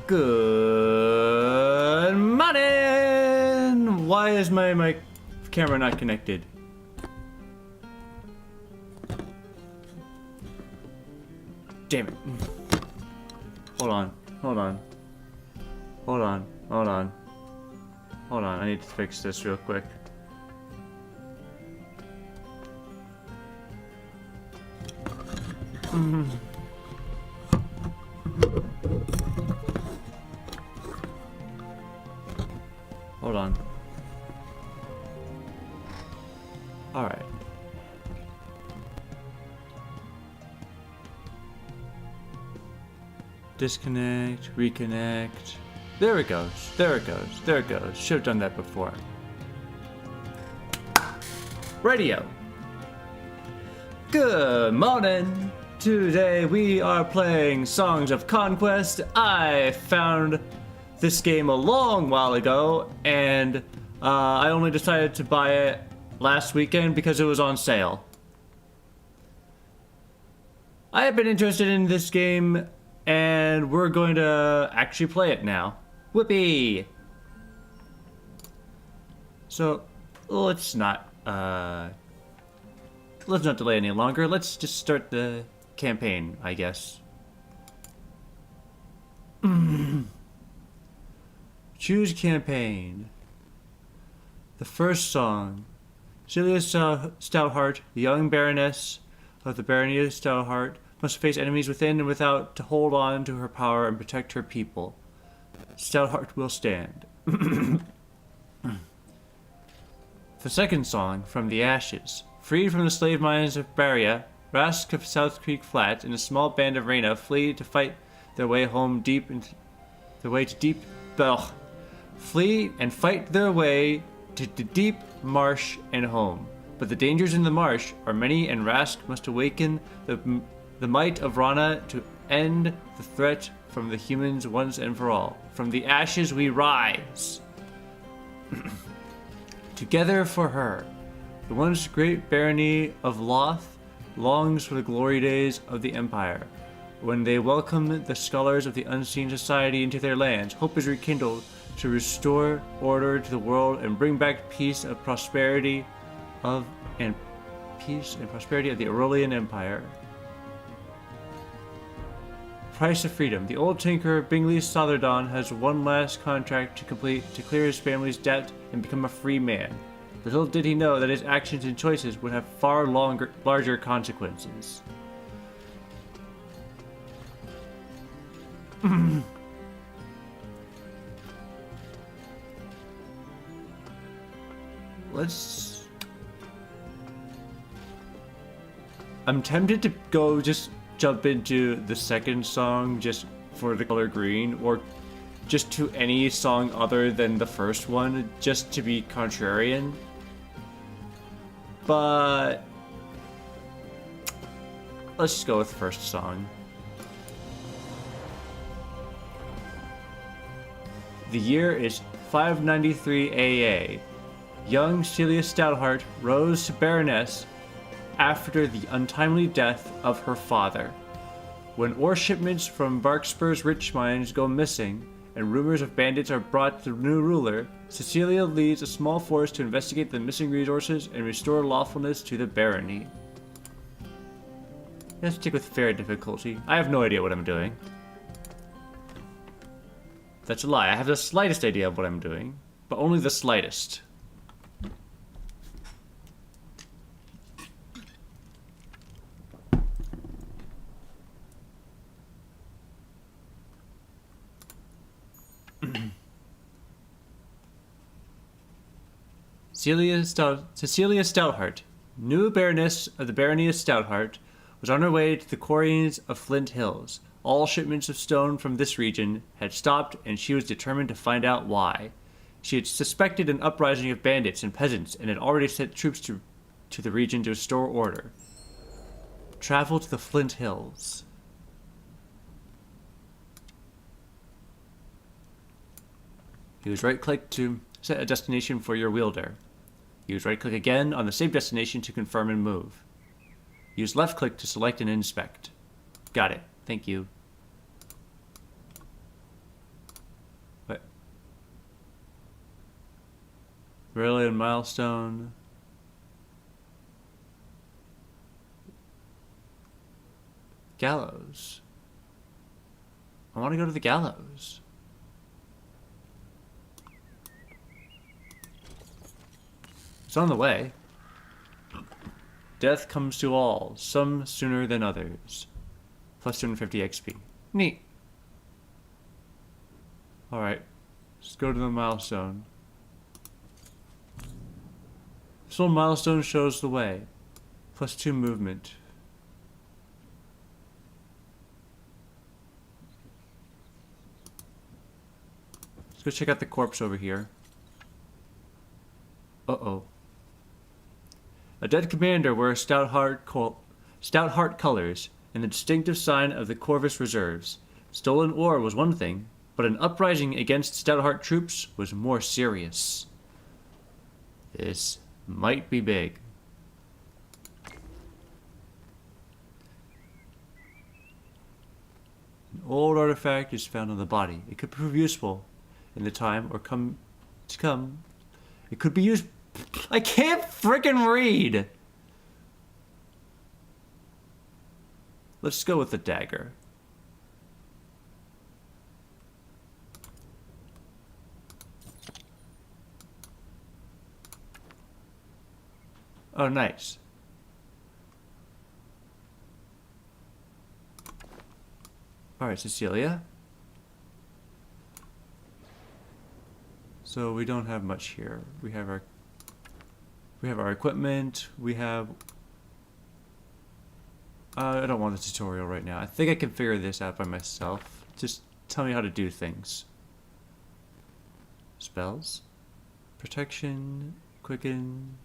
Good morning! Why is my camera not connected? Damn it. Hold on. I need to fix this real quick. Hold on. Alright. Disconnect, reconnect. There it goes. Should have done that before. Radio. Good morning. Today we are playing Songs of Conquest. I found this game a long while ago, and I only decided to buy it last weekend because it was on sale. I have been interested in this game, and we're going to actually play it now. Whoopee! So, let's not delay any longer. Let's just start the campaign, I guess. Choose campaign. The first song. Celia Stoutheart, the young Baroness of the Barony of Stoutheart, must face enemies within and without to hold on to her power and protect her people. Stoutheart will stand. The second song, From the Ashes. Freed from the slave mines of Baria, Rask of South Creek Flat and a small band of Reyna flee to fight their way home deep into their way to deep flee and fight their way to the deep marsh and home. But the dangers in the marsh are many, and Rask must awaken the might of Rana to end the threat from the humans once and for all. From the ashes we rise. Together for her. The once great barony of Loth longs for the glory days of the Empire. When they welcome the scholars of the Unseen Society into their lands, hope is rekindled to restore order to the world and bring back peace and prosperity of the Aurelian Empire. Price of freedom. The old tinker Bingley Sotherdon has one last contract to complete to clear his family's debt and become a free man. Little did he know that his actions and choices would have far larger consequences. I'm tempted to go just jump into the second song just for the color green, or just to any song other than the first one, just to be contrarian. But let's just go with the first song. The year is 593 AA. Young Celia Stoutheart rose to Baroness after the untimely death of her father. When ore shipments from Barkspur's rich mines go missing, and rumors of bandits are brought to the new ruler, Cecilia leads a small force to investigate the missing resources and restore lawfulness to the barony. Let's stick with fair difficulty. I have no idea what I'm doing. That's a lie. I have the slightest idea of what I'm doing, but only the slightest. Cecilia Stoutheart, new Baroness of the Barony of Stoutheart, was on her way to the quarries of Flint Hills. All shipments of stone from this region had stopped, and she was determined to find out why. She had suspected an uprising of bandits and peasants, and had already sent troops to the region to restore order. Travel to the Flint Hills. Use right-click to set a destination for your wielder. Use right-click again on the same destination to confirm and move. Use left-click to select and inspect. Got it. Thank you. Brilliant milestone. Gallows. I want to go to the gallows. It's on the way. Death comes to all, some sooner than others. Plus 250 XP. Neat. Alright. Let's go to the milestone. This little milestone shows the way. Plus 2 movement. Let's go check out the corpse over here. Uh-oh. A dead commander wears stout heart colors and the distinctive sign of the Corvus Reserves. Stolen ore was one thing, but an uprising against Stoutheart troops was more serious. This might be big. An old artifact is found on the body. It could prove useful in the time or come. It could be used. I can't frickin' read! Let's go with the dagger. Oh, nice. Alright, Cecilia. So we don't have much here. We have our equipment. We have... I don't want the tutorial right now. I think I can figure this out by myself. Just tell me how to do things. Spells. Protection. Quicken.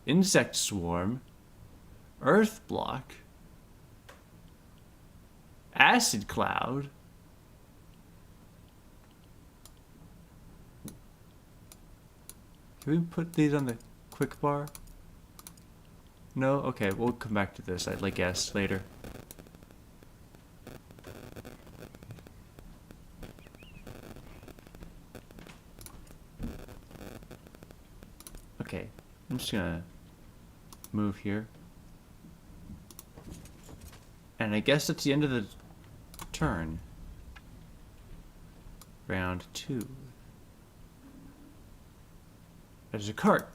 Insect swarm. Earth block. Acid cloud. Can we put these on the quick bar? No? Okay, we'll come back to this, I guess, later. Okay, I'm just gonna move here. And I guess that's the end of the turn. Round 2. There's a cart.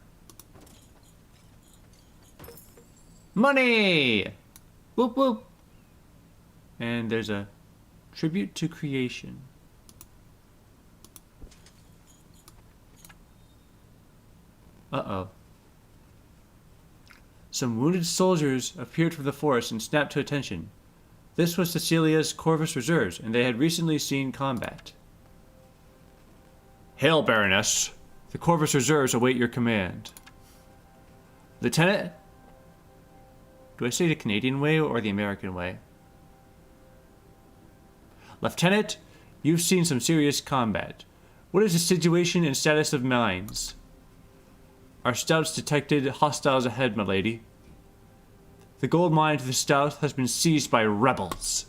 Money! Whoop whoop. And there's a tribute to creation. Uh-oh. Some wounded soldiers appeared from the forest and snapped to attention. This was Cecilia's Corvus Reserves, and they had recently seen combat. Hail, Baroness. The Corvus Reserves await your command. Lieutenant? Do I say the Canadian way or the American way? Lieutenant, you've seen some serious combat. What is the situation and status of mines? Our scouts detected hostiles ahead, my lady. The gold mine to the south has been seized by rebels.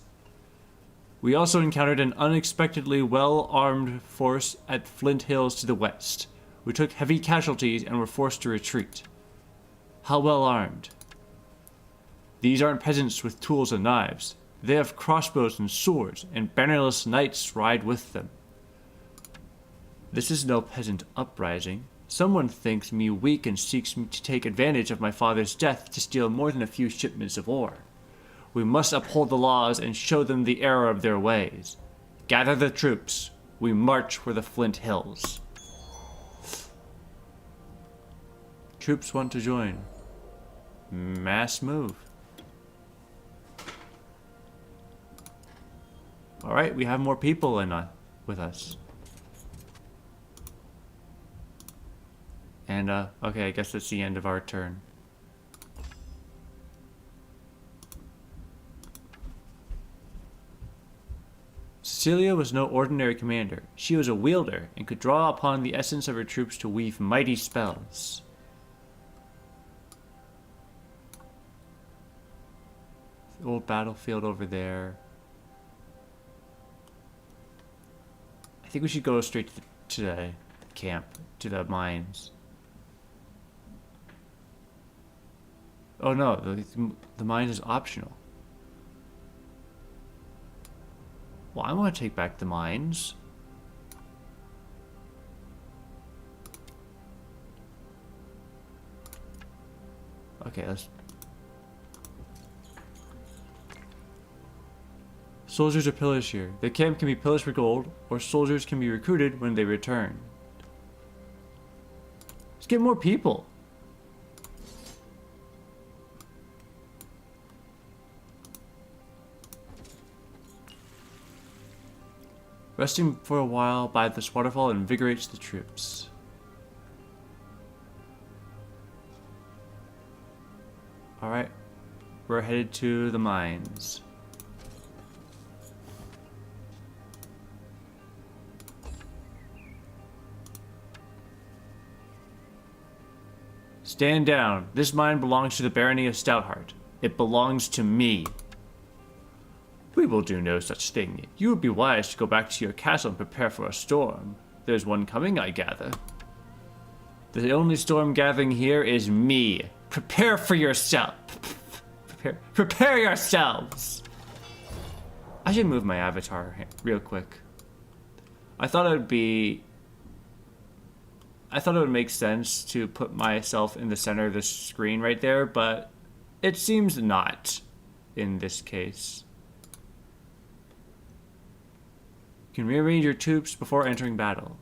We also encountered an unexpectedly well-armed force at Flint Hills to the west. We took heavy casualties and were forced to retreat. How well armed? These aren't peasants with tools and knives. They have crossbows and swords, and bannerless knights ride with them. This is no peasant uprising. Someone thinks me weak and seeks me to take advantage of my father's death to steal more than a few shipments of ore. We must uphold the laws and show them the error of their ways. Gather the troops. We march for the Flint Hills. Troops want to join. Mass move. Alright, we have more people with us. And, okay, I guess that's the end of our turn. Cecilia was no ordinary commander. She was a wielder and could draw upon the essence of her troops to weave mighty spells. The old battlefield over there. I think we should go straight to the camp, to the mines. Oh no, the mine is optional. Well, I want to take back the mines. Okay, let's... Soldiers are pillaged here. The camp can be pillaged for gold, or soldiers can be recruited when they return. Let's get more people. Resting for a while by this waterfall invigorates the troops. Alright, we're headed to the mines. Stand down. This mine belongs to the barony of Stoutheart. It belongs to me. We will do no such thing. You would be wise to go back to your castle and prepare for a storm. There's one coming, I gather. The only storm gathering here is me. Prepare for yourself. Prepare yourselves. I should move my avatar real quick. I thought it would make sense to put myself in the center of the screen right there, but it seems not in this case. You can rearrange your troops before entering battle.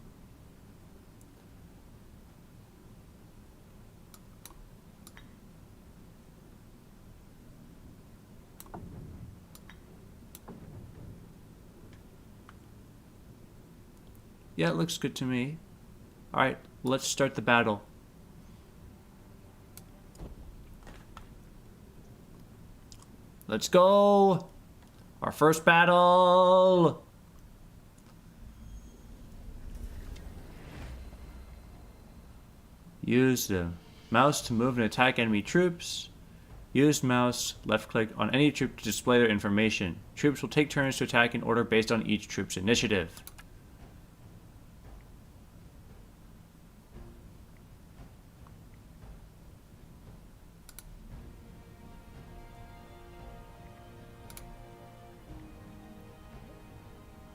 Yeah, it looks good to me. Alright, let's start the battle. Let's go! Our first battle! Use the mouse to move and attack enemy troops. Use mouse, left click on any troop to display their information. Troops will take turns to attack in order based on each troop's initiative.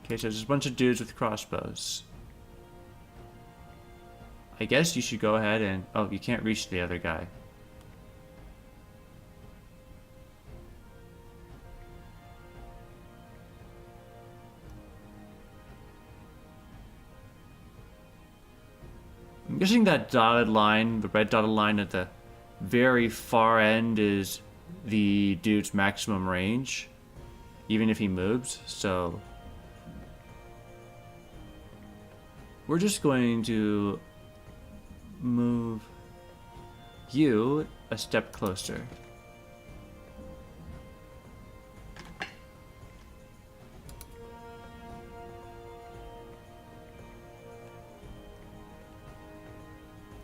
Okay, so there's a bunch of dudes with crossbows. I guess you should go ahead and... Oh, you can't reach the other guy. I'm guessing that dotted line, the red dotted line at the very far end is the dude's maximum range, even if he moves, so... We're just going to move you a step closer.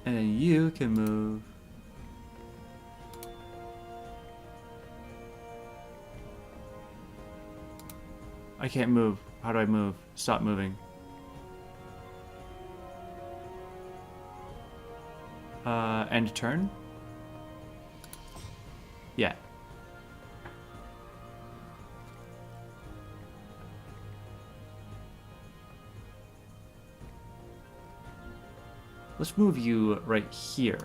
And then you can move I can't move. How do I move? Stop moving. End turn? Yeah. Let's move you right here.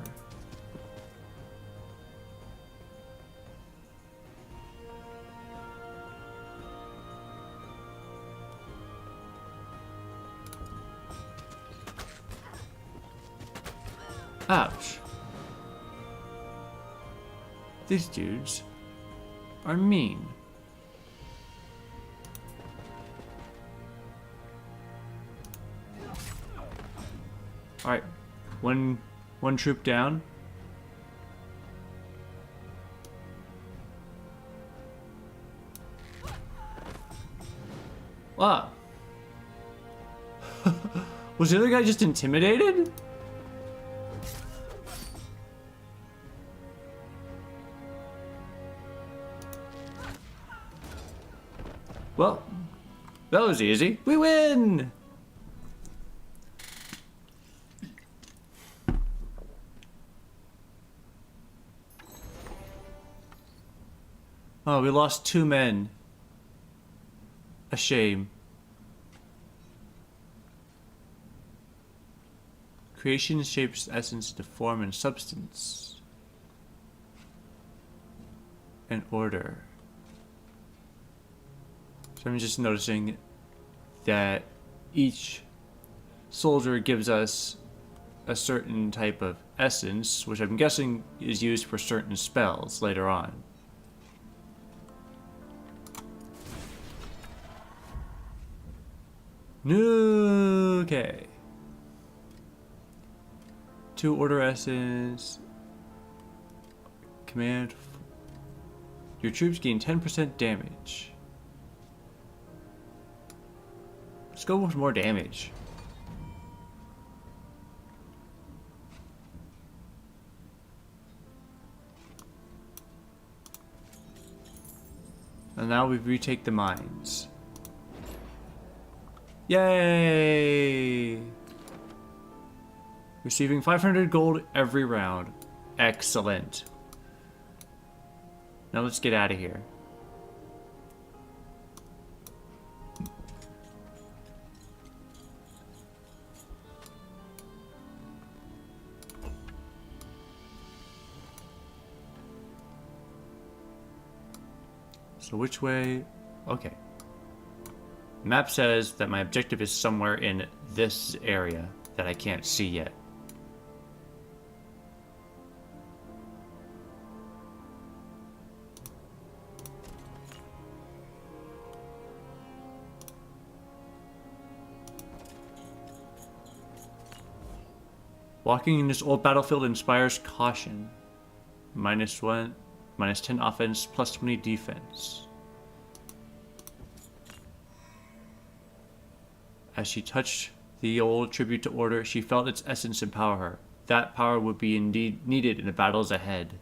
Ouch. These dudes are mean. Alright, one troop down. Wow. Was the other guy just intimidated? Well, that was easy. We win! Oh, we lost 2 men. A shame. Creation shapes essence into form and substance. And order. So I'm just noticing that each soldier gives us a certain type of essence, which I'm guessing is used for certain spells later on. Okay. 2 order essence. Command. Your troops gain 10% damage. Let's go with more damage. And now we retake the mines. Yay! Receiving 500 gold every round. Excellent. Now let's get out of here. So which way? Okay. Map says that my objective is somewhere in this area that I can't see yet. Walking in this old battlefield inspires caution. -1, -10 offense, +20 defense. As she touched the old tribute to order, she felt its essence empower her. That power would be indeed needed in the battles ahead.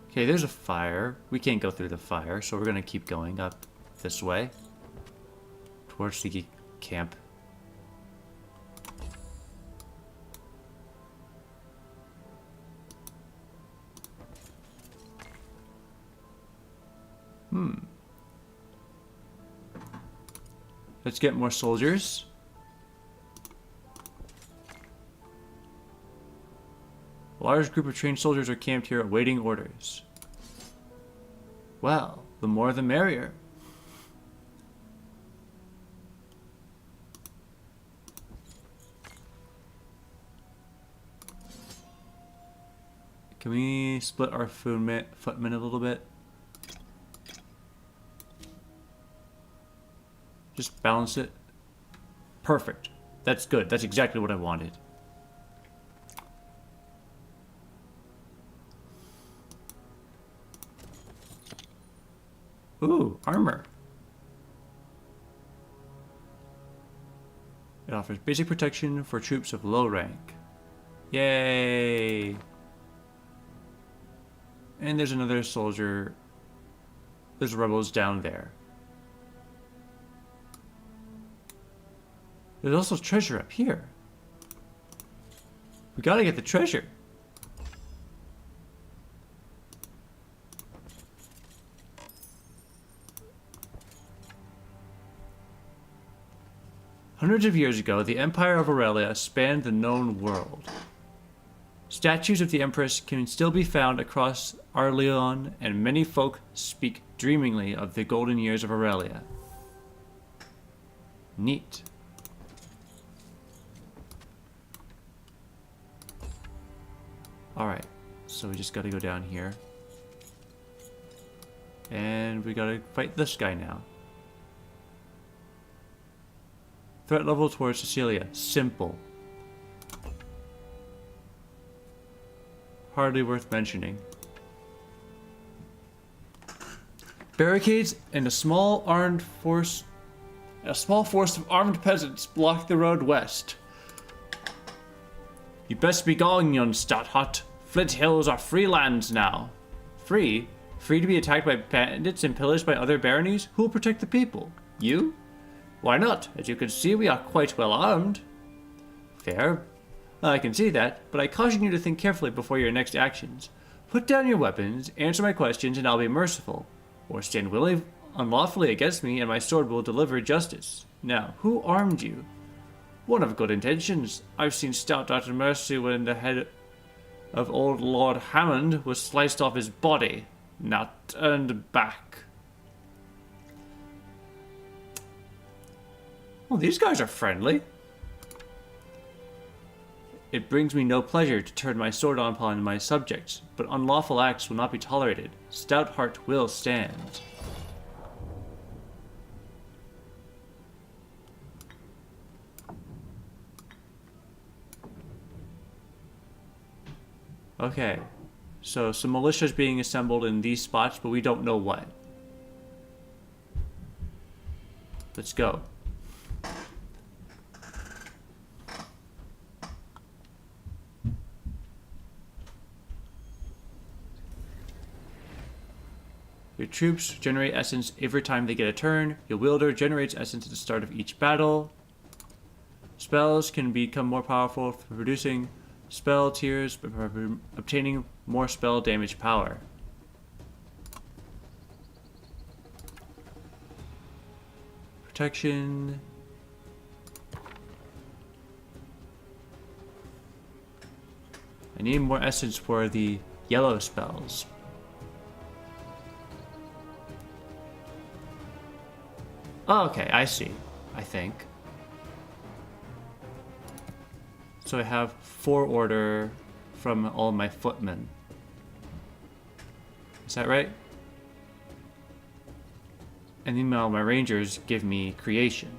Okay, there's a fire. We can't go through the fire, so we're gonna keep going up this way. Towards the camp. Let's get more soldiers. A large group of trained soldiers are camped here awaiting orders. Well, the more the merrier. Can we split our footmen a little bit? Just balance it. Perfect. That's good. That's exactly what I wanted. Ooh, armor. It offers basic protection for troops of low rank. Yay! And there's another soldier. There's rebels down there. There's also treasure up here. We gotta get the treasure. Hundreds of years ago, the Empire of Aurelia spanned the known world. Statues of the Empress can still be found across Arleon, and many folk speak dreamingly of the golden years of Aurelia. Neat. Alright, so we just gotta go down here. And we gotta fight this guy now. Threat level towards Cecilia. Simple. Hardly worth mentioning. Barricades and a small force of armed peasants block the road west. You best be going, young Stathot. Flint Hills are free lands now. Free? Free to be attacked by bandits and pillaged by other baronies? Who will protect the people? You? Why not? As you can see, we are quite well armed. Fair. I can see that, but I caution you to think carefully before your next actions. Put down your weapons, answer my questions, and I'll be merciful. Or stand unlawfully against me, and my sword will deliver justice. Now, who armed you? One of good intentions. I've seen stout Dr. Mercy when the head of old Lord Hammond was sliced off his body, not turned back. Well, these guys are friendly. It brings me no pleasure to turn my sword upon my subjects, but unlawful acts will not be tolerated. Stout heart will stand. Okay, so some militia is being assembled in these spots, but we don't know what. Let's go. Your troops generate essence every time they get a turn. Your wielder generates essence at the start of each battle. Spells can become more powerful for producing spell tiers, but obtaining more spell damage power. Protection. I need more essence for the yellow spells. Oh, okay, I see. I think. So I have 4 order from all my footmen. Is that right? And meanwhile, my rangers give me creation.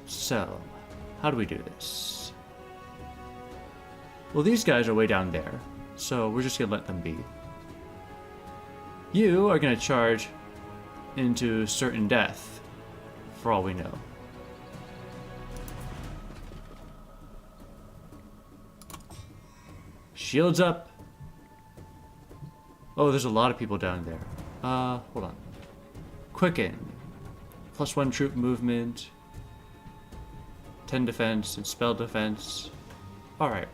So, how do we do this? Well, these guys are way down there, so we're just gonna let them be. You are gonna charge into certain death, for all we know. Shields up. Oh, there's a lot of people down there. Hold on. Quicken. +1 troop movement. 10 defense and spell defense. Alright.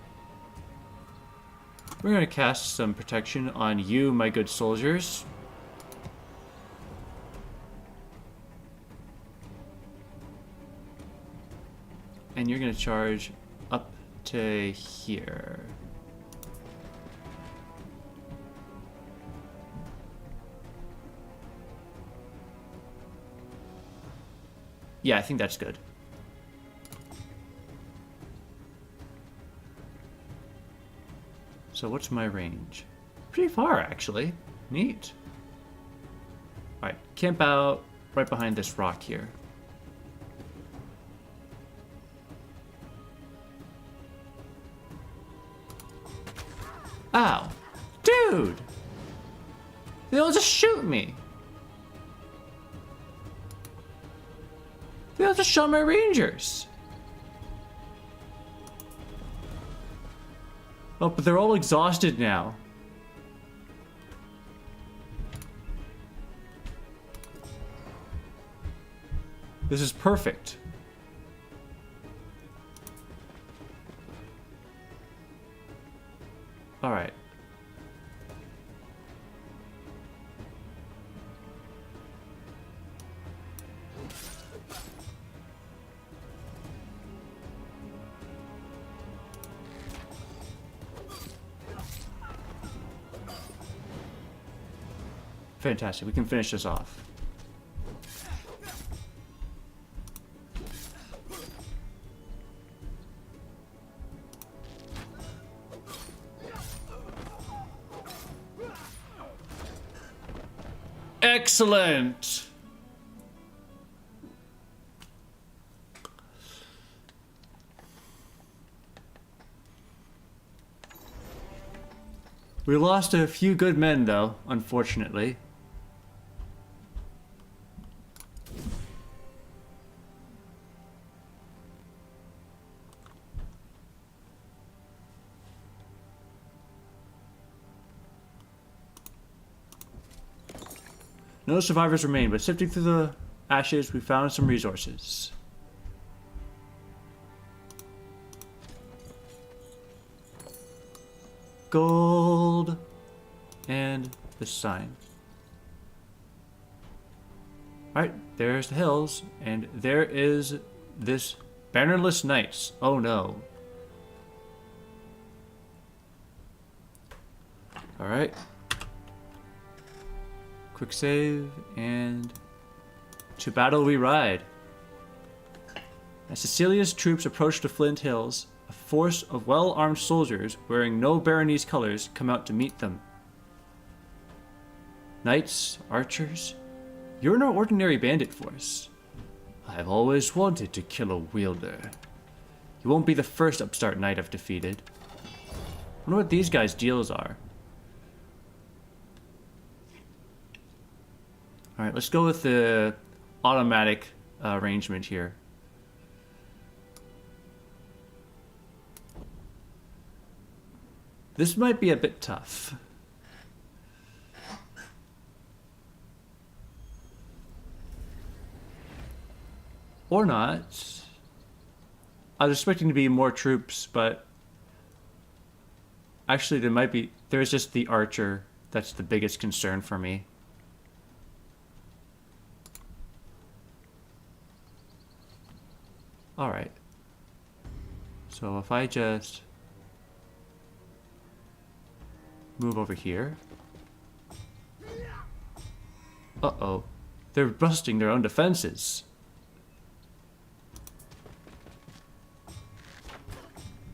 We're gonna cast some protection on you, my good soldiers. And you're gonna charge up to here. Yeah, I think that's good. So what's my range? Pretty far, actually. Neat. Alright, camp out right behind this rock here. Ow. Dude! They'll just shoot me. They'll just shot my rangers. Oh, but they're all exhausted now. This is perfect. All right. Fantastic. We can finish this off. Excellent. We lost a few good men, though, unfortunately. No survivors remain, but sifting through the ashes, we found some resources. Gold and the sign. Alright, there's the hills, and there is this bannerless knights. Oh no. Alright. Quick save, and to battle we ride. As Cecilia's troops approach the Flint Hills, a force of well-armed soldiers wearing no Baronese colors come out to meet them. Knights, archers, you're no ordinary bandit force. I've always wanted to kill a wielder. You won't be the first upstart knight I've defeated. I wonder what these guys' deals are. Alright, let's go with the automatic arrangement here. This might be a bit tough. Or not. I was expecting to be more troops, but actually there's just the archer that's the biggest concern for me. Alright. So if I just move over here. Uh-oh. They're busting their own defenses.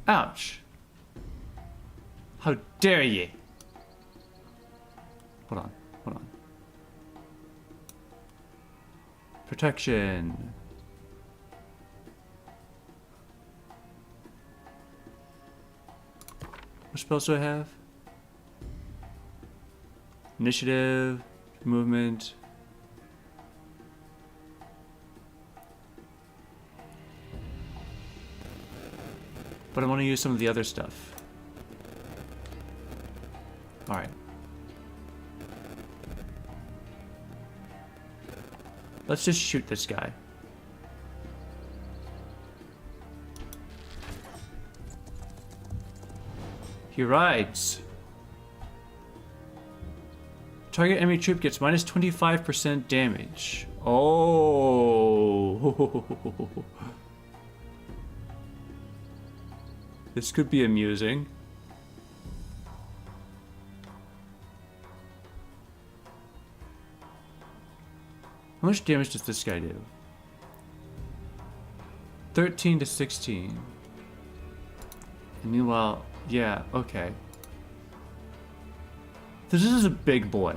Ouch. How dare ye? Hold on, hold on. Protection. What spells do I have? Initiative, movement. But I want to use some of the other stuff. Alright. Let's just shoot this guy. He rides. Target enemy troop gets minus 25% damage. Oh. This could be amusing. How much damage does this guy do? 13 to 16. And meanwhile, yeah, okay. This is a big boy.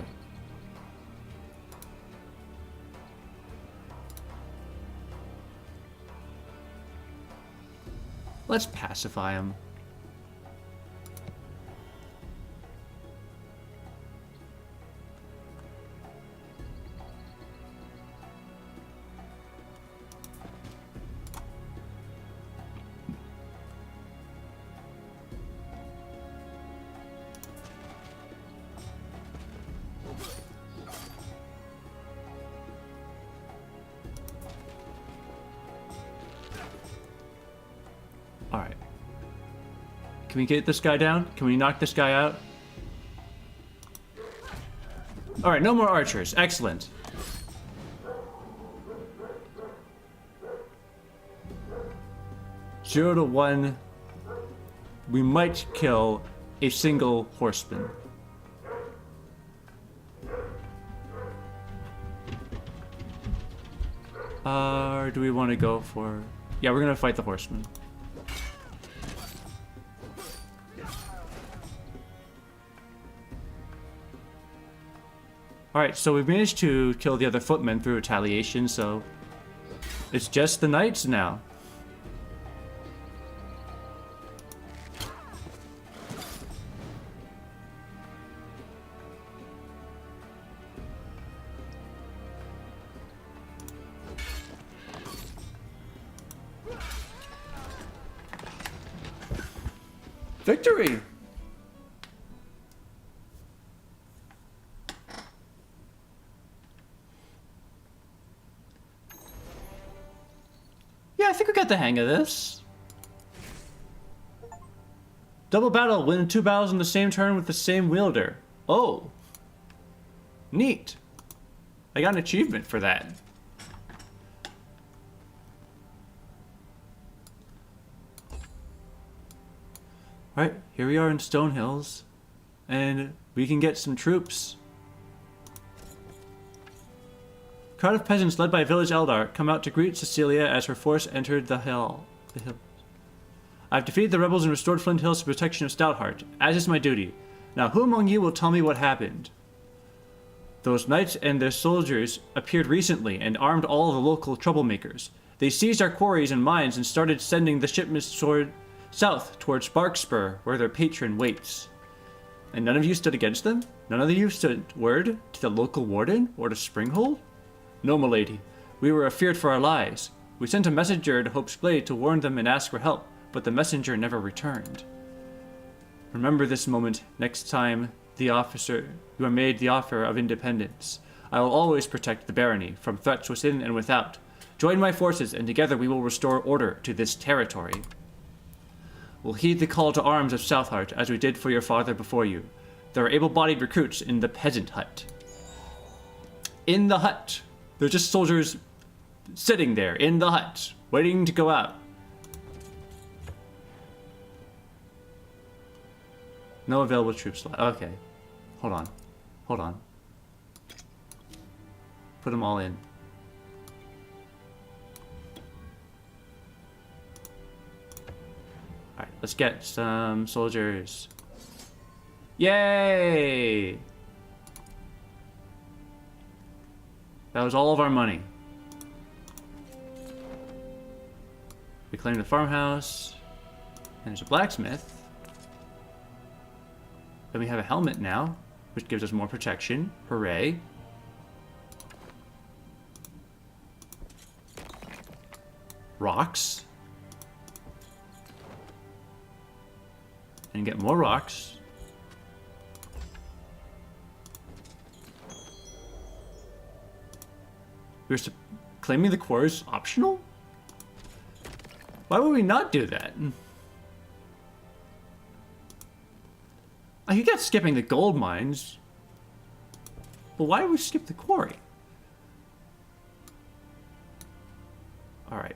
Let's pacify him. Alright. Can we get this guy down? Can we knock this guy out? Alright, no more archers. Excellent. Zero to 1. We might kill a single horseman. Or do we want to go for... Yeah, we're gonna fight the horseman. Alright, so we've managed to kill the other footmen through retaliation, so it's just the knights now. Victory! I think we got the hang of this. Double battle. Win 2 battles in the same turn with the same wielder. Oh. Neat. I got an achievement for that. Alright, here we are in Stone Hills. And we can get some troops. Crowd of peasants led by village Eldar come out to greet Cecilia as her force entered the hill. I've defeated the rebels and restored Flint Hills to protection of Stoutheart, as is my duty. Now who among you will tell me what happened? Those knights and their soldiers appeared recently and armed all the local troublemakers. They seized our quarries and mines and started sending the shipments south towards Sparkspur, where their patron waits. And none of you stood against them? None of you stood word to the local warden or to Springhold? No, milady. We were afeard for our lives. We sent a messenger to Hope's Glade to warn them and ask for help, but the messenger never returned. Remember this moment next time you are made the offer of independence. I will always protect the barony from threats within and without. Join my forces, and together we will restore order to this territory. We'll heed the call to arms of Southheart, as we did for your father before you. There are able-bodied recruits in the peasant hut. In the hut. They're just soldiers sitting there in the hut, waiting to go out. No available troops left. Okay. Hold on. Hold on. Put them all in. Alright, let's get some soldiers. Yay! That was all of our money. We claimed the farmhouse. And there's a blacksmith. Then we have a helmet now, which gives us more protection. Hooray. Rocks. And get more rocks. We're claiming the core is optional? Why would we not do that? I could get skipping the gold mines, but why would we skip the quarry? Alright.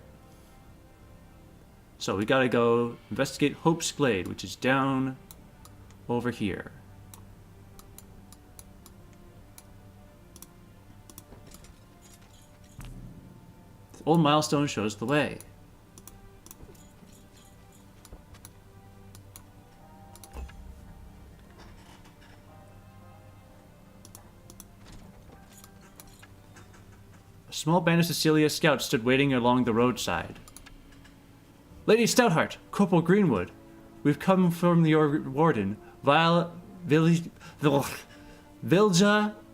So we gotta go investigate Hope's Glade, which is down over here. The old milestone shows the way. A small band of Cecilia's scouts stood waiting along the roadside. Lady Stoutheart, Corporal Greenwood, we've come from your warden, Vilja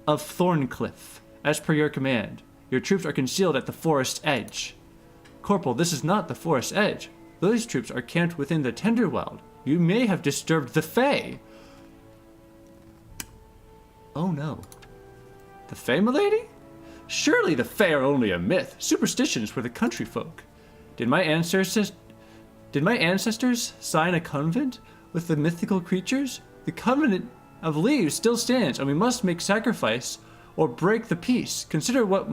of Thorncliffe, as per your command. Your troops are concealed at the forest's edge. Corporal, this is not the forest's edge. Those troops are camped within the Tenderweld. You may have disturbed the Fae. Oh no. The Fae, milady? Surely the Fae are only a myth, superstitions for the country folk. Did my ancestors sign a covenant with the mythical creatures? The covenant of leaves still stands, and we must make sacrifice or break the peace. Consider what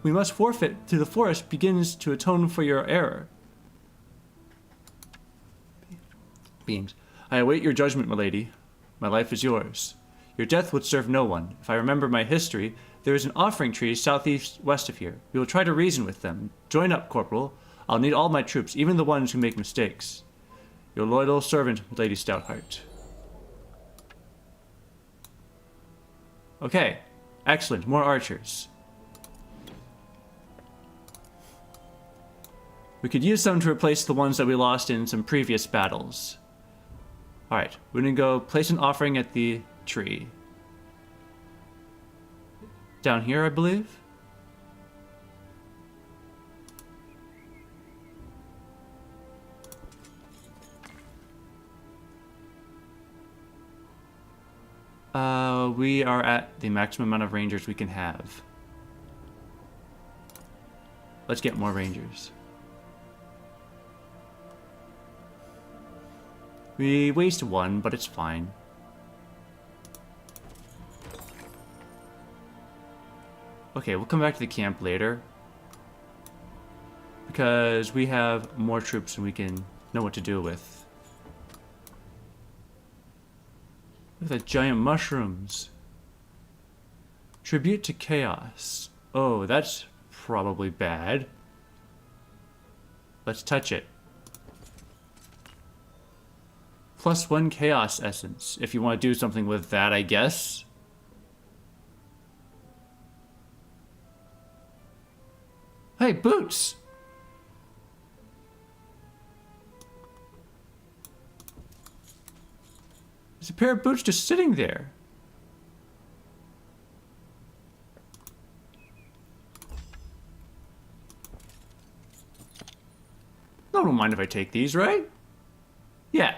we must forfeit to the forest begins to atone for your error. Beings, I await your judgment, milady. My life is yours. Your death would serve no one. If I remember my history, there is an offering tree southeast-west of here. We will try to reason with them. Join up, Corporal. I'll need all my troops, even the ones who make mistakes. Your loyal servant, Lady Stoutheart. Okay. Excellent. More archers. We could use some to replace the ones that we lost in some previous battles. Alright. We're gonna go place an offering at the tree. Down here, I believe. We are at the maximum amount of rangers we can have. Let's get more rangers. We waste one, but it's fine. Okay, we'll come back to the camp later. Because we have more troops and we can know what to do with. Look at the giant mushrooms. Tribute to chaos. Oh, that's probably bad. Let's touch it. +1 chaos essence, if you want to do something with that, I guess. Hey, boots! There's a pair of boots just sitting there. No one will mind if I take these, right? Yeah.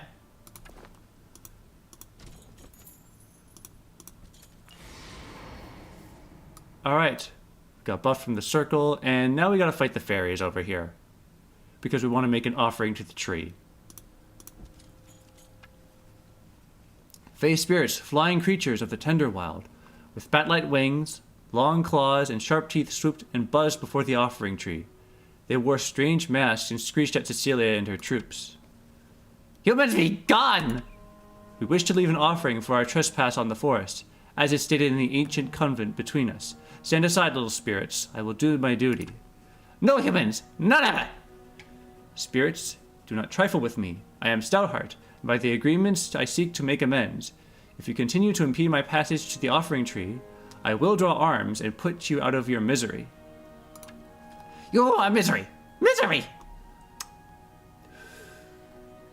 Alright. Got buffed from the circle, and now we gotta fight the fairies over here. Because we want to make an offering to the tree. Fey spirits, flying creatures of the tender wild, with bat-like wings, long claws, and sharp teeth swooped and buzzed before the offering tree. They wore strange masks and screeched at Cecilia and her troops. Humans be gone! We wish to leave an offering for our trespass on the forest, as is stated in the ancient convent between us. Stand aside, little spirits. I will do my duty. No humans! None of it! Spirits, do not trifle with me. I am Stoutheart, and by the agreements I seek to make amends. If you continue to impede my passage to the offering tree, I will draw arms and put you out of your misery. You are misery! Misery!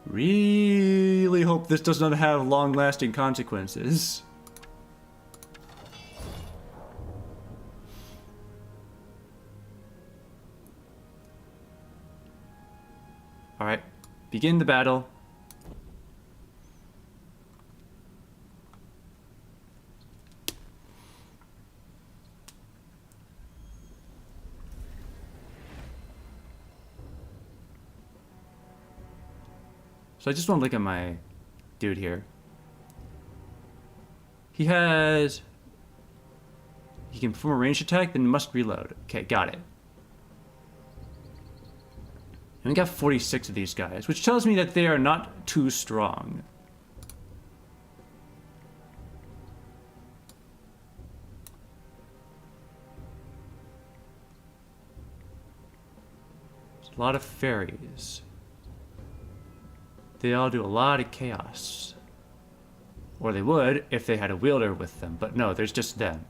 Really hope this does not have long-lasting consequences. Alright, begin the battle. So I just want to look at my dude here. He can perform a ranged attack, then must reload. Okay, got it. And we got 46 of these guys, which tells me that they are not too strong. There's a lot of fairies. They all do a lot of chaos. Or they would if they had a wielder with them, but no, there's just them.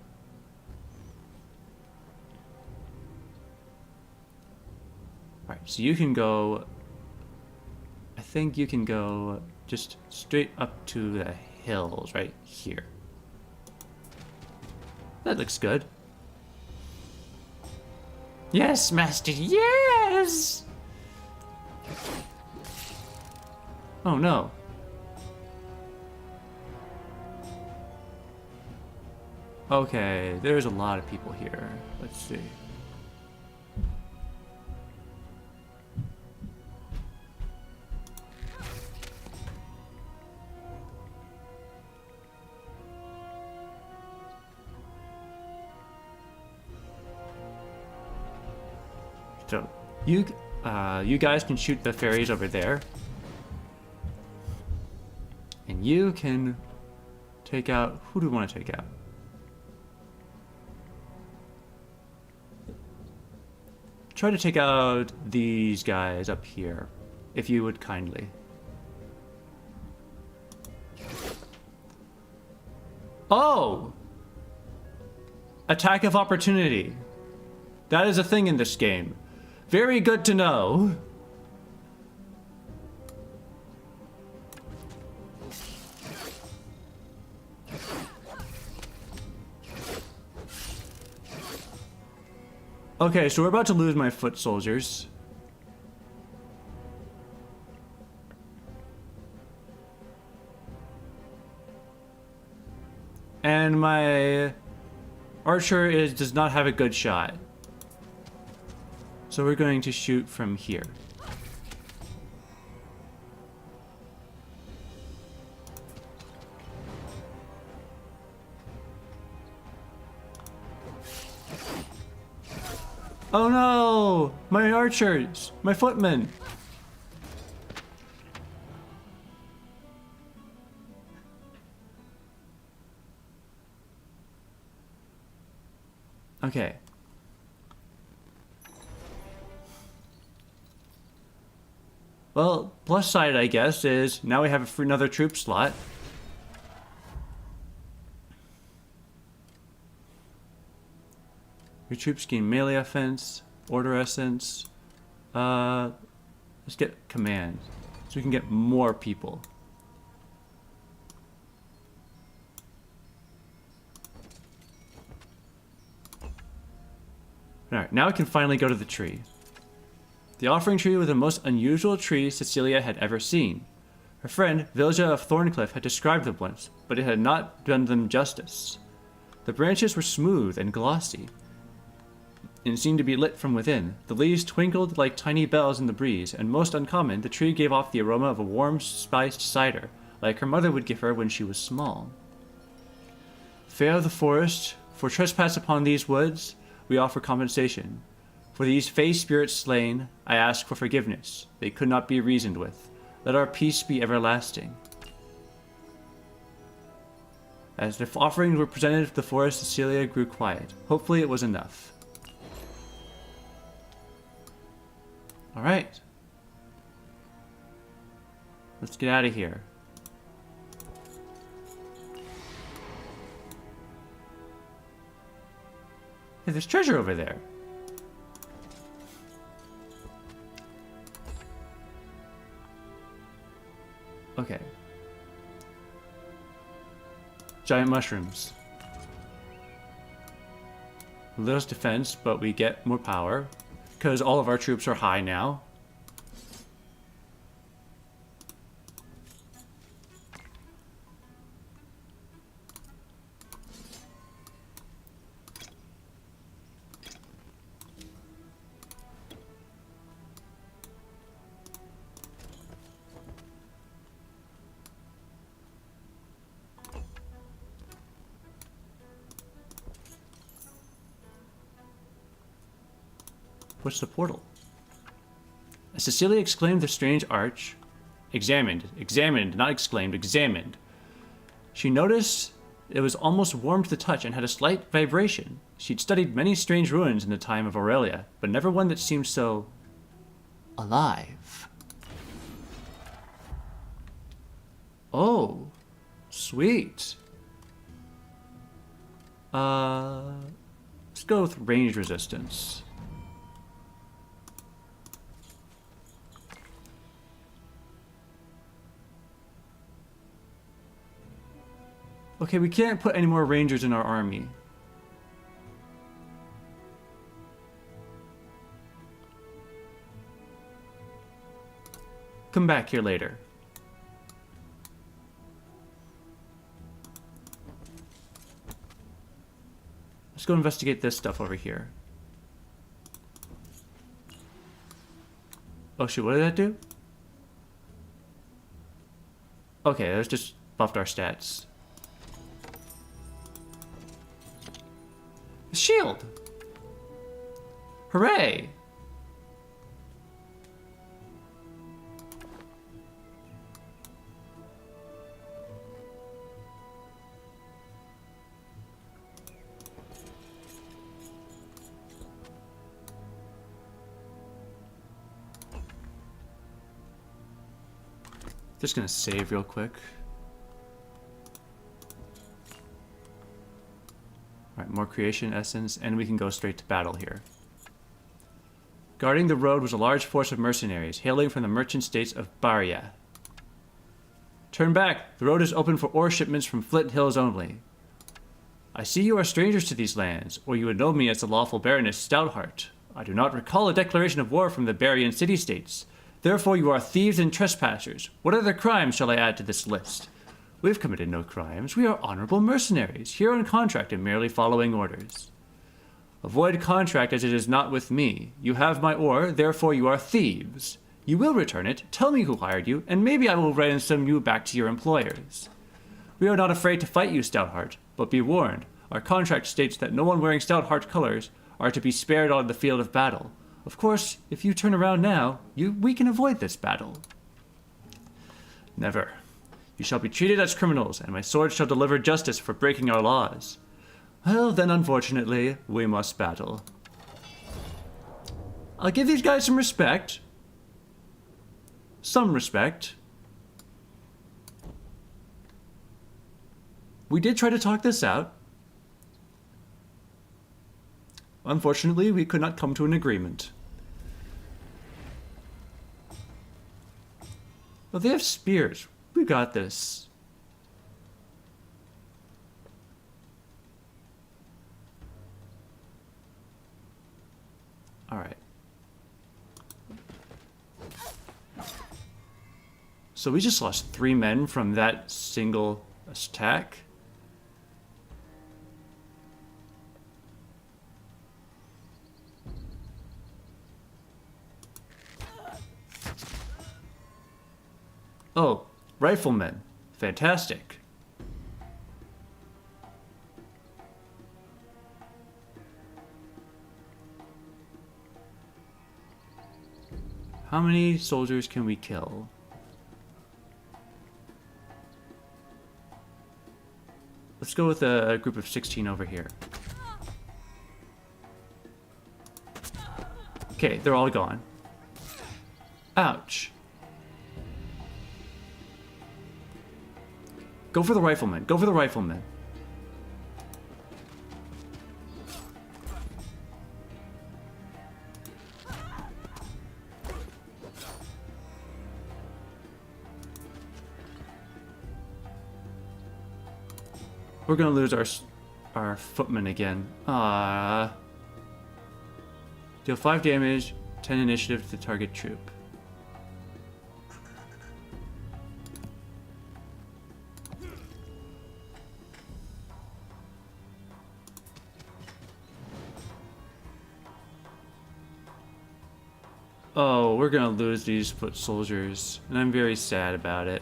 Alright, so you can go... I think you can go just straight up to the hills right here. That looks good. Yes, Master, yes! Oh no. Okay, there's a lot of people here. Let's see. So, you guys can shoot the fairies over there. And you can take out... Who do we want to take out? Try to take out these guys up here, if you would kindly. Oh! Attack of opportunity. That is a thing in this game. Very good to know. Okay, so we're about to lose my foot soldiers. And my archer does not have a good shot. So we're going to shoot from here. Oh no! My archers! My footmen! Okay. Well, plus side, I guess, is now we have another troop slot. Your troops gain melee offense, order essence. Let's get command, so we can get more people. Alright, now I can finally go to the tree. The offering tree was the most unusual tree Cecilia had ever seen. Her friend, Vilja of Thorncliffe, had described them once, but it had not done them justice. The branches were smooth and glossy, and seemed to be lit from within. The leaves twinkled like tiny bells in the breeze, and most uncommon, the tree gave off the aroma of a warm, spiced cider, like her mother would give her when she was small. Fair of the forest, for trespass upon these woods, we offer compensation. For these fey spirits slain, I ask for forgiveness. They could not be reasoned with. Let our peace be everlasting. As the offerings were presented to the forest, Cecilia grew quiet. Hopefully it was enough. Alright. Let's get out of here. Hey, there's treasure over there. Okay. Giant mushrooms. Less defense, but we get more power. Because all of our troops are high now. What's the portal? As Cecilia exclaimed the strange arch, examined, not exclaimed, examined. She noticed it was almost warm to the touch and had a slight vibration. She'd studied many strange ruins in the time of Aurelia, but never one that seemed so alive. Oh, sweet. Let's go with range resistance. Okay, we can't put any more rangers in our army. Come back here later. Let's go investigate this stuff over here. Oh shoot, what did that do? Okay, that's just buffed our stats. Shield! Hooray! Just gonna save real quick. Alright, more creation essence, and we can go straight to battle here. Guarding the road was a large force of mercenaries, hailing from the merchant states of Baria. Turn back! The road is open for ore shipments from Flint Hills only. I see you are strangers to these lands, or you would know me as the lawful Baroness Stoutheart. I do not recall a declaration of war from the Barian city-states. Therefore you are thieves and trespassers. What other crimes shall I add to this list? We've committed no crimes. We are honorable mercenaries, here on contract and merely following orders. Avoid contract as it is not with me. You have my ore, therefore you are thieves. You will return it, tell me who hired you, and maybe I will ransom you back to your employers. We are not afraid to fight you, Stoutheart, but be warned, our contract states that no one wearing Stoutheart colors are to be spared on the field of battle. Of course, if you turn around now, we can avoid this battle. Never. You shall be treated as criminals, and my sword shall deliver justice for breaking our laws. Well, then, unfortunately, we must battle. I'll give these guys some respect. Some respect. We did try to talk this out. Unfortunately, we could not come to an agreement. Well, they have spears. We got this. All right. So we just lost 3 men from that single attack. Oh, riflemen. Fantastic. How many soldiers can we kill? Let's go with a group of 16 over here. Okay, they're all gone. Ouch. Go for the riflemen. Go for the riflemen. We're gonna lose our footman again. Ah. Deal 5 damage, 10 initiative to the target troop. Oh, we're gonna lose these foot soldiers, and I'm very sad about it.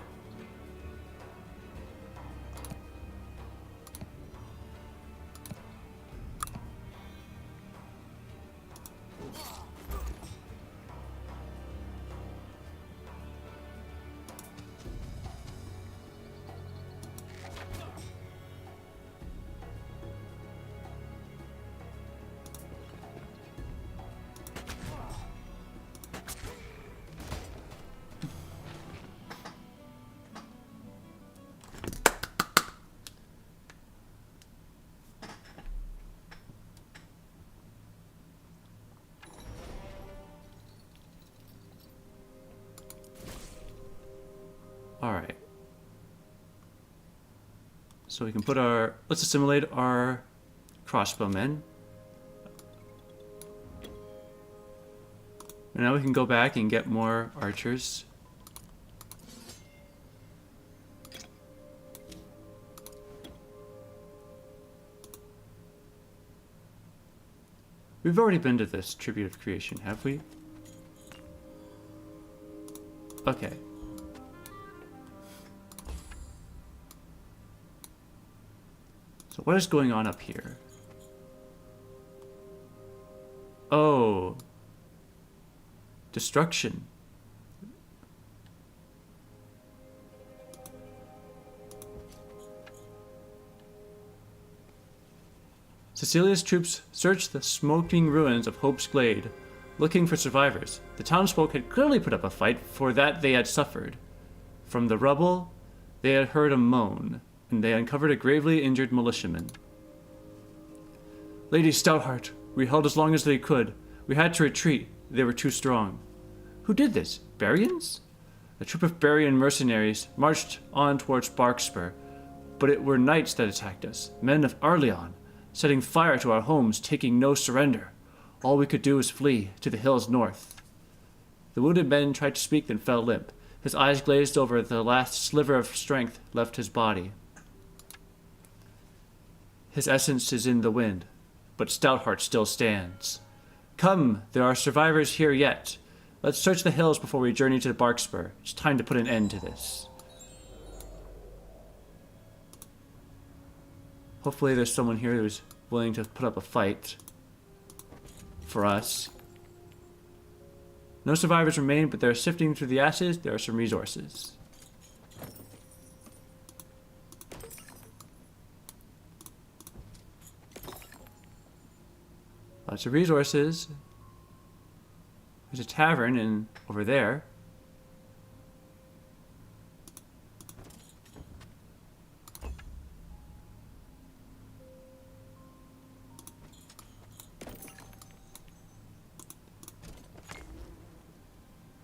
Alright. So we can put our... Let's assimilate our crossbowmen. And now we can go back and get more archers. We've already been to this Tribute of Creation, have we? Okay. So what is going on up here? Oh. Destruction. Cecilia's troops searched the smoking ruins of Hope's Glade, looking for survivors. The townsfolk had clearly put up a fight, for that they had suffered. From the rubble, they had heard a moan, and they uncovered a gravely injured militiaman. Lady Stoutheart, we held as long as they could. We had to retreat. They were too strong. Who did this? Barians? A troop of Barian mercenaries marched on towards Barkspur, but it were knights that attacked us, men of Arleon, setting fire to our homes, taking no surrender. All we could do was flee to the hills north. The wounded man tried to speak, then fell limp. His eyes glazed over, the last sliver of strength left his body. His essence is in the wind, but Stoutheart still stands. Come, there are survivors here yet. Let's search the hills before we journey to the Barkspur. It's time to put an end to this. Hopefully there's someone here who's willing to put up a fight. for us. No survivors remain, but they're sifting through the ashes. There are some resources. Lots of resources. There's a tavern over there.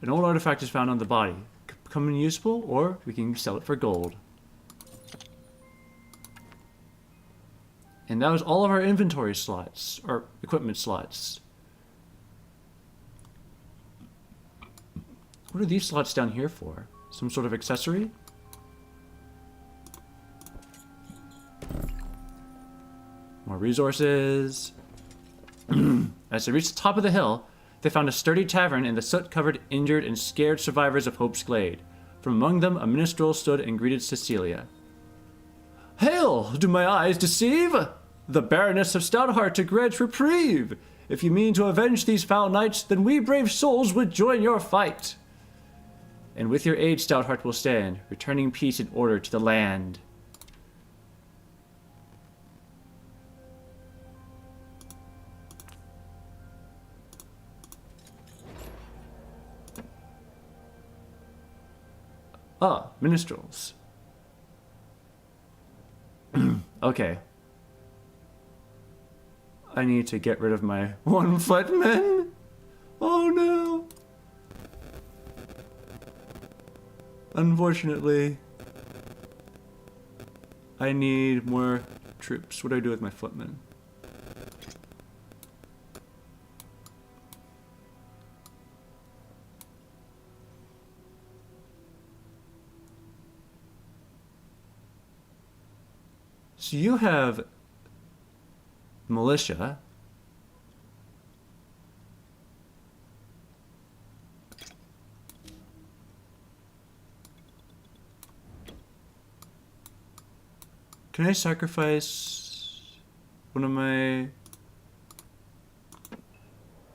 An old artifact is found on the body. Could become unusable, or we can sell it for gold. And that was all of our inventory slots, or equipment slots. What are these slots down here for? Some sort of accessory? More resources. As they reached the top of the hill, they found a sturdy tavern and the soot-covered, injured, and scared survivors of Hope's Glade. From among them, a minstrel stood and greeted Cecilia. "Hail! Do my eyes deceive? The Baroness of Stoutheart to grant reprieve. If you mean to avenge these foul knights, then we brave souls would join your fight. And with your aid, Stoutheart will stand, returning peace and order to the land." Ah, minstrels. Okay. I need to get rid of my one footman. Oh no. Unfortunately, I need more troops. What do I do with my footmen? So you have militia. Can I sacrifice one of my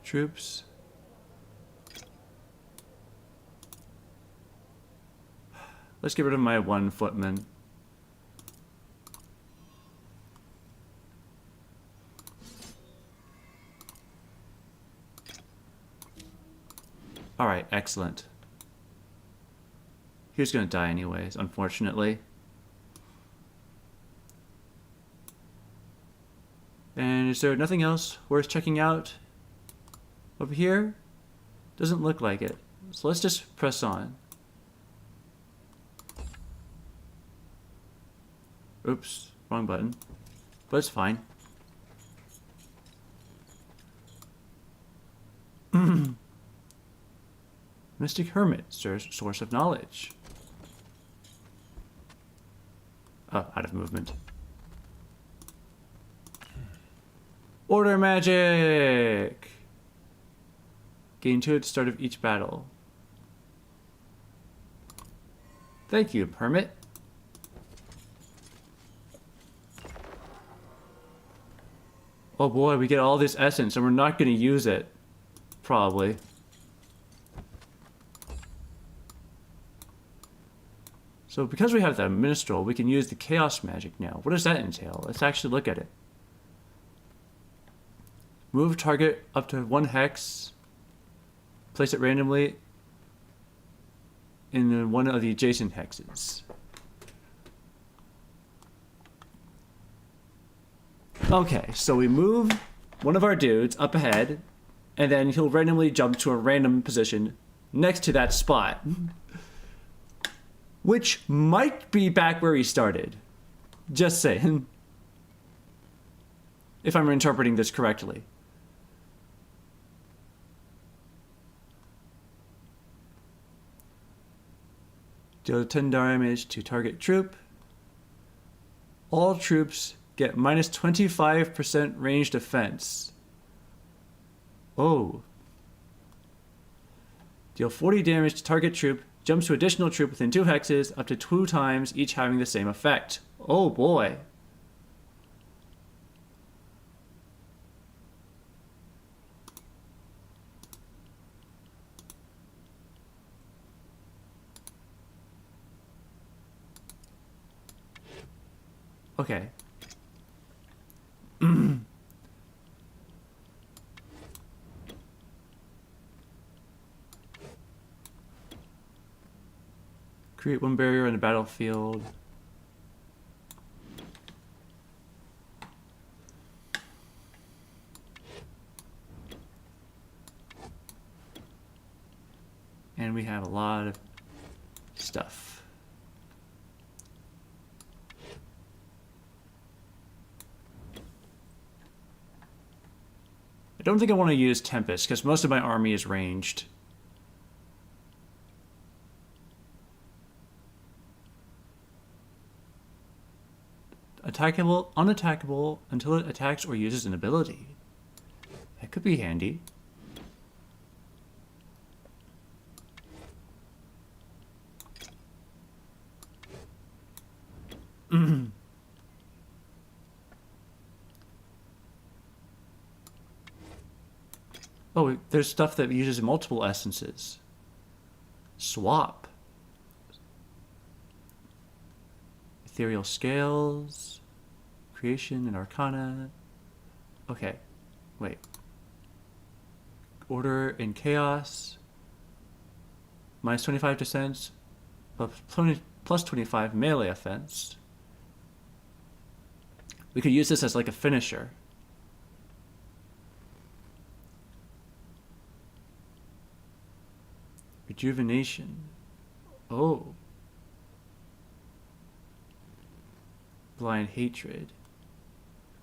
troops? Let's get rid of my one footman. Alright, excellent. He was gonna die anyways, unfortunately. And is there nothing else worth checking out over here? Doesn't look like it. So let's just press on. Oops, wrong button. But it's fine. Mystic Hermit, source of knowledge. Oh, out of movement. Order magic! Gain 2 at the start of each battle. Thank you, Hermit. Oh boy, we get all this essence and we're not going to use it. Probably. So because we have the minstrel, we can use the chaos magic now. What does that entail? Let's actually look at it. Move target up to 1 hex. Place it randomly in one of the adjacent hexes. Okay, so we move one of our dudes up ahead, and then he'll randomly jump to a random position next to that spot. Which might be back where he started. Just saying. If I'm interpreting this correctly. Deal 10 damage to target troop. All troops get minus 25% range defense. Oh. Deal 40 damage to target troop. Jumps to additional troop within 2 hexes, up to 2 times, each having the same effect. Oh boy. Okay. Create one barrier on the battlefield. And we have a lot of stuff. I don't think I want to use Tempest, because most of my army is ranged. Attackable, unattackable until it attacks or uses an ability. That could be handy. Oh, there's stuff that uses multiple essences. Swap. Ethereal Scales. Creation and Arcana. Okay, wait. Order and Chaos. Minus 25 defense. Plus 25 melee offense. We could use this as like a finisher. Rejuvenation. Oh. Blind Hatred.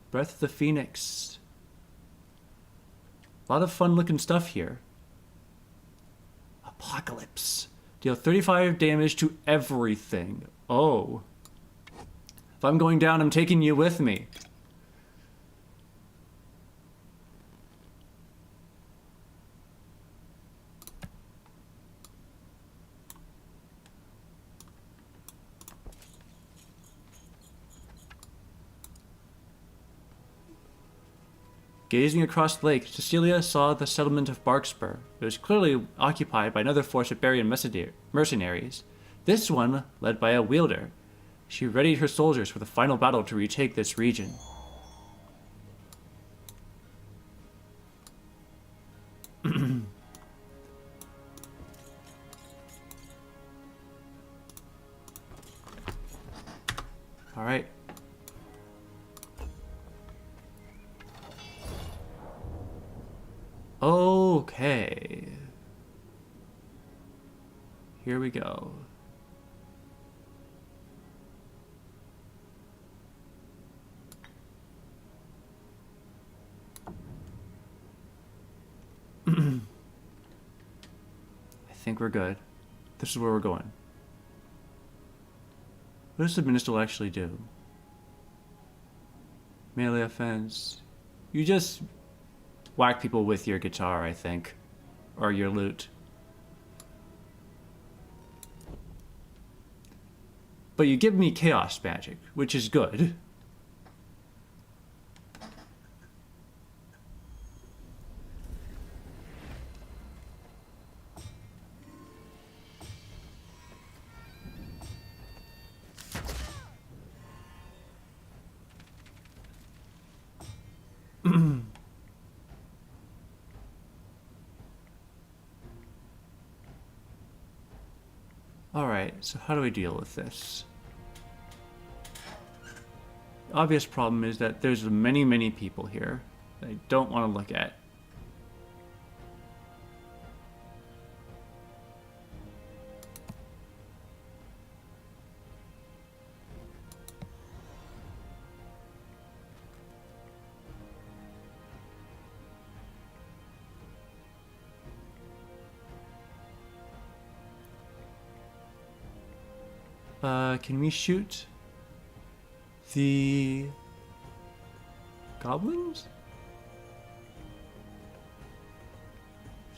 Breath of the Phoenix. A lot of fun looking stuff here. Apocalypse. Deal 35 damage to everything. Oh. If I'm going down, I'm taking you with me. Gazing across the lake, Cecilia saw the settlement of Barkspur. It was clearly occupied by another force of Barian mercenaries. This one led by a wielder. She readied her soldiers for the final battle to retake this region. All right. Okay. Here we go. I think we're good. This is where we're going. What does the Minister actually do? Melee offense. You just whack people with your guitar, I think. Or your lute. But you give me chaos magic, which is good. Alright, so how do we deal with this? The obvious problem is that there's many, many people here that I don't want to look at. Can we shoot the goblins?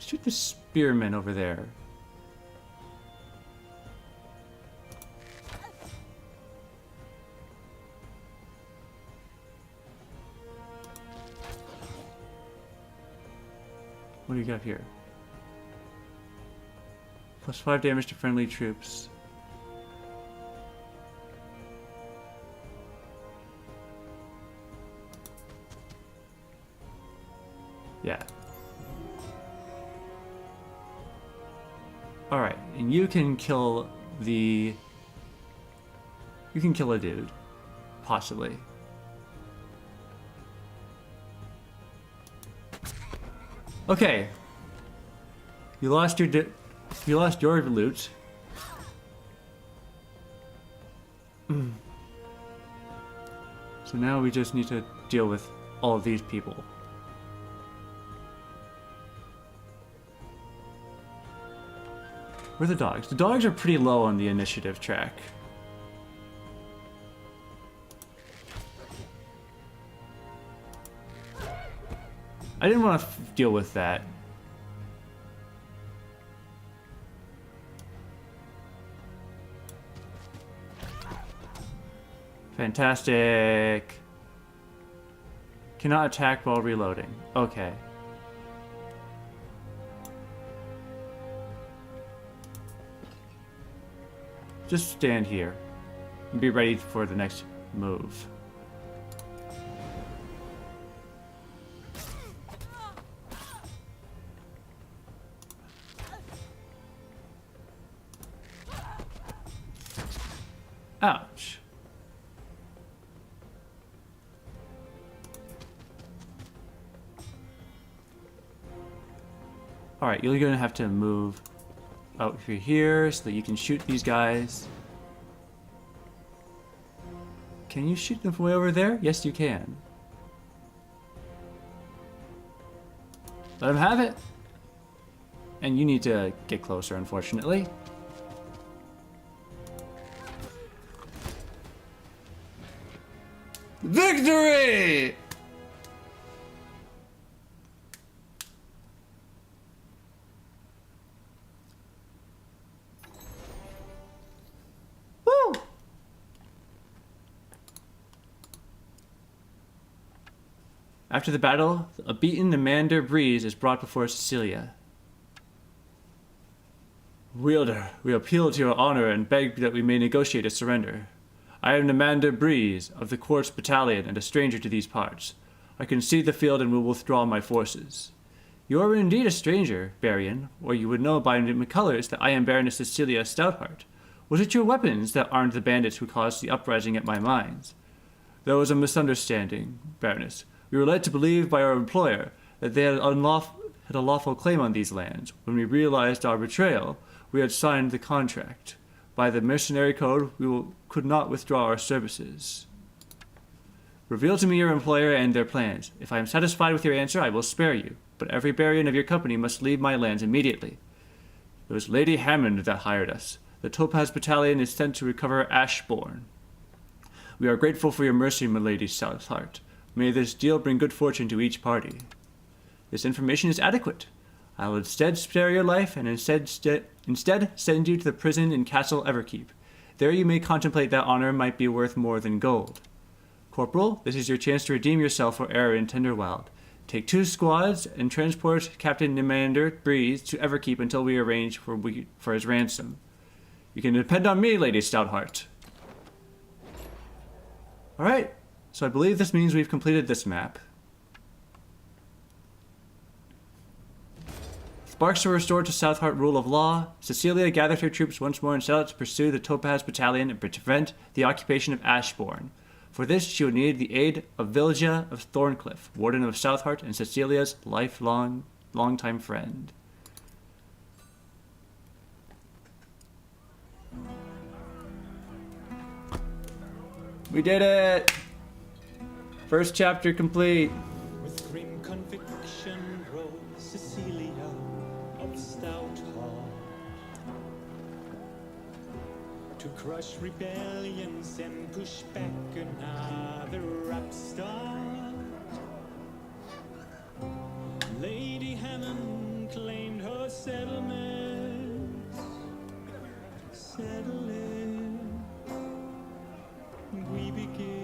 Shoot the spearmen over there. What do you got here? Plus 5 damage to friendly troops. Yeah. Alright, and you can kill the... You can kill a dude. Possibly. Okay. You lost your loot. So now we just need to deal with all of these people. Where are the dogs? The dogs are pretty low on the initiative track. I didn't want to deal with that. Fantastic. Cannot attack while reloading. Okay. Just stand here and be ready for the next move. Ouch. Alright, you're gonna have to move out here so that you can shoot these guys. Can you shoot them from way over there? Yes, you can. Let them have it. And you need to get closer, unfortunately. Victory! Woo! After the battle, a beaten Amanda Breeze is brought before Cecilia. Wielder, we appeal to your honor and beg that we may negotiate a surrender. I am Amanda Breeze, of the Quartz Battalion, and a stranger to these parts. I can see the field and will withdraw my forces. You are indeed a stranger, Barian, or you would know by my colors that I am Baroness Cecilia Stoutheart. Was it your weapons that armed the bandits who caused the uprising at my mines? There was a misunderstanding, Baroness. We were led to believe by our employer that they had a lawful claim on these lands. When we realized our betrayal, we had signed the contract. By the mercenary code, could not withdraw our services. Reveal to me your employer and their plans. If I am satisfied with your answer, I will spare you, but every Barian of your company must leave my lands immediately. It was Lady Hammond that hired us. The Topaz Battalion is sent to recover Ashbourne. We are grateful for your mercy, milady Stoutheart. May this deal bring good fortune to each party. This information is adequate. I will instead spare your life and instead send you to the prison in Castle Everkeep. There you may contemplate that honor might be worth more than gold. Corporal, this is your chance to redeem yourself for error in Tenderwild. Take 2 squads and transport Captain Nimander Breeze to Everkeep until we arrange for his ransom. You can depend on me, Lady Stoutheart. Alright, so I believe this means we've completed this map. Sparks are restored to Stoutheart rule of law. Cecilia gathered her troops once more and set out to pursue the Topaz Battalion and prevent the occupation of Ashbourne. For this, she would need the aid of Vilja of Thorncliffe, Warden of Stoutheart, and Cecilia's longtime friend. We did it! First chapter complete. With grim conviction rose Cecilia of Stoutheart to crush rebellions and push back another upstart. Lady Hammond claimed her settlements, settling. We begin.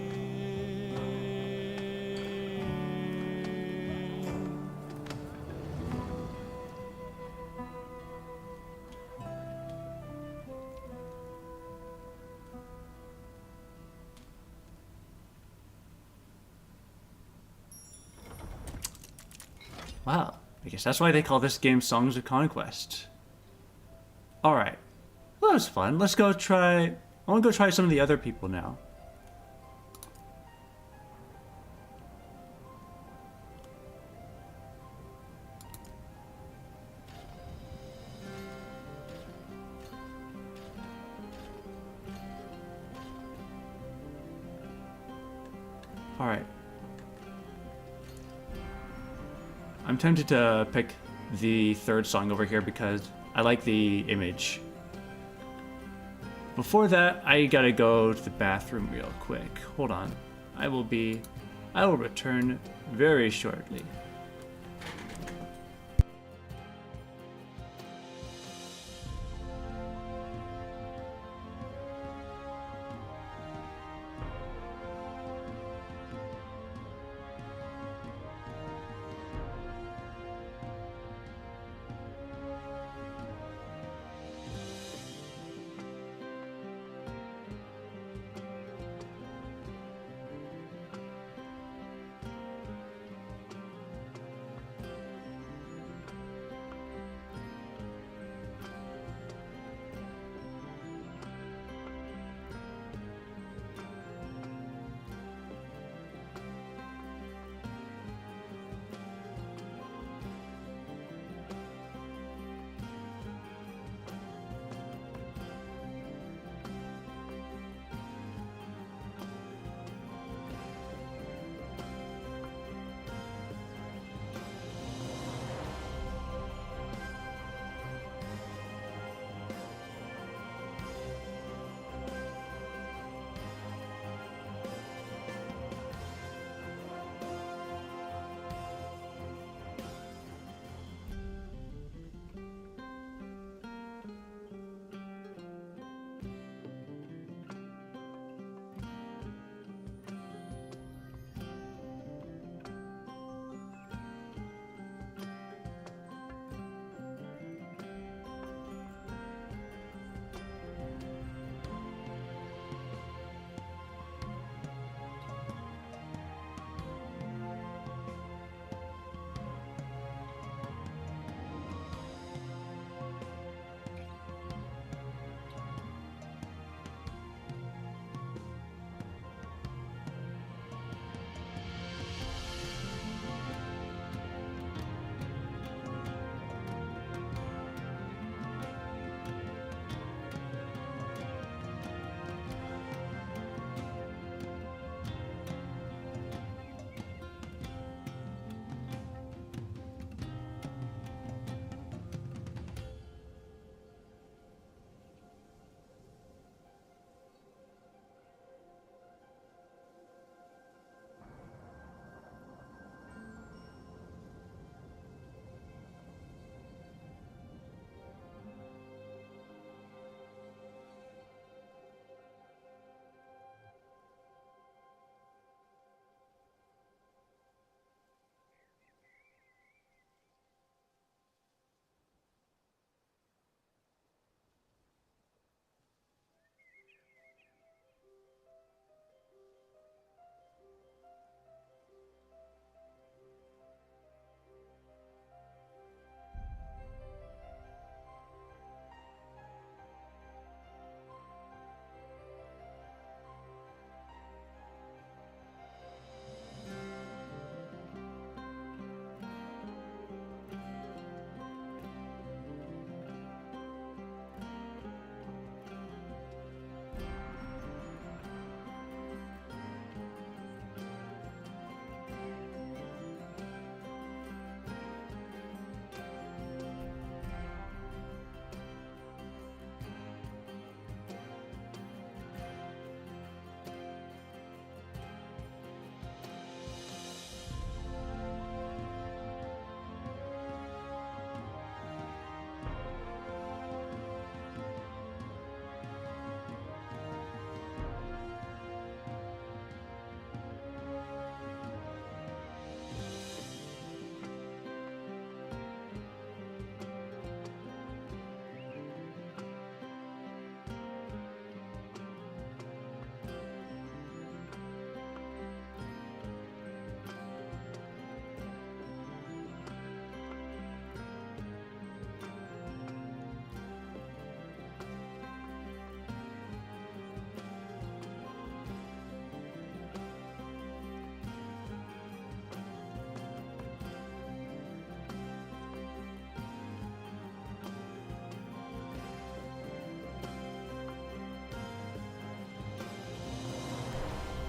Wow, I guess that's why they call this game Songs of Conquest. Alright. Well, that was fun. Let's go try... I want to go try some of the other people now. Alright. I'm tempted to pick the third song over here because I like the image. Before that, I gotta go to the bathroom real quick. Hold on. I will return very shortly.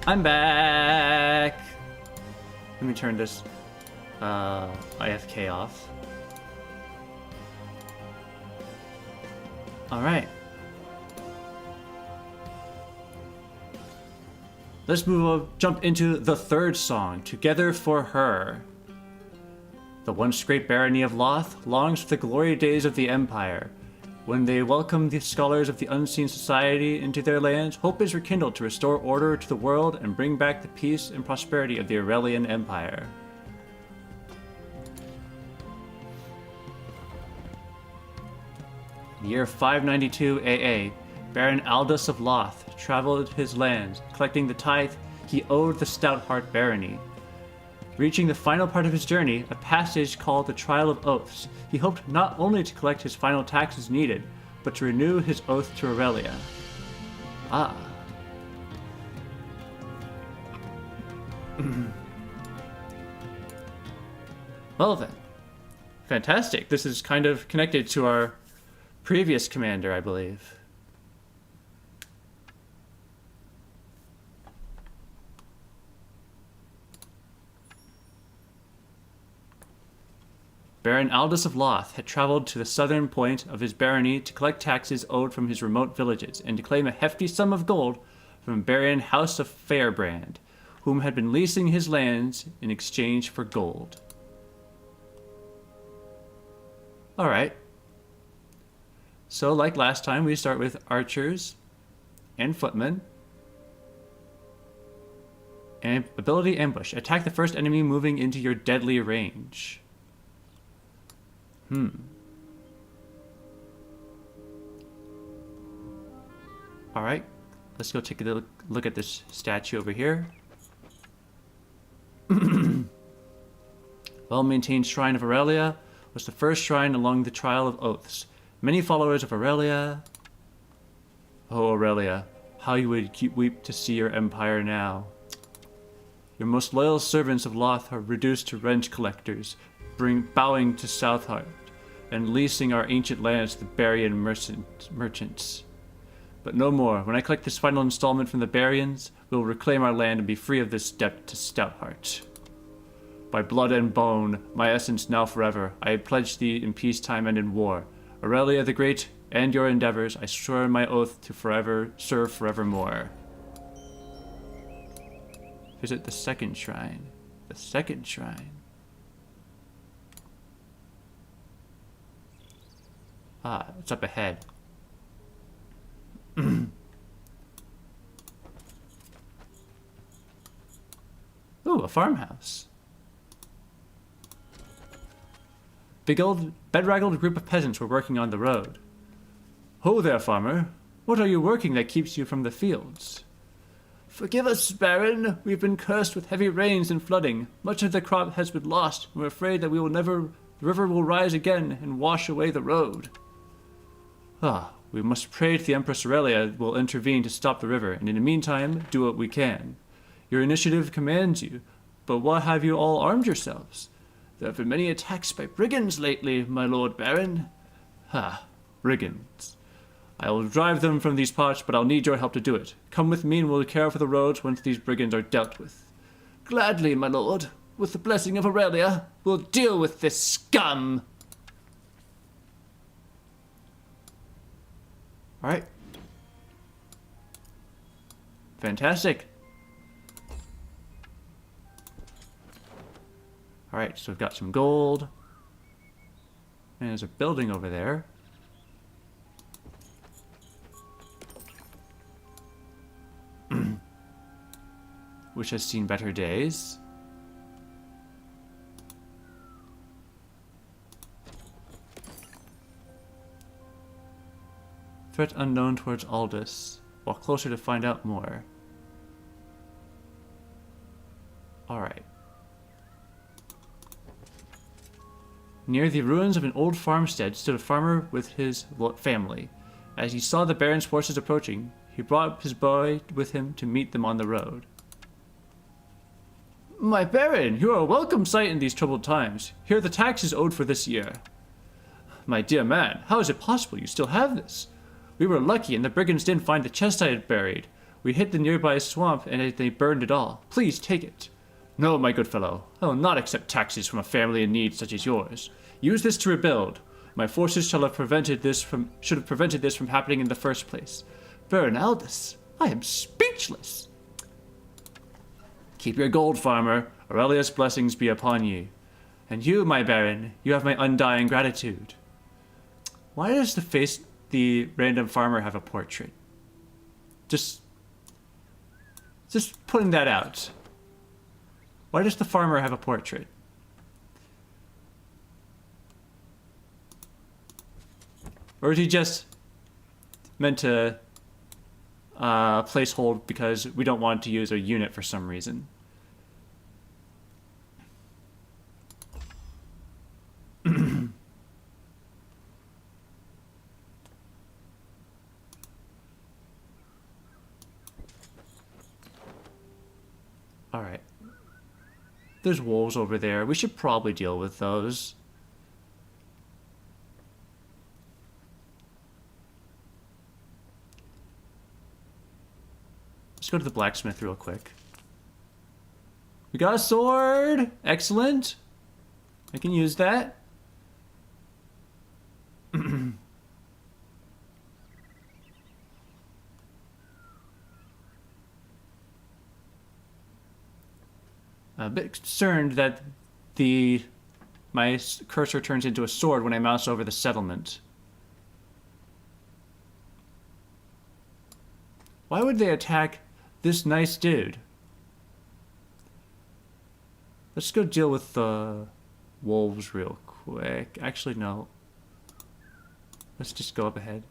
I'm back! Let me turn this IFK off. Alright. Let's jump into the third song, Together for Her. The once great barony of Loth longs for the glory days of the Empire. When they welcome the scholars of the Unseen Society into their lands, hope is rekindled to restore order to the world and bring back the peace and prosperity of the Aurelian Empire. In the year 592 AA, Baron Aldous of Loth traveled his lands, collecting the tithe he owed the Stoutheart barony. Reaching the final part of his journey, a passage called the Trial of Oaths, he hoped not only to collect his final taxes needed, but to renew his oath to Aurelia. Ah. Well then. Fantastic. This is kind of connected to our previous commander, I believe. Baron Aldous of Loth had traveled to the southern point of his barony to collect taxes owed from his remote villages and to claim a hefty sum of gold from Baron House of Fairbrand, whom had been leasing his lands in exchange for gold. Alright. So, like last time, we start with archers and footmen. And ability ambush. Attack the first enemy moving into your deadly range. Alright, let's go take a look at this statue over here. Well-maintained Shrine of Aurelia was the first shrine along the Trial of Oaths. Many followers of Aurelia... Oh, Aurelia, how you would weep to see your empire now. Your most loyal servants of Loth are reduced to rent collectors, bowing to Stoutheart, and leasing our ancient lands to the Barian merchants. But no more. When I collect this final installment from the Barians, we'll reclaim our land and be free of this debt to Stoutheart. By blood and bone, my essence now forever, I pledge thee in peacetime and in war. Aurelia the Great, and your endeavors, I swear my oath to forever serve forevermore. Visit the second shrine. The second shrine. Ah, it's up ahead. Ooh, a farmhouse. Big old bedraggled group of peasants were working on the road. Ho there, farmer. What are you working that keeps you from the fields? Forgive us, Baron. We've been cursed with heavy rains and flooding. Much of the crop has been lost, and we're afraid that the river will rise again and wash away the road. Ah, we must pray to the Empress Aurelia will intervene to stop the river, and in the meantime, do what we can. Your initiative commands you, but why have you all armed yourselves? There have been many attacks by brigands lately, my Lord Baron. Ha, brigands. I will drive them from these parts, but I'll need your help to do it. Come with me and we'll care for the roads once these brigands are dealt with. Gladly, my lord. With the blessing of Aurelia, we'll deal with this scum. Alright. Fantastic. Alright, so we've got some gold. And there's a building over there. Which has seen better days. Threat unknown towards Aldous. Walk closer to find out more. Alright. Near the ruins of an old farmstead stood a farmer with his family. As he saw the Baron's forces approaching, he brought his boy with him to meet them on the road. My Baron, you are a welcome sight in these troubled times. Here are the taxes owed for this year. My dear man, how is it possible you still have this? We were lucky and the brigands didn't find the chest I had buried. We hit the nearby swamp and they burned it all. Please take it. No, my good fellow. I will not accept taxes from a family in need such as yours. Use this to rebuild. My forces should have prevented this from happening in the first place. Baron Aldous, I am speechless. Keep your gold, farmer. Aurelia's blessings be upon you. And you, my baron, you have my undying gratitude. Why does the random farmer have a portrait? Just putting that out. Why does the farmer have a portrait? Or is he just meant to placehold because we don't want to use a unit for some reason? Alright. There's wolves over there. We should probably deal with those. Let's go to the blacksmith real quick. We got a sword! Excellent! I can use that. A bit concerned that my cursor turns into a sword when I mouse over the settlement. Why would they attack this nice dude? Let's go deal with the wolves real quick. Actually, no. Let's just go up ahead.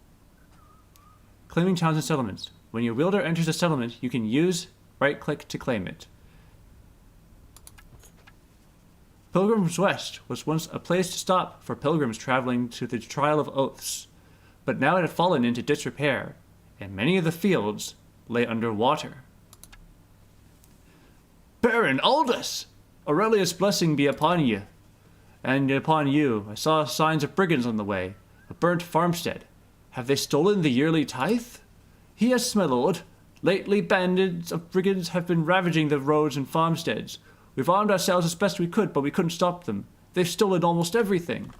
Claiming towns and settlements. When your wielder enters a settlement, you can use right-click to claim it. Pilgrim's Rest was once a place to stop for pilgrims traveling to the Trial of Oaths, but now it had fallen into disrepair, and many of the fields lay under water. Baron Aldous! Aurelia's blessing be upon you, and upon you. I saw signs of brigands on the way, a burnt farmstead. Have they stolen the yearly tithe? Yes, my lord. Lately bandits of brigands have been ravaging the roads and farmsteads. We've armed ourselves as best we could, but we couldn't stop them. They've stolen almost everything.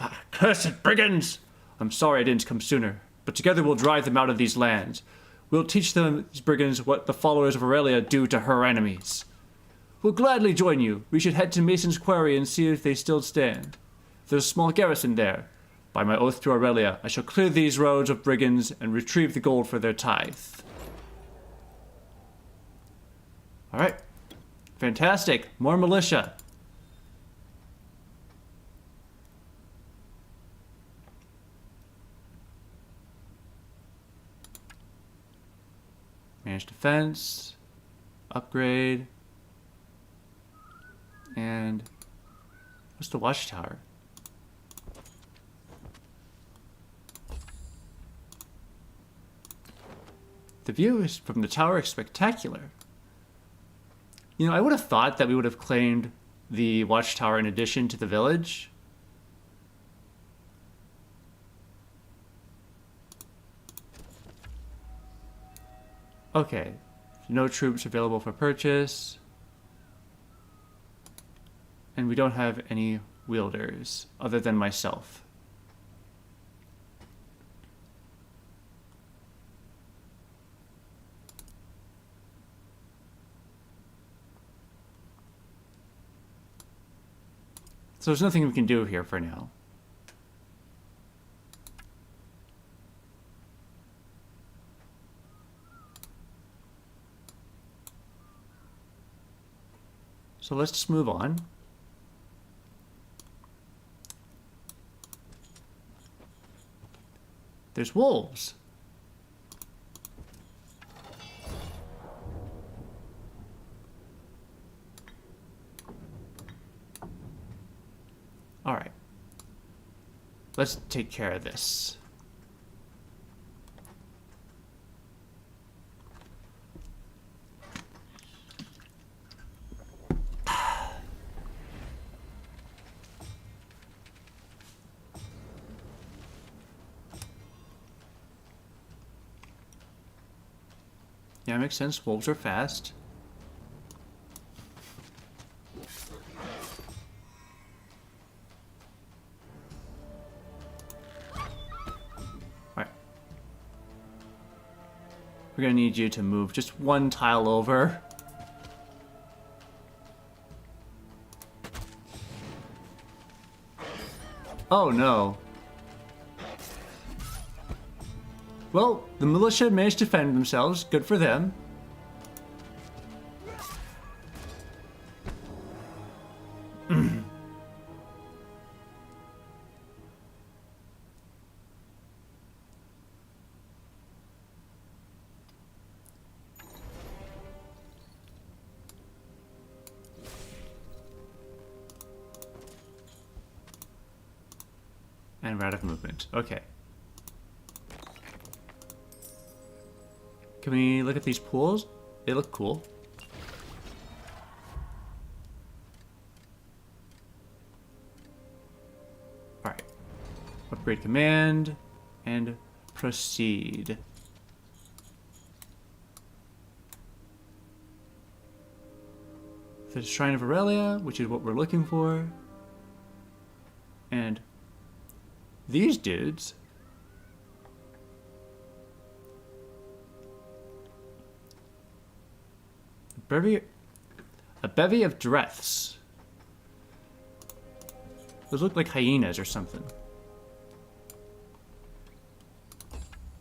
Ah, cursed brigands! I'm sorry I didn't come sooner, but together we'll drive them out of these lands. We'll teach them, these brigands, what the followers of Aurelia do to her enemies. We'll gladly join you. We should head to Mason's Quarry and see if they still stand. There's a small garrison there. By my oath to Aurelia, I shall clear these roads of brigands and retrieve the gold for their tithe. Alright. Fantastic. More militia. Manage defense. Upgrade. And what's the watchtower? The view is from the tower is spectacular. You know, I would have thought that we would have claimed the watchtower in addition to the village. Okay. No troops available for purchase. And we don't have any wielders other than myself. So there's nothing we can do here for now. So let's just move on. There's wolves. All right. Let's take care of this. Yeah, makes sense. Wolves are fast. Alright. We're gonna need you to move just one tile over. Oh no. Well, the militia managed to defend themselves. Good for them. And route of movement. Okay. Can we look at these pools? They look cool. Alright. Upgrade command and proceed. The Shrine of Aurelia, which is what we're looking for. And these dudes. A bevy of dreths. Those look like hyenas or something.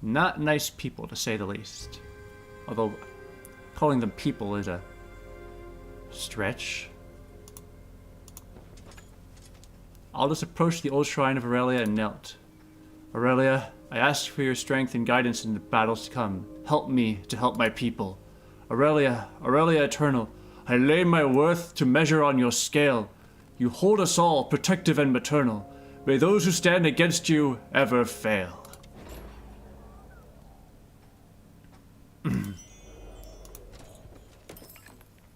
Not nice people, to say the least. Although, calling them people is a stretch. I'll just approach the old shrine of Aurelia and knelt. Aurelia, I ask for your strength and guidance in the battles to come. Help me to help my people. Aurelia, Aurelia eternal, I lay my worth to measure on your scale. You hold us all, protective and maternal. May those who stand against you ever fail.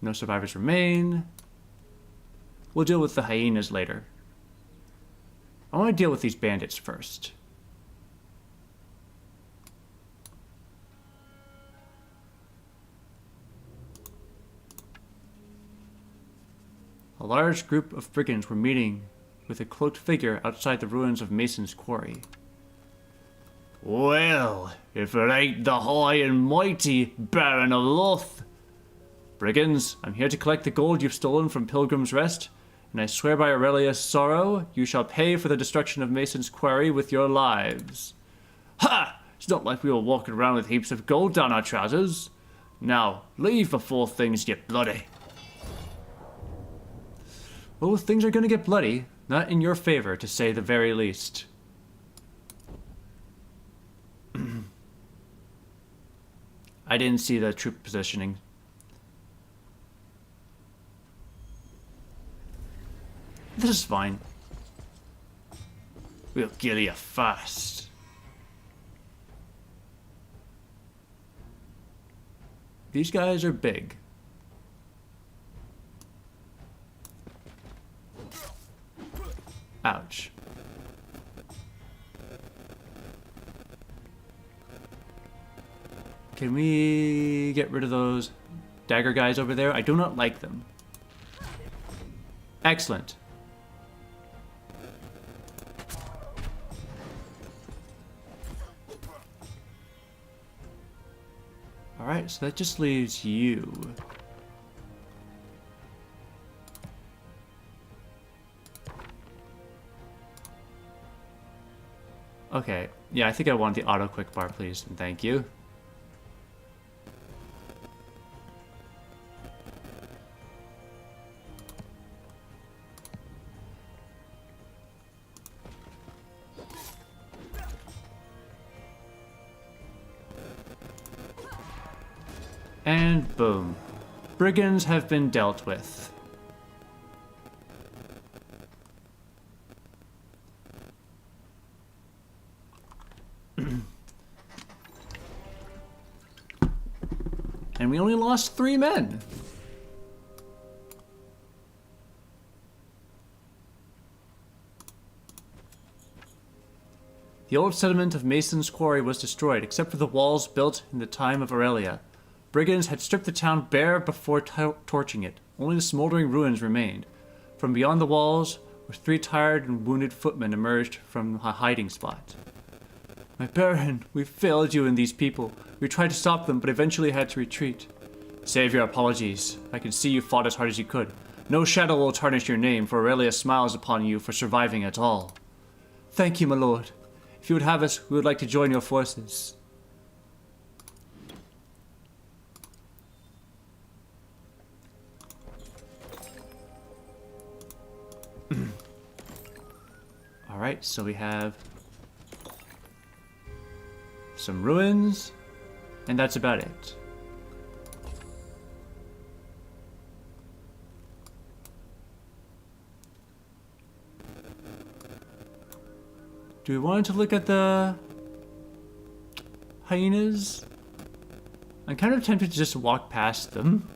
No survivors remain. We'll deal with the hyenas later. I want to deal with these bandits first. A large group of brigands were meeting with a cloaked figure outside the ruins of Mason's quarry. Well, if it ain't the high and mighty Baron of Loth. Brigands, I'm here to collect the gold you've stolen from Pilgrim's Rest, and I swear by Aurelia's sorrow, you shall pay for the destruction of Mason's quarry with your lives. Ha! It's not like we were walking around with heaps of gold down our trousers. Now, leave before things get bloody. Well, things are gonna get bloody. Not in your favor, to say the very least. I didn't see the troop positioning. This is fine. We'll kill you fast. These guys are big. Ouch. Can we get rid of those dagger guys over there? I do not like them. Excellent. Alright, so that just leaves you. Okay, yeah, I think I want the auto quick bar, please, and thank you. And boom. Brigands have been dealt with. And we only lost 3 men. The old settlement of Mason's Quarry was destroyed, except for the walls built in the time of Aurelia. Brigands had stripped the town bare before torching it. Only the smoldering ruins remained. From beyond the walls, where 3 tired and wounded footmen emerged from a hiding spot. My Baron, we failed you and these people. We tried to stop them, but eventually had to retreat. Save your apologies. I can see you fought as hard as you could. No shadow will tarnish your name, for Aurelia smiles upon you for surviving at all. Thank you, my lord. If you would have us, we would like to join your forces. Alright, so we have some ruins, and that's about it. Do we want to look at the hyenas? I'm kind of tempted to just walk past them.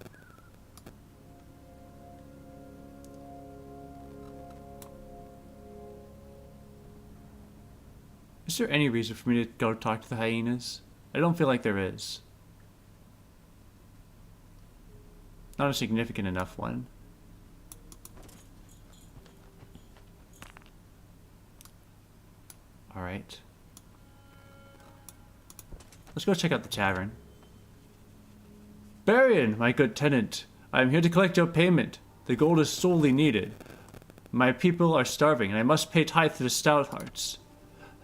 Is there any reason for me to go talk to the hyenas? I don't feel like there is. Not a significant enough one. Alright. Let's go check out the tavern. Baron, my good tenant, I am here to collect your payment. The gold is sorely needed. My people are starving, and I must pay tithe to the Stouthearts.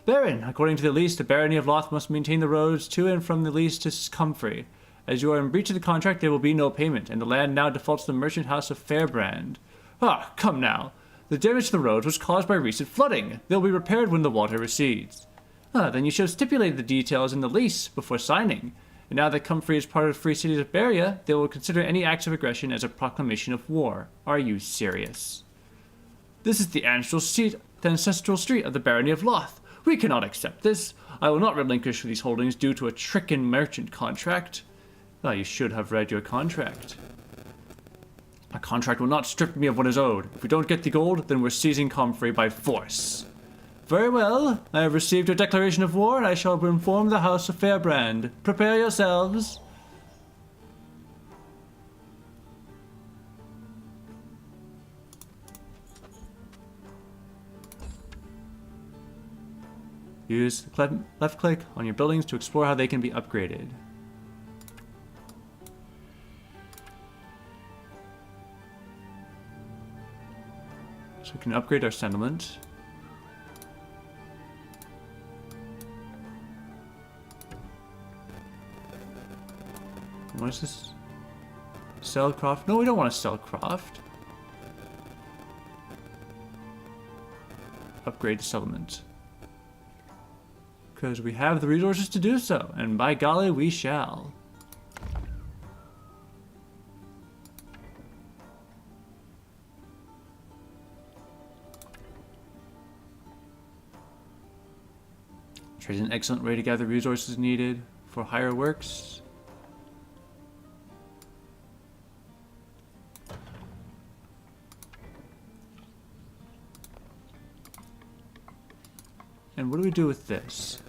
Baron, according to the lease, the Barony of Loth must maintain the roads to and from the lease to Comfrey. As you are in breach of the contract, there will be no payment, and the land now defaults to the merchant house of Fairbrand. Ah, come now. The damage to the roads was caused by recent flooding. They'll be repaired when the water recedes. Ah, then you should have stipulated the details in the lease before signing. And now that Comfrey is part of the Free Cities of Beria, they will consider any acts of aggression as a proclamation of war. Are you serious? This is the ancestral street of the Barony of Loth. We cannot accept this. I will not relinquish these holdings due to a trickin' merchant contract. Ah, you should have read your contract. A contract will not strip me of what is owed. If we don't get the gold, then we're seizing Comfrey by force. Very well. I have received your declaration of war, and I shall inform the House of Fairbrand. Prepare yourselves. Use left click on your buildings to explore how they can be upgraded. So we can upgrade our settlement. What is this? Sell Croft? No, we don't want to sell Croft. Upgrade the settlement. Because we have the resources to do so, and by golly, we shall. Trade is an excellent way to gather resources needed for higher works. And what do we do with this?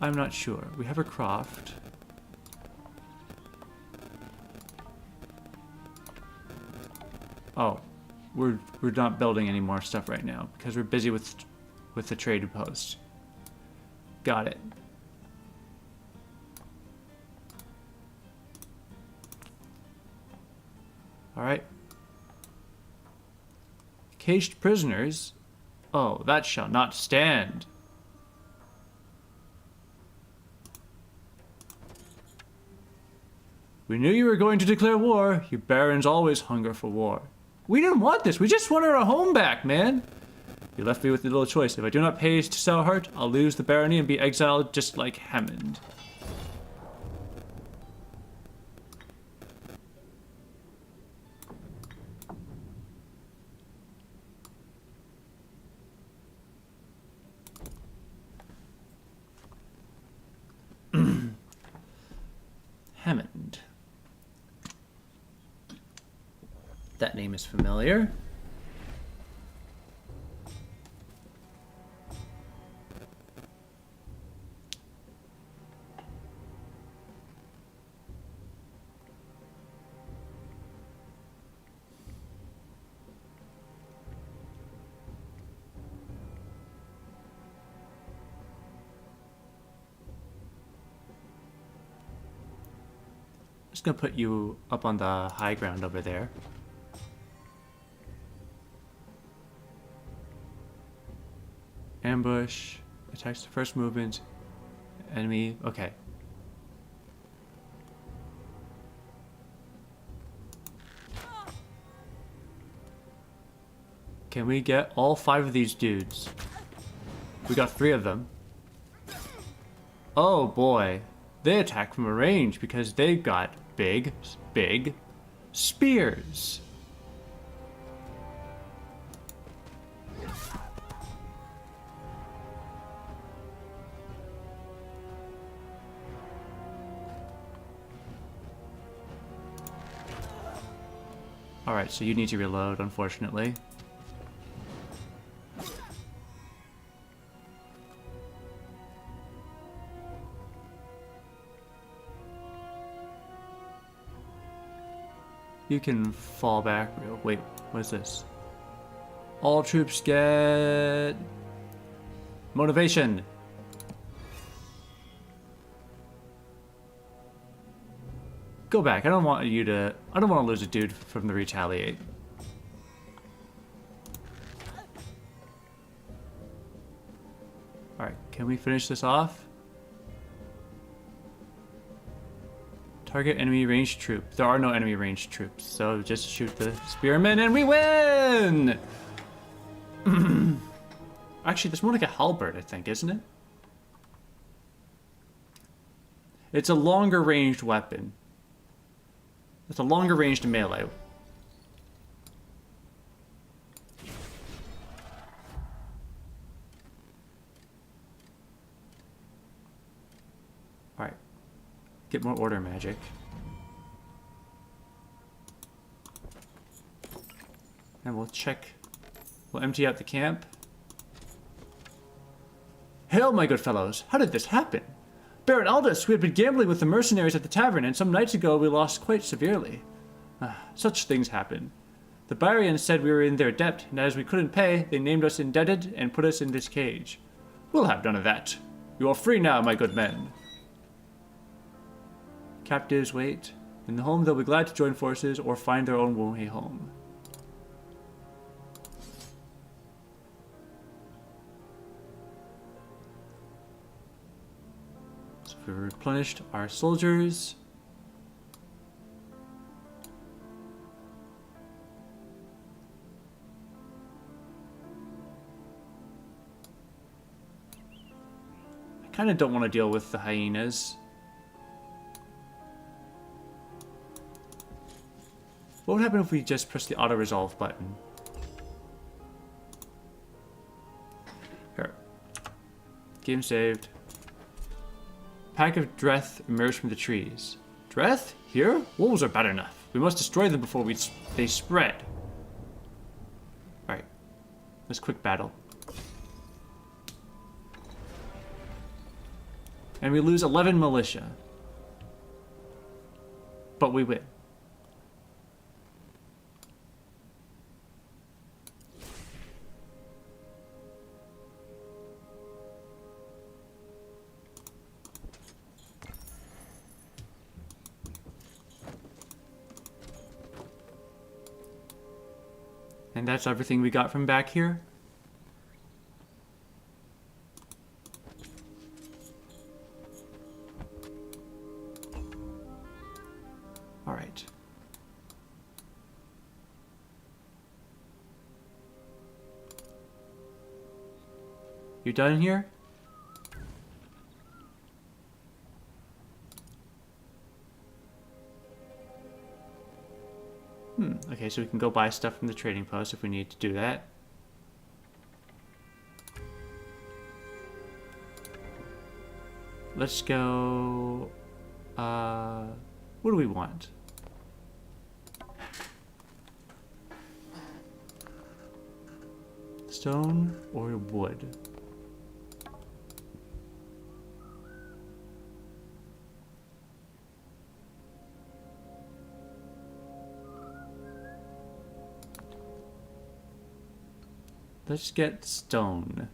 I'm not sure. We have a croft. Oh, we're not building any more stuff right now because we're busy with the trade post. Got it. All right. Caged prisoners. Oh, that shall not stand. We knew you were going to declare war. You barons always hunger for war. We didn't want this. We just wanted our home back, man. You left me with little choice. If I do not pay to Stoutheart, I'll lose the barony and be exiled just like Hammond. Hammond. That name is familiar. just gonna put you up on the high ground over there. Ambush. Attacks the first movement. Enemy. Okay. Can we get all 5 of these dudes? We got 3 of them. Oh boy. They attack from a range because they've got big spears. Alright, so you need to reload, unfortunately. You can fall back real. Wait, what is this? All troops get motivation. Go back. I don't want to lose a dude from the retaliate. Alright, can we finish this off? Target enemy ranged troop. There are no enemy ranged troops, so just shoot the spearmen and we win! Actually, that's more like a halberd, I think, isn't it? It's a longer ranged weapon. It's a longer ranged melee. Alright. Get more order magic. And we'll check. We'll empty out the camp. Hail, my good fellows! How did this happen? Baron Aldous, we had been gambling with the mercenaries at the tavern, and some nights ago we lost quite severely. Such things happen. The Barians said we were in their debt, and as we couldn't pay, they named us indebted and put us in this cage. We'll have none of that. You are free now, my good men. Captives wait. In the home, they'll be glad to join forces or find their own way home. So we replenished our soldiers. I kind of don't want to deal with the hyenas. What would happen if we just press the auto-resolve button? Here. Game saved. Pack of Dreth emerged from the trees. Dreth? Here? Wolves are bad enough. We must destroy them before they spread. Alright. Let's quick battle. And we lose 11 militia. But we win. And that's everything we got from back here. All right. You done here? Okay, so we can go buy stuff from the trading post if we need to do that. Let's go... what do we want? Stone or wood? Let's get stone.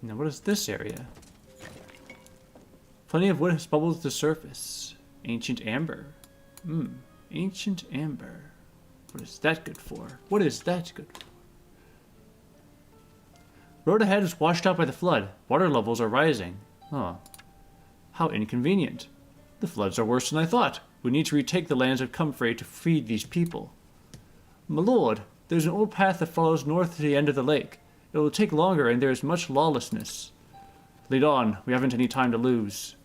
Now what is this area? Plenty of wood has bubbled to the surface. Ancient amber. Ancient amber. What is that good for? What is that good for? Road ahead is washed out by the flood. Water levels are rising. Huh. How inconvenient. The floods are worse than I thought. We need to retake the lands of Comfrey to feed these people. My lord, there's an old path that follows north to the end of the lake. It will take longer and there is much lawlessness. Lead on. We haven't any time to lose.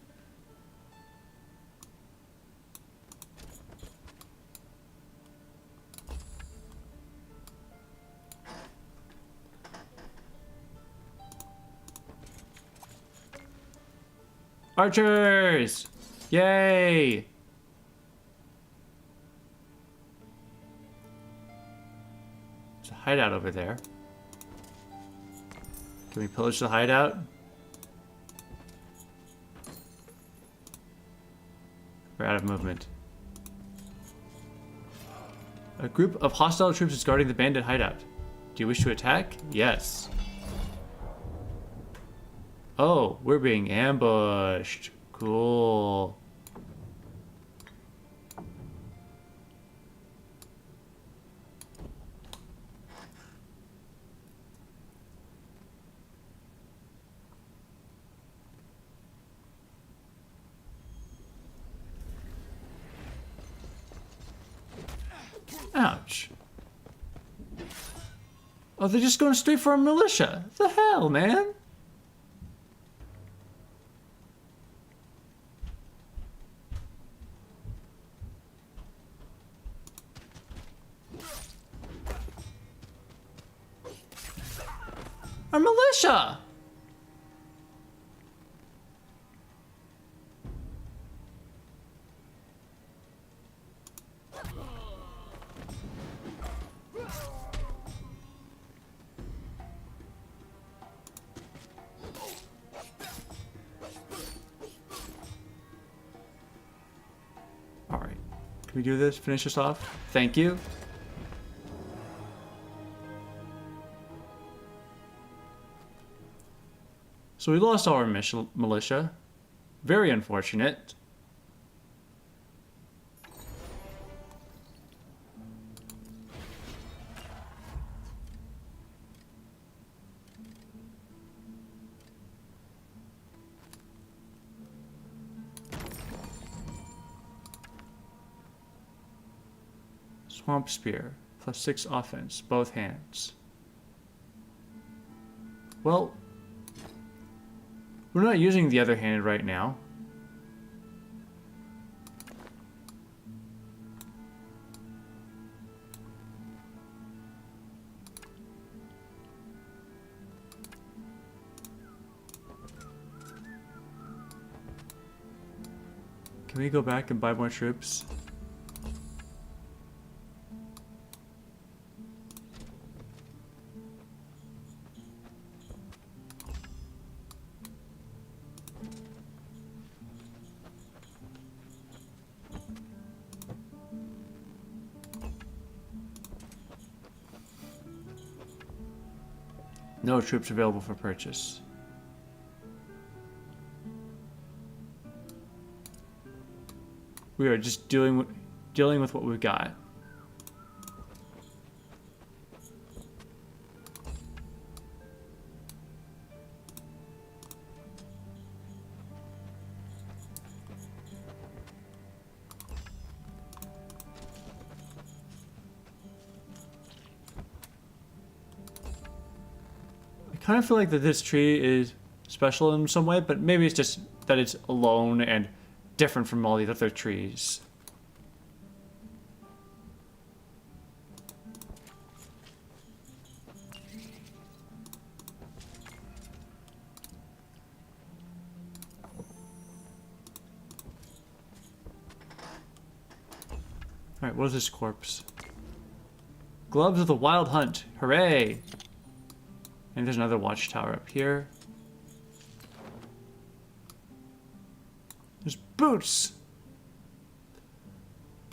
Archers! Yay! There's a hideout over there. Can we pillage the hideout? We're out of movement. A group of hostile troops is guarding the bandit hideout. Do you wish to attack? Yes. Oh, we're being ambushed. Cool. Ouch. Oh, they're just going straight for a militia. What the hell, man? Our militia! Alright. Can we do this? Finish this off? Thank you. So we lost our militia. Very unfortunate. Swamp Spear. +6 offense. Both hands. Well, we're not using the other hand right now. Can we go back and buy more troops? No troops available for purchase. We are just dealing with what we've got. I kind of feel like that this tree is special in some way, but maybe it's just that it's alone and different from all the other trees. Alright, what is this corpse? Gloves of the Wild Hunt. Hooray! And there's another watchtower up here. There's boots!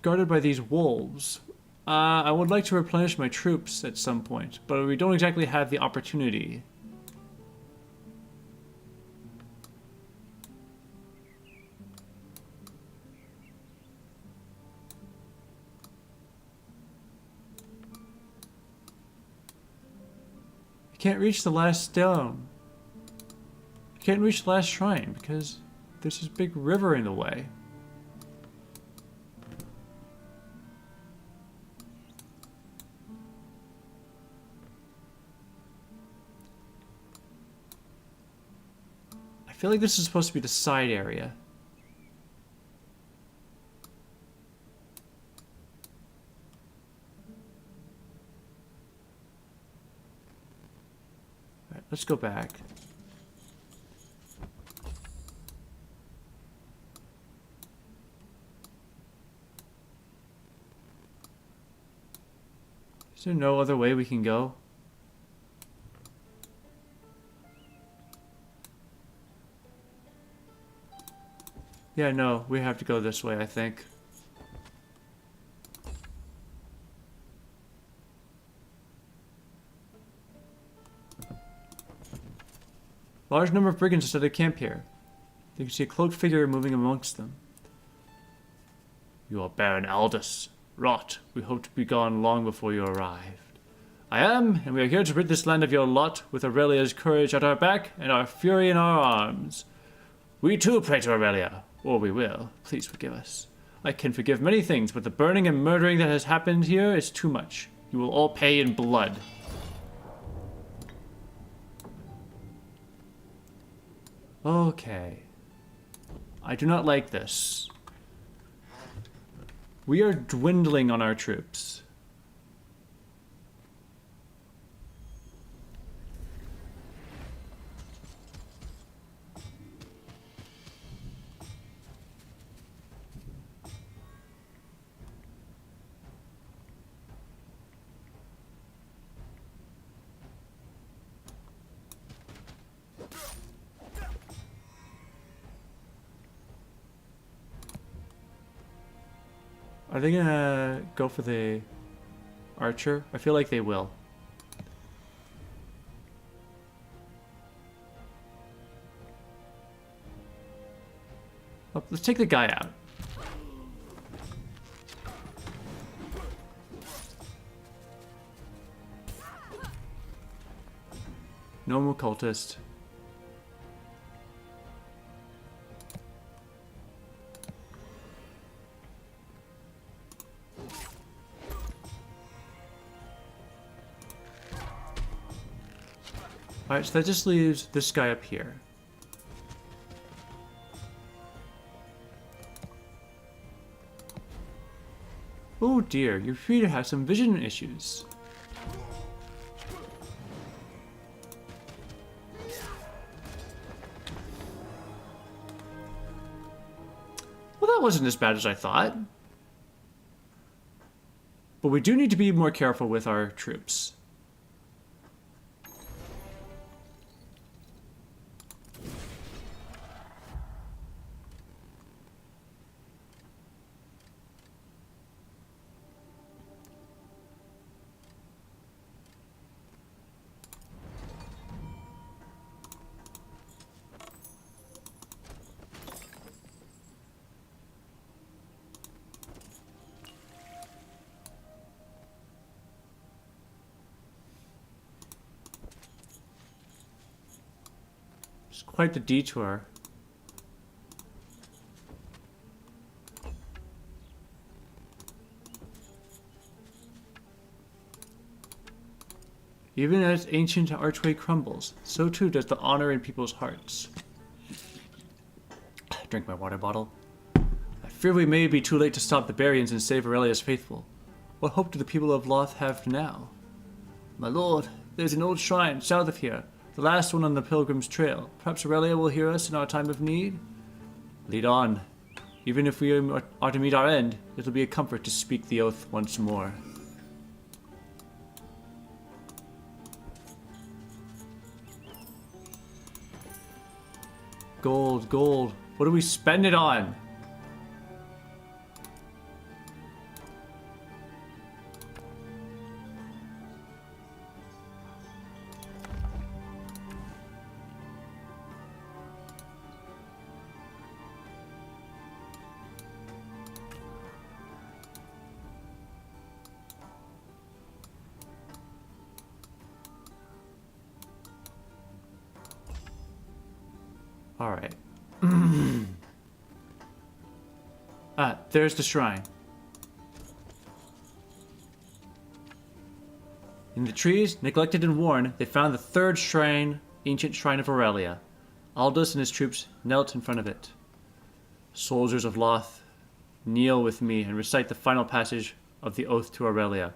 Guarded by these wolves. I would like to replenish my troops at some point, but we don't exactly have the opportunity. You can't reach the last stone. You can't reach the last shrine because there's this big river in the way. I feel like this is supposed to be the side area. Alright, let's go back. Is there no other way we can go? Yeah, no, we have to go this way, I think. Large number of brigands set at camp here. You can see a cloaked figure moving amongst them. You are Baron Aldous. Rot, we hope to be gone long before you arrived. I am, and we are here to rid this land of your lot, with Aurelia's courage at our back and our fury in our arms. We too pray to Aurelia, or we will. Please forgive us. I can forgive many things, but the burning and murdering that has happened here is too much. You will all pay in blood. Okay. I do not like this. We are dwindling on our troops. Are they gonna go for the archer? I feel like they will. Oh, let's take the guy out. Normal cultist. Alright, so that just leaves this guy up here. Oh dear, you appear to have some vision issues. Well, that wasn't as bad as I thought. But we do need to be more careful with our troops. It's quite the detour. Even as ancient archway crumbles, so too does the honor in people's hearts. Drink my water bottle. I fear we may be too late to stop the Barians and save Aurelia's faithful. What hope do the people of Loth have now? My lord, there's an old shrine south of here, the last one on the Pilgrim's Trail. Perhaps Aurelia will hear us in our time of need? Lead on. Even if we are to meet our end, it'll be a comfort to speak the oath once more. Gold, gold. What do we spend it on? Alright. There's the shrine. In the trees, neglected and worn, they found the third shrine, ancient shrine of Aurelia. Aldous and his troops knelt in front of it. Soldiers of Loth, kneel with me and recite the final passage of the oath to Aurelia.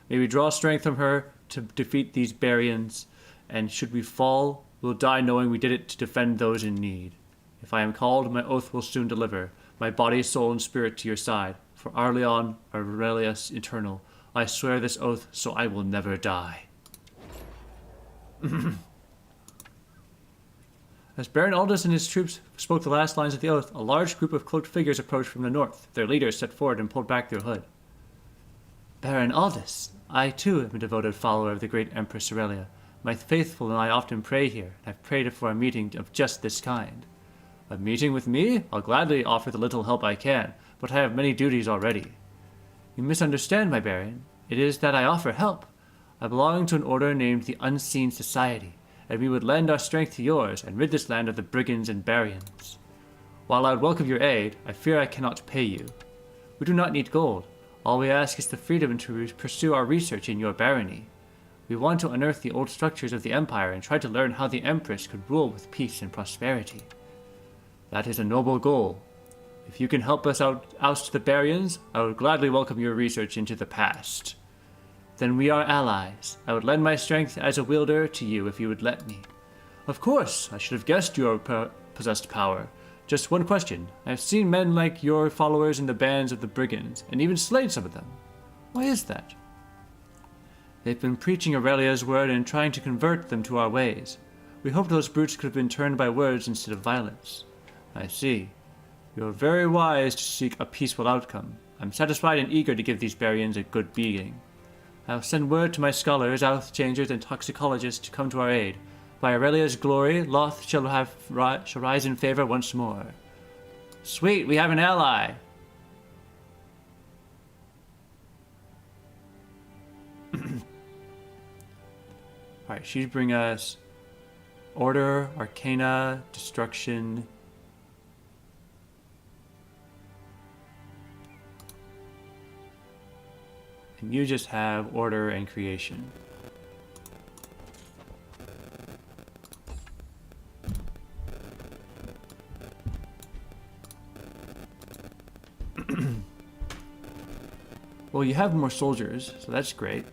May we draw strength from her to defeat these Barians, and should we fall, we'll die knowing we did it to defend those in need. If I am called, my oath will soon deliver, my body, soul, and spirit to your side. For Arleon, Aurelius eternal, I swear this oath so I will never die. As Baron Aldous and his troops spoke the last lines of the oath, a large group of cloaked figures approached from the north. Their leaders stepped forward and pulled back their hood. Baron Aldous, I too am a devoted follower of the great Empress Aurelia. My faithful and I often pray here, and I've prayed for a meeting of just this kind. A meeting with me? I'll gladly offer the little help I can, but I have many duties already. You misunderstand, my Baron. It is that I offer help. I belong to an order named the Unseen Society, and we would lend our strength to yours and rid this land of the brigands and Barians. While I would welcome your aid, I fear I cannot pay you. We do not need gold. All we ask is the freedom to pursue our research in your barony. We want to unearth the old structures of the Empire and try to learn how the Empress could rule with peace and prosperity. That is a noble goal. If you can help us oust the Barians, I would gladly welcome your research into the past. Then we are allies. I would lend my strength as a wielder to you if you would let me. Of course, I should have guessed your possessed power. Just one question. I have seen men like your followers in the bands of the brigands, and even slain some of them. Why is that? They've been preaching Aurelia's word and trying to convert them to our ways. We hoped those brutes could have been turned by words instead of violence. I see. You are very wise to seek a peaceful outcome. I'm satisfied and eager to give these Barians a good beating. I'll send word to my scholars, oath-changers, and toxicologists to come to our aid. By Aurelia's glory, Loth shall rise in favor once more. Sweet, we have an ally! Alright, she'd bring us order, arcana, destruction. And you just have order and creation. Well, you have more soldiers, so that's great.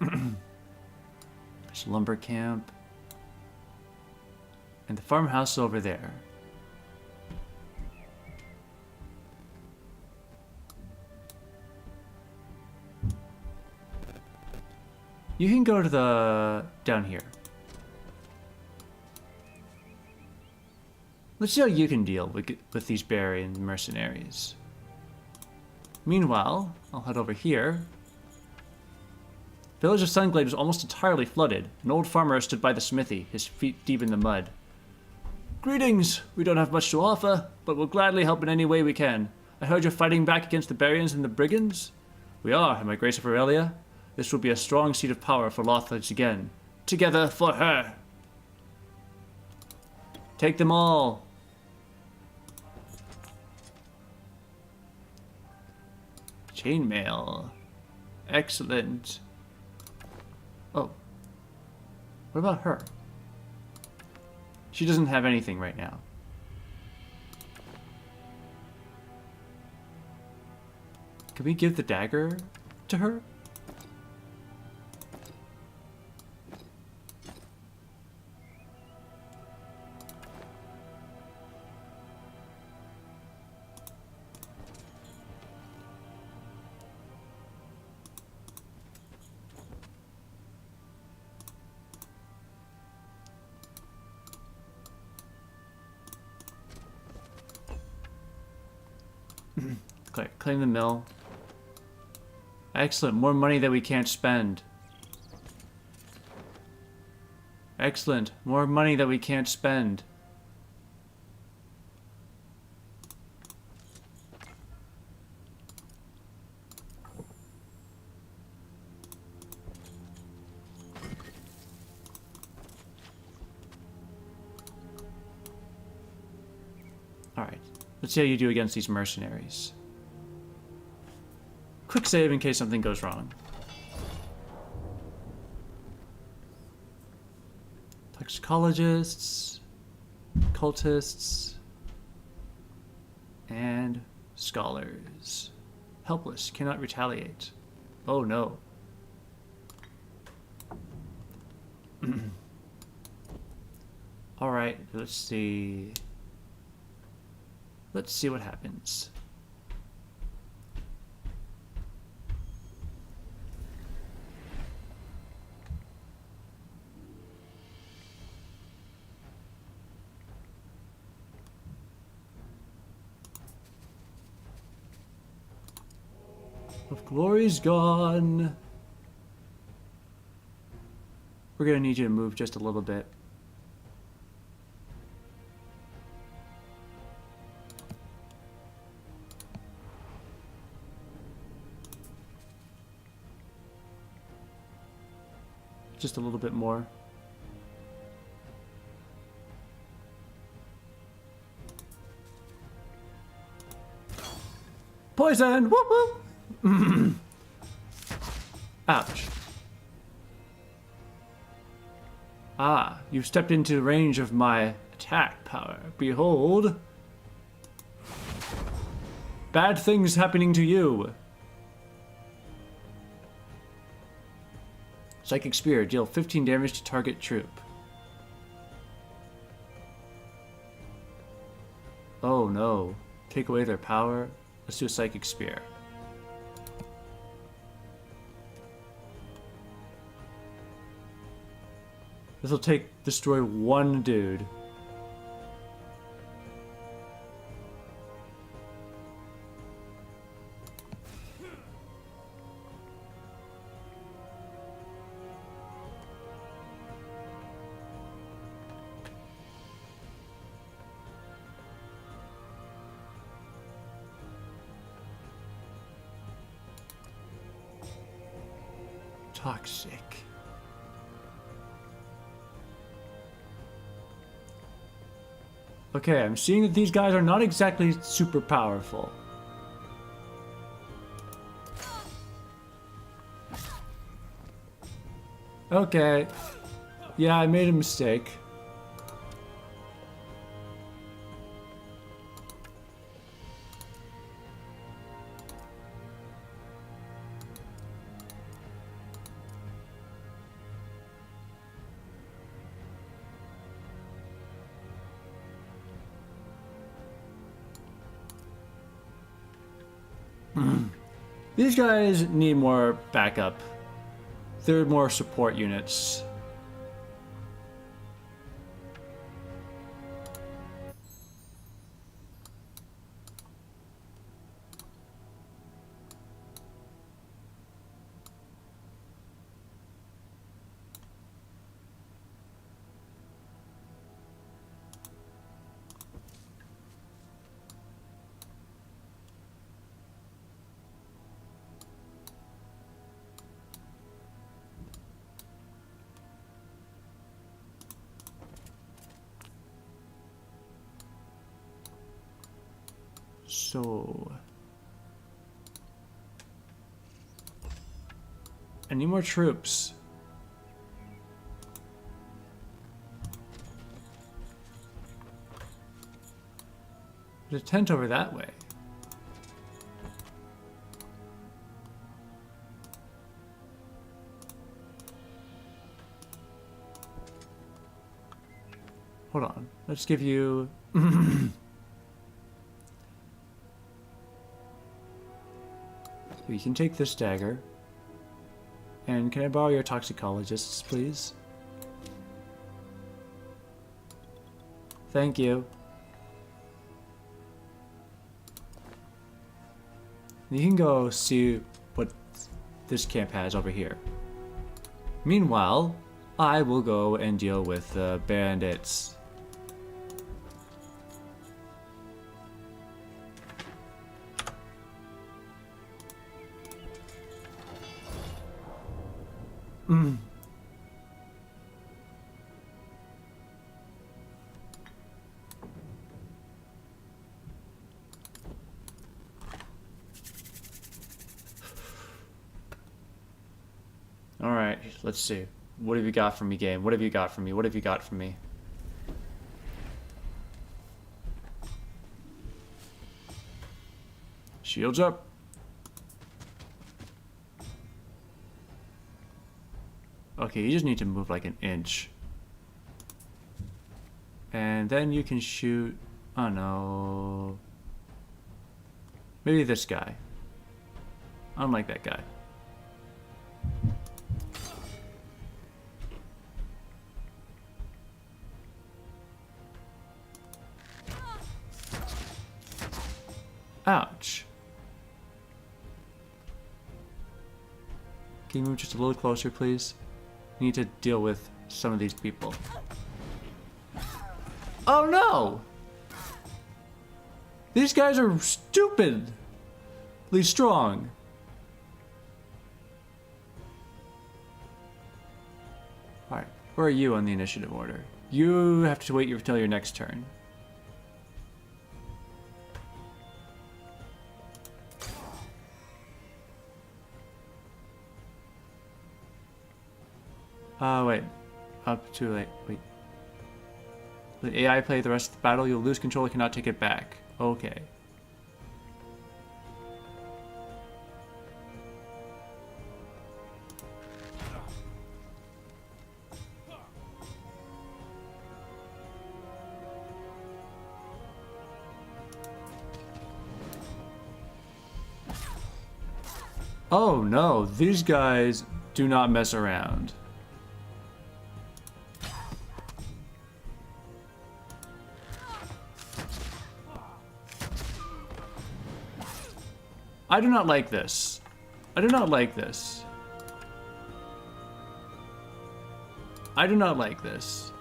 There's a lumber camp. And the farmhouse over there. You can go to the... down here. Let's see how you can deal with these Barian mercenaries. Meanwhile, I'll head over here. Village of Sunglade was almost entirely flooded. An old farmer stood by the smithy, his feet deep in the mud. Greetings! We don't have much to offer, but we'll gladly help in any way we can. I heard you're fighting back against the Barians and the Brigands? We are, my grace of Aurelia. This will be a strong seat of power for Lothridge again. Together for her! Take them all! Chainmail. Excellent. Oh. What about her? She doesn't have anything right now. Can we give the dagger to her? Claim the mill. Excellent. More money that we can't spend. Excellent. More money that we can't spend. Alright. Let's see how you do against these mercenaries. Quick save in case something goes wrong. Toxicologists, cultists, and scholars. Helpless, cannot retaliate. Oh no. Alright, let's see. Let's see what happens. If glory's gone, we're gonna need you to move just a little bit. Just a little bit more. Poison! Whoop whoop! Ouch. Ah, you've stepped into range of my attack power. Behold. Bad things happening to you. Psychic Spear, deal 15 damage to target troop. Oh no. Take away their power. Let's do a Psychic Spear. This will destroy one dude. Toxic. Okay, I'm seeing that these guys are not exactly super powerful. Okay. Yeah, I made a mistake. These guys need more backup. They're more support units. So, I need more troops. There's a tent over that way. Hold on. Let's give you... You can take this dagger. And can I borrow your toxicologists, please? Thank you. You can go see what this camp has over here. Meanwhile, I will go and deal with the bandits. let's see. What have you got for me, game? What have you got for me? What have you got for me? Shields up. Okay, you just need to move like an inch. And then you can shoot... Oh no... Maybe this guy. I don't like that guy. Ouch. Can you move just a little closer, please? I need to deal with some of these people. Oh no! These guys are stupidly strong. Alright, where are you on the initiative order? You have to wait until your next turn. Wait. Up too late. Wait. Let AI play the rest of the battle. You'll lose control. You cannot take it back. Okay. Oh no, these guys do not mess around. I do not like this. I do not like this. I do not like this.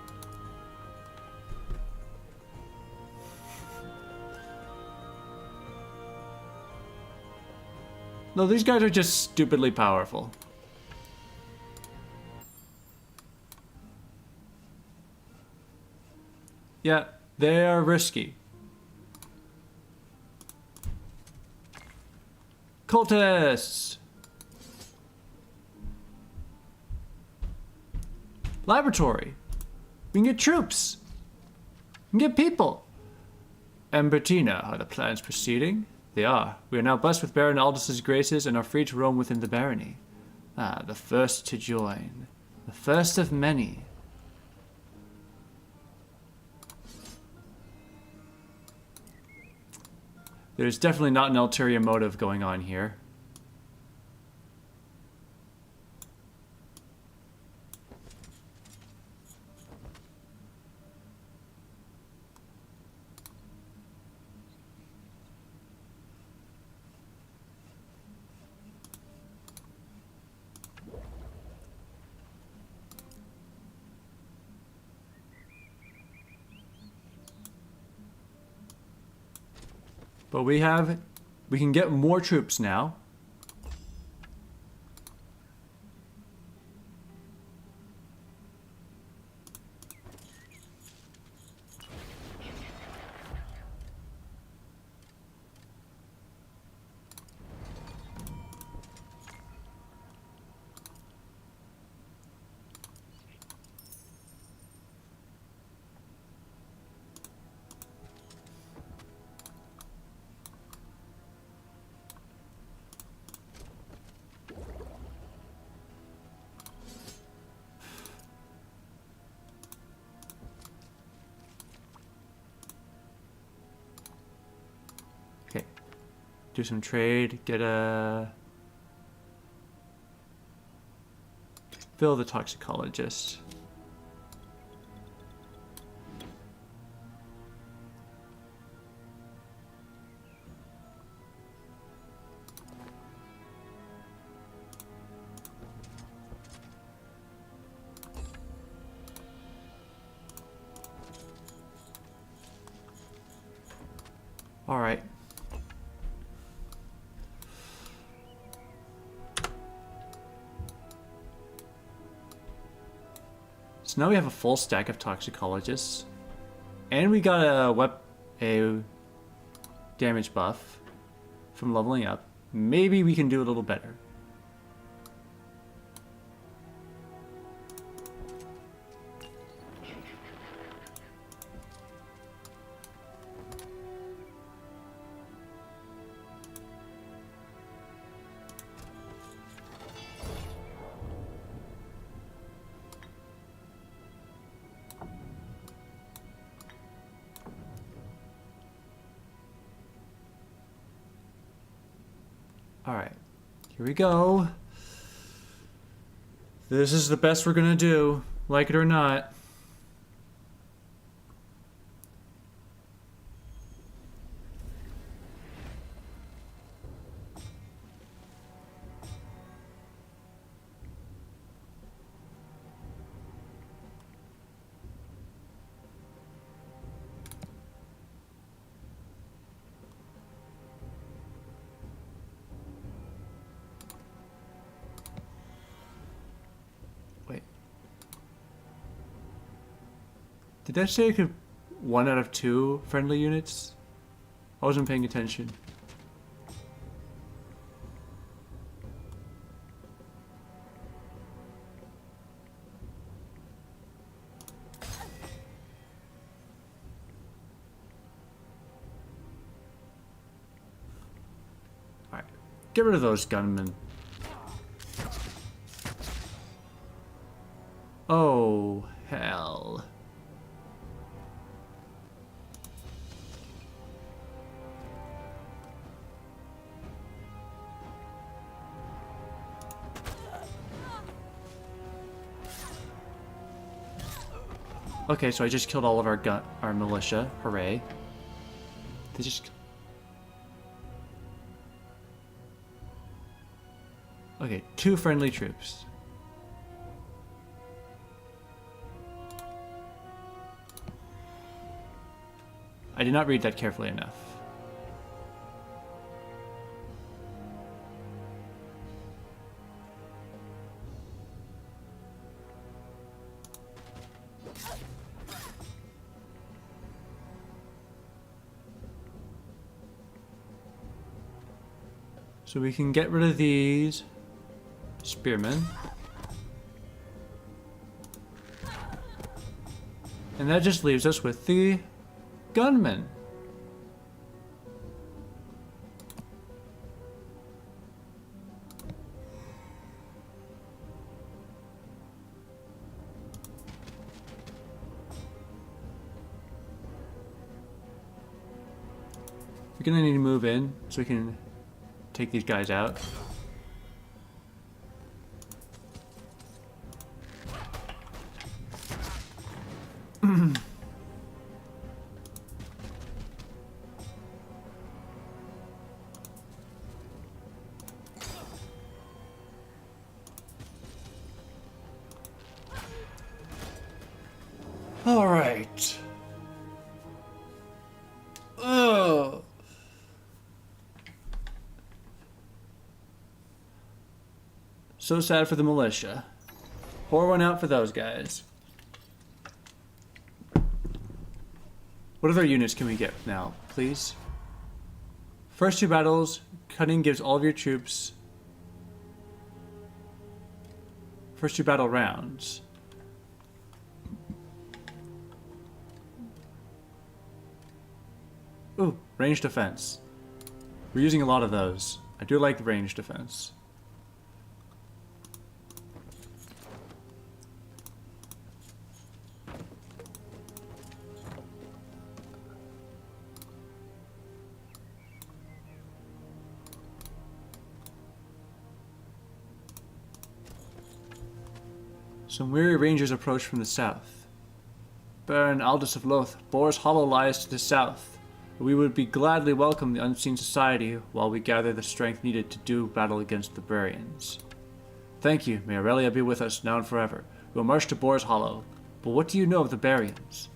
No, these guys are just stupidly powerful. Yeah, they are risky. Cultists! Laboratory! We can get troops! We can get people! And Bettina, are the plans proceeding? They are. We are now blessed with Baron Aldous' graces and are free to roam within the barony. Ah, the first to join. The first of many. There's definitely not an ulterior motive going on here. But we can get more troops now. Okay. Do some trade, get a... Fill the toxicologist. All right. So now we have a full stack of toxicologists, and we got a damage buff from leveling up. Maybe we can do a little better. Alright. Here we go. This is the best we're gonna do, like it or not. Wait. Did I say I could 1 out of 2 friendly units? I wasn't paying attention. Alright. Get rid of those gunmen. Oh, hell. Okay, so I just killed all of our militia. Hooray. They just... Okay, 2 friendly troops. I did not read that carefully enough. So we can get rid of these spearmen. And that just leaves us with the gunmen. We're gonna need to move in so we can take these guys out. All right. Ugh. So sad for the militia. Pour one out for those guys. What other units can we get now, please? First 2 battles, cutting gives all of your troops first 2 battle rounds. Ooh, range defense. We're using a lot of those. I do like the range defense. Some weary rangers approach from the south. Baron Aldous of Loth, Boar's Hollow lies to the south. We would be gladly welcome the unseen society while we gather the strength needed to do battle against the Barians. Thank you. May Aurelia be with us now and forever. We will march to Boar's Hollow. But what do you know of the Barians?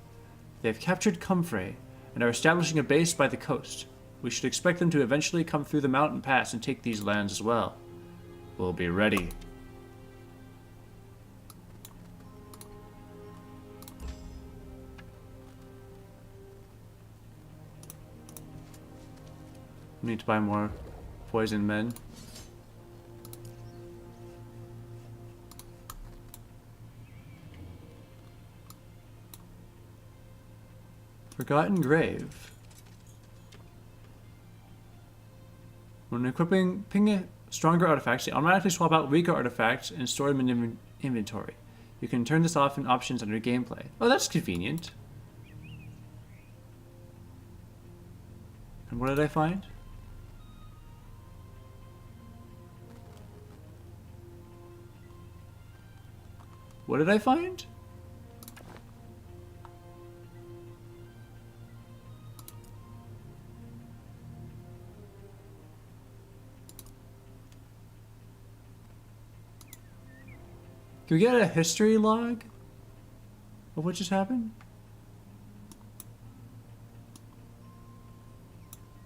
They have captured Comfrey and are establishing a base by the coast. We should expect them to eventually come through the mountain pass and take these lands as well. We'll be ready. We need to buy more poison men. Forgotten Grave. When equipping stronger artifacts, they automatically swap out weaker artifacts and store them in inventory. You can turn this off in options under gameplay. Oh, that's convenient. And what did I find? What did I find? Can we get a history log of what just happened?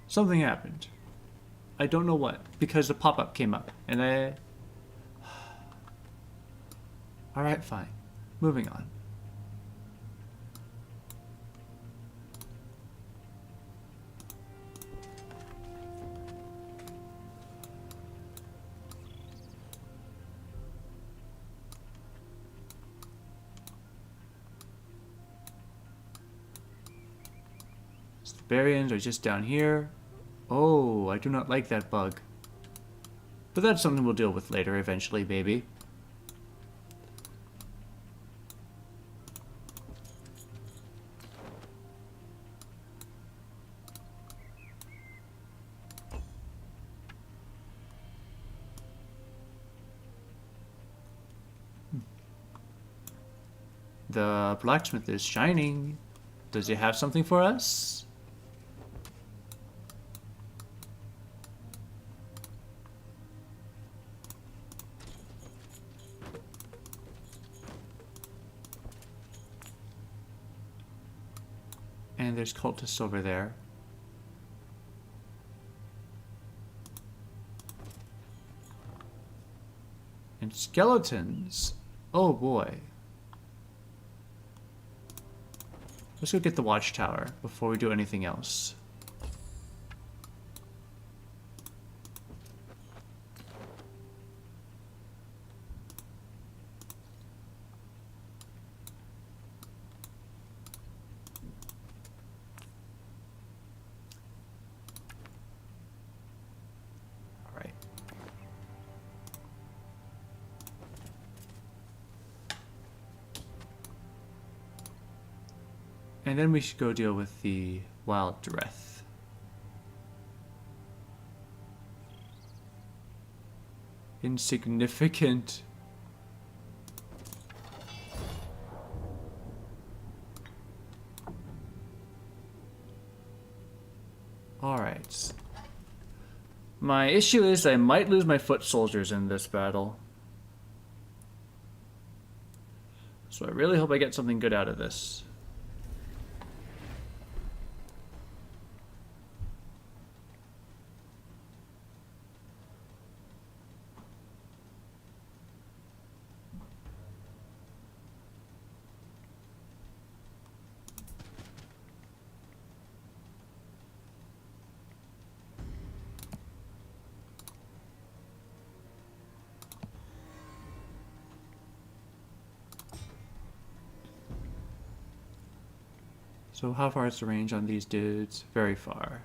Something happened. I don't know what, because the pop-up came up, and I... Alright, fine. Moving on. The Barbarians are just down here. Oh, I do not like that bug. But that's something we'll deal with later, eventually, baby. The blacksmith is shining. Does he have something for us? And there's cultists over there. And skeletons. Oh boy. Let's go get the watchtower before we do anything else. And then we should go deal with the wild dreth. Insignificant. Alright. My issue is I might lose my foot soldiers in this battle. So I really hope I get something good out of this. So how far is the range on these dudes? Very far.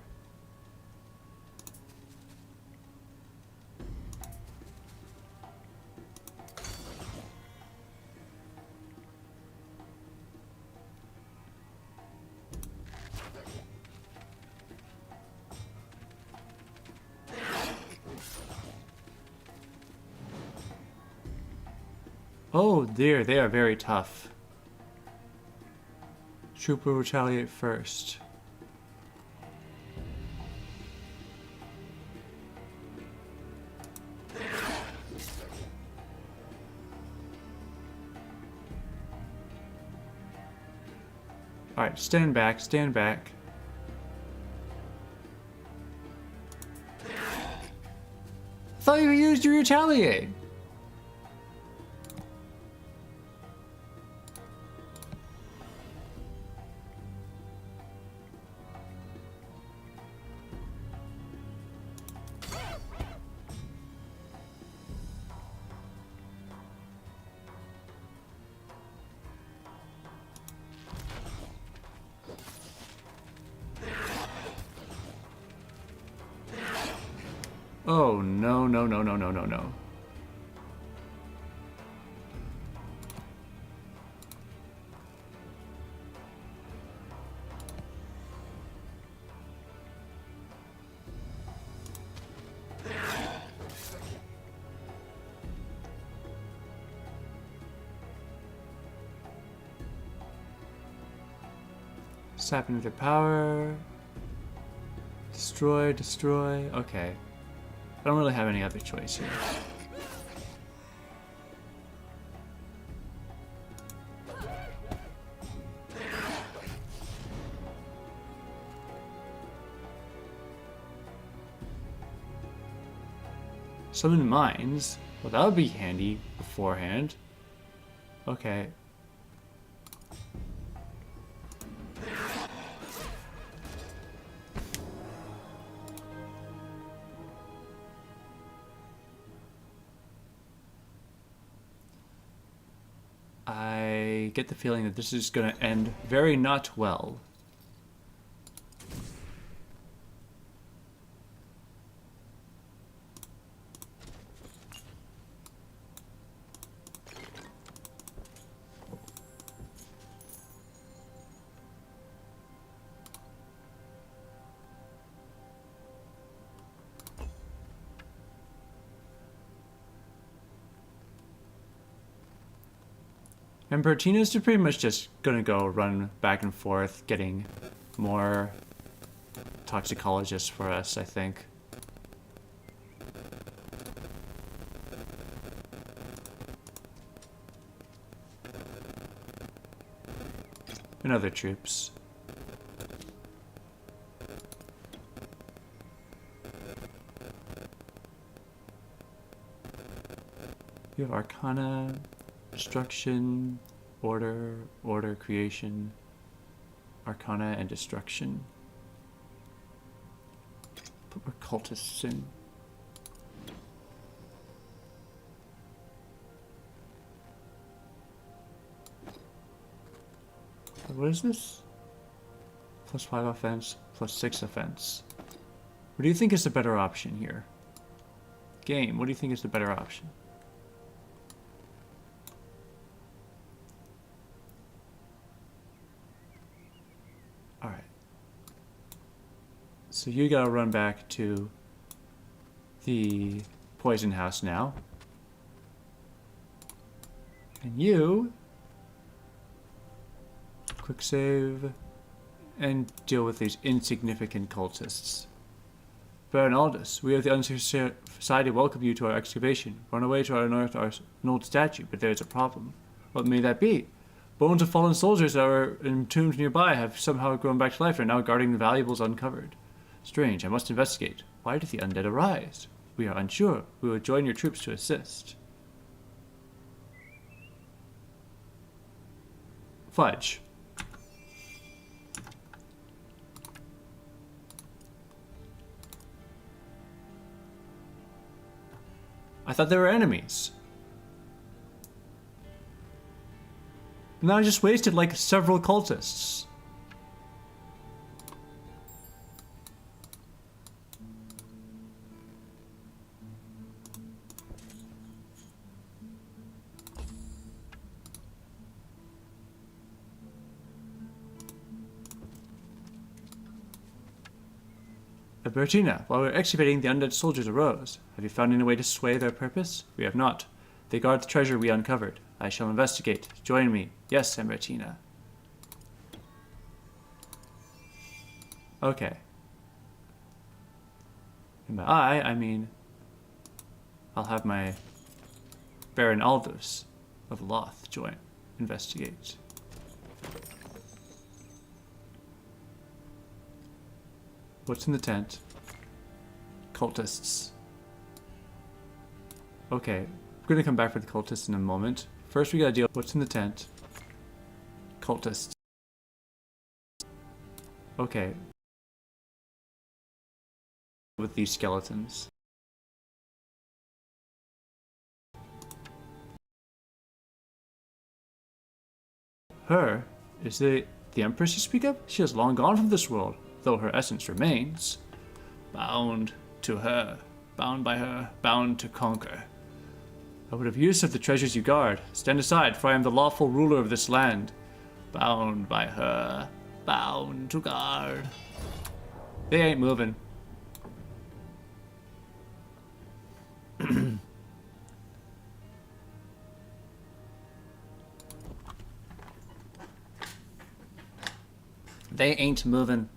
Oh dear, they are very tough. Troop will retaliate first. Alright, stand back, stand back. I thought you used your retaliate. Oh, no, no, no, no, no, no, no. Sap into their power. Destroy, destroy. Okay. I don't really have any other choice here. Summon mines? Well, that would be handy beforehand. Okay. I get the feeling that this is going to end very not well. And Bertina's pretty much just gonna go run back and forth, getting more toxicologists for us, I think. And other troops. You have Arcana, Destruction, Order, Order, Creation, Arcana, and Destruction. Put more cultists in. What is this? +5 offense, +6 offense. What do you think is the better option here? Game, what do you think is the better option? Alright. So you gotta run back to the poison house now. And you... quick save and deal with these insignificant cultists. Baron Aldous, we of the Unseen Society welcome you to our excavation. Run away to unearth an old statue, but there is a problem. What may that be? Bones of fallen soldiers that were entombed nearby have somehow grown back to life and are now guarding the valuables uncovered. Strange, I must investigate. Why did the undead arise? We are unsure. We will join your troops to assist. Fudge. I thought they were enemies. Now I just wasted like several cultists. Bertina, while we were excavating, the undead soldiers arose. Have you found any way to sway their purpose? We have not. They guard the treasure we uncovered. I shall investigate. Join me. Yes, Bertina. Okay. And by I mean... I'll have my Baron Aldous of Loth join. Investigate. What's in the tent? Cultists. Okay, we're gonna come back for the cultists in a moment. First we gotta deal with what's in the tent. Cultists. Okay. With these skeletons. Her? Is it the Empress you speak of? She has long gone from this world, though her essence remains. Bound to her, bound by her, bound to conquer. I would have use of the treasures you guard. Stand aside, for I am the lawful ruler of this land. Bound by her, bound to guard. They ain't moving. They ain't moving.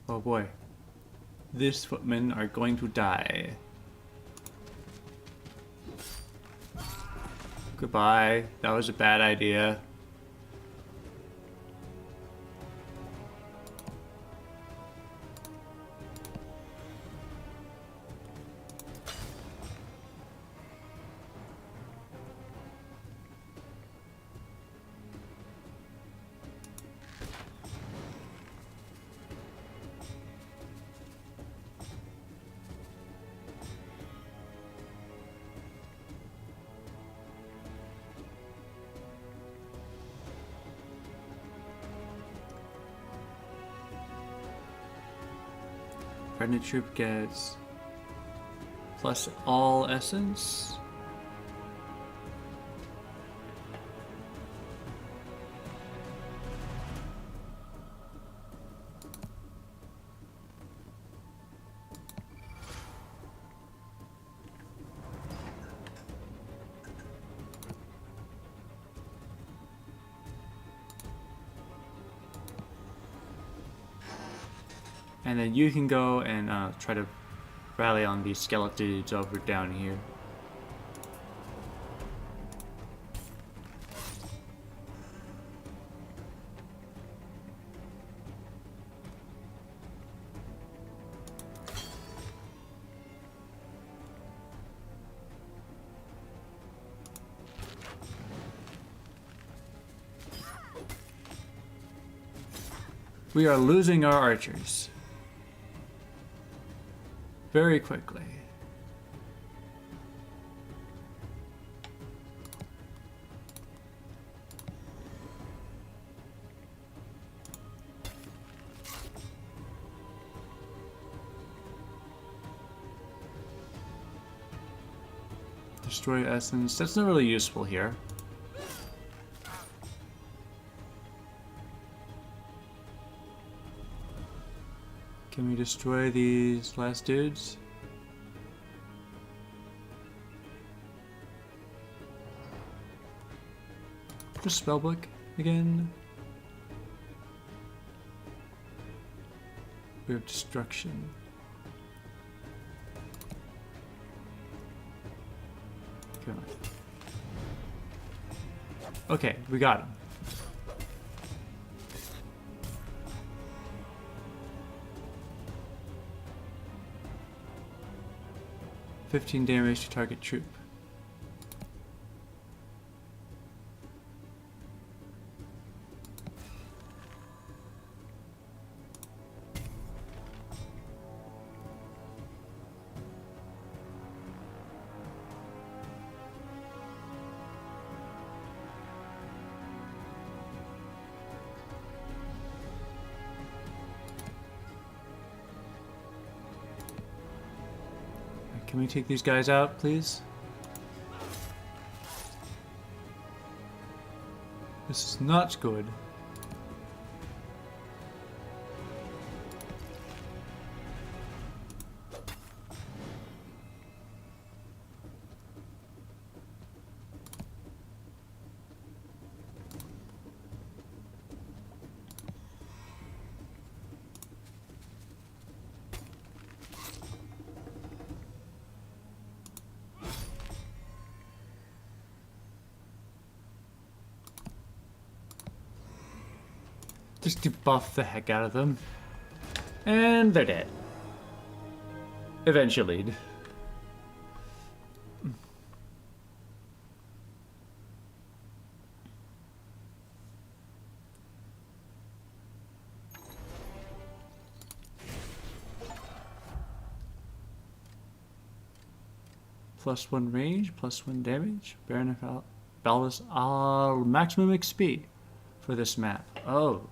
Oh boy. These footmen are going to die. Goodbye. That was a bad idea. Friendly troop gets plus all essence. And then you can go and try to rally on these skeletons over down here. We are losing our archers. Very quickly. Destroy essence. That's not really useful here. Can we destroy these last dudes? The spellbook again. We have destruction. Come on. Okay, we got him. $15 damage to target troop. Can we take these guys out, please? This is not good. Just debuff the heck out of them. And they're dead. Eventually. +1 range, +1 damage. Baron of Ballas, maximum XP for this map. Oh.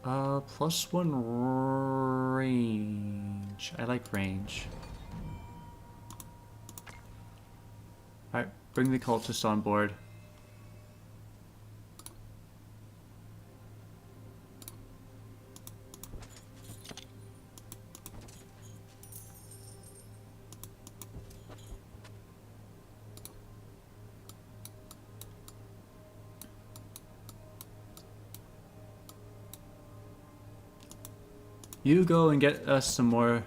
+1 range. I like range. Alright, bring the cultists on board. You go and get us some more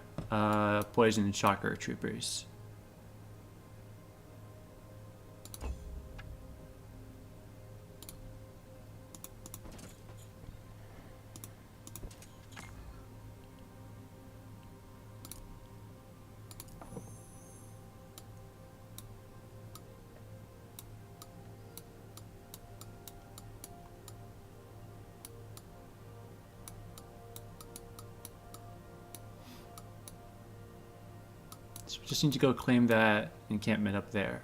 poison shocker troopers. So we just need to go claim that encampment up there.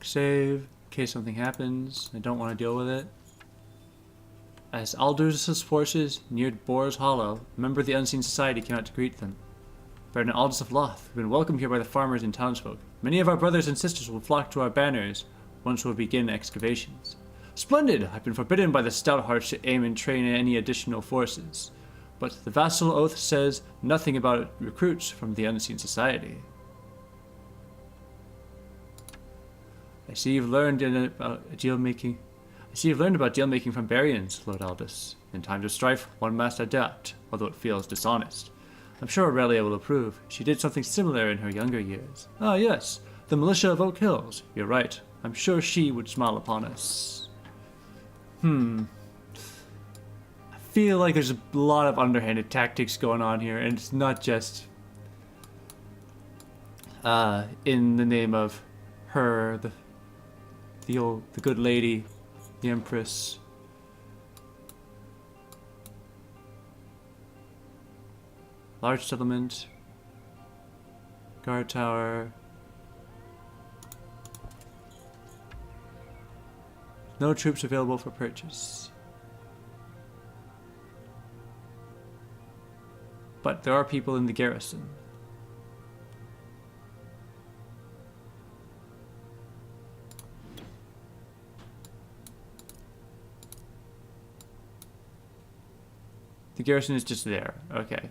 Save in case something happens. I don't want to deal with it. As Aldous' forces neared Boar's Hollow, a member of the Unseen Society came out to greet them. Baron Aldous of Loth, we've been welcomed here by the farmers and townsfolk. Many of our brothers and sisters will flock to our banners once we'll begin excavations. Splendid! I've been forbidden by the Stouthearts to aim and train any additional forces. But the vassal oath says nothing about recruits from the Unseen Society. I see you've learned about deal making from Barians, Lord Aldous. In times of strife, one must adapt, although it feels dishonest. I'm sure Aurelia will approve. She did something similar in her younger years. Ah, yes, the militia of Oak Hills. You're right. I'm sure she would smile upon us. I feel like there's a lot of underhanded tactics going on here, and it's not just in the name of her, the good lady, the Empress. Large settlement, guard tower. No troops available for purchase. But there are people in the garrison. The garrison is just there. Okay.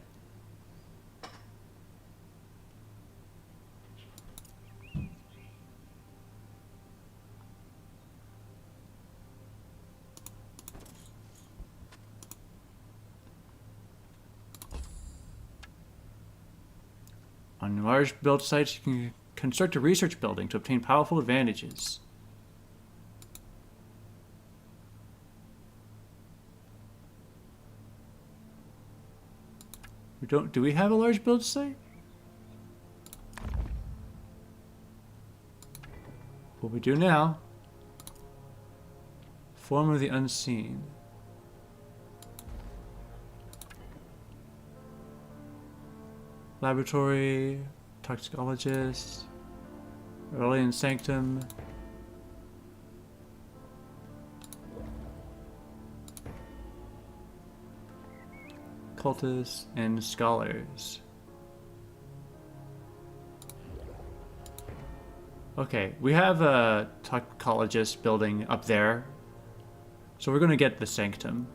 On large build sites, you can construct a research building to obtain powerful advantages. Do we have a large build site? What we do now. Form of the Unseen. Laboratory, toxicologist, Aurelian Sanctum. Cultists and scholars. Okay, we have a toxicologist building up there, so we're going to get the Sanctum.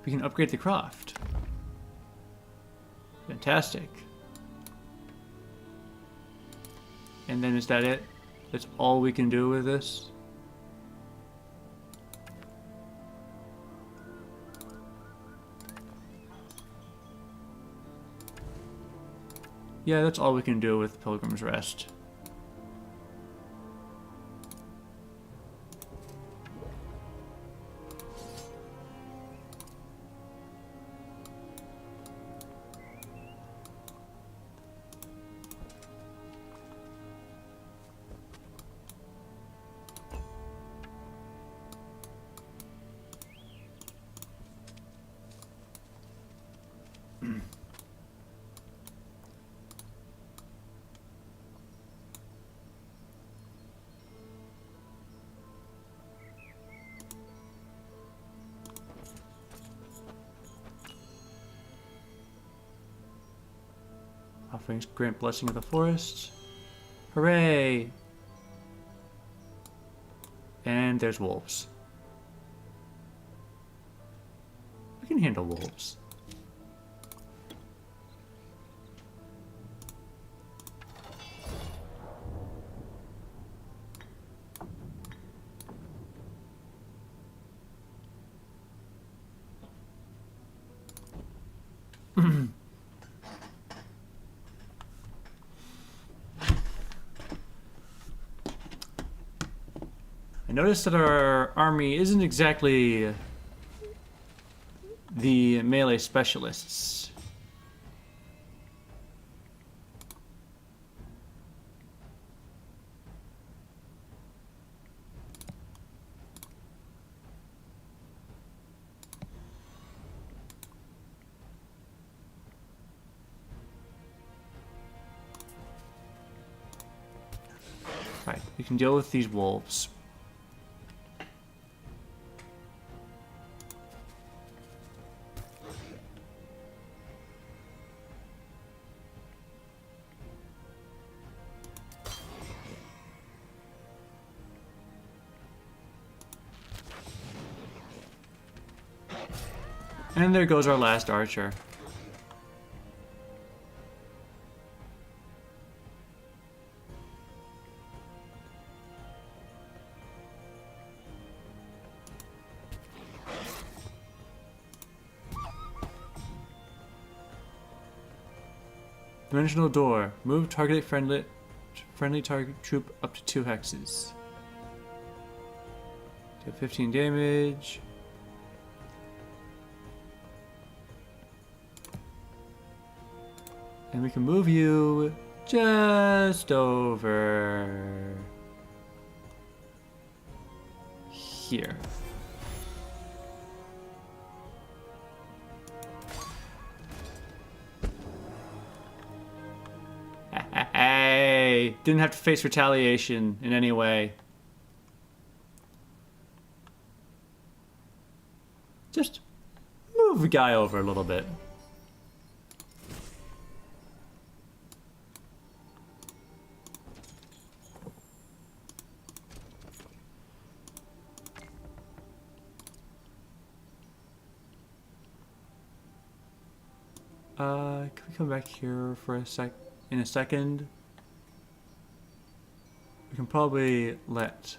We can upgrade the craft. Fantastic. And then is that it? That's all we can do with this? Yeah, that's all we can do with Pilgrim's Rest. Offerings grant blessing of the forest. Hooray! And there's wolves. We can handle wolves. I noticed that our army isn't exactly the melee specialists. Right, we can deal with these wolves. And there goes our last archer. Dimensional door. Move target friendly target troop up to 2 hexes. Do 15 damage. And we can move you just over here. Hey, didn't have to face retaliation in any way. Just move the guy over a little bit. Can we come back here for in a second? We can probably let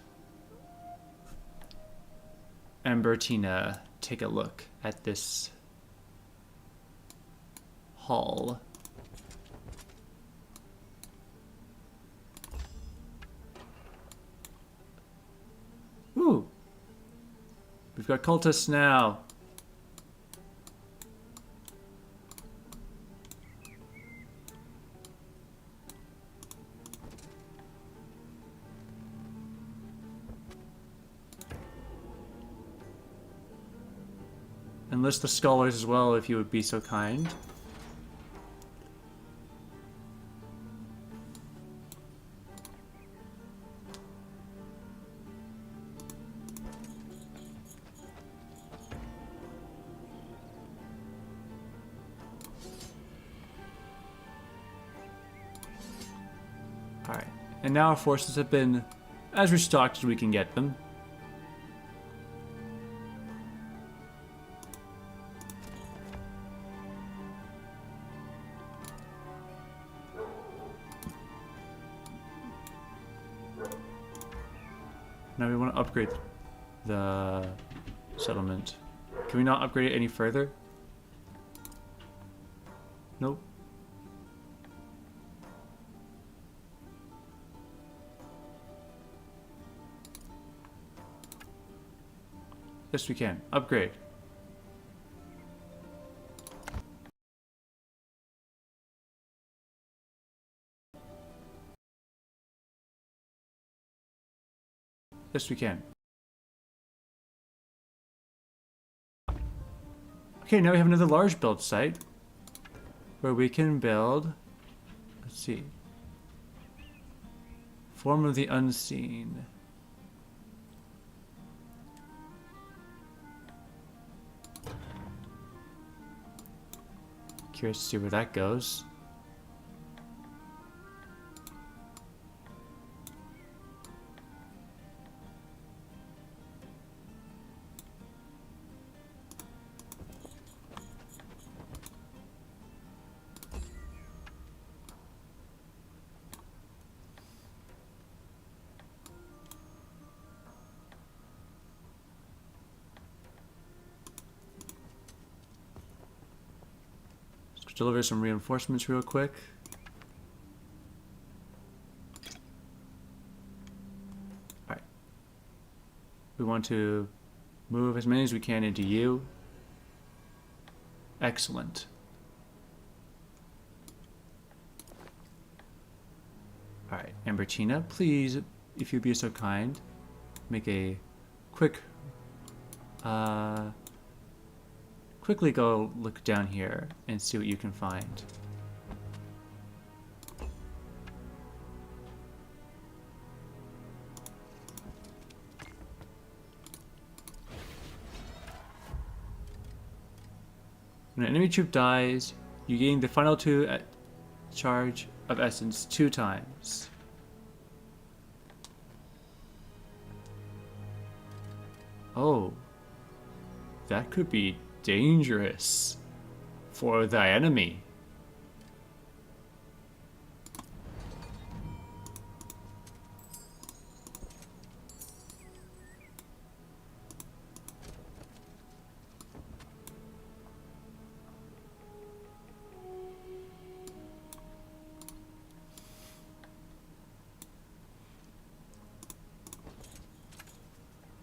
Ambertina take a look at this hall. Ooh! We've got cultists now. And list the scholars as well, if you would be so kind. Alright, and now our forces have been as restocked as we can get them. Now we want to upgrade the settlement. Can we not upgrade it any further? Nope. Yes, we can. Upgrade. Yes, we can. Okay, now we have another large build site where we can build, let's see, Form of the Unseen. Curious to see where that goes. Deliver some reinforcements real quick. Alright. We want to move as many as we can into you. Excellent. Alright, Ambertina, please, if you'd be so kind, make a quick quickly go look down here and see what you can find. When an enemy troop dies, you gain the final 2 charge of essence 2 times. Oh, that could be dangerous for the enemy.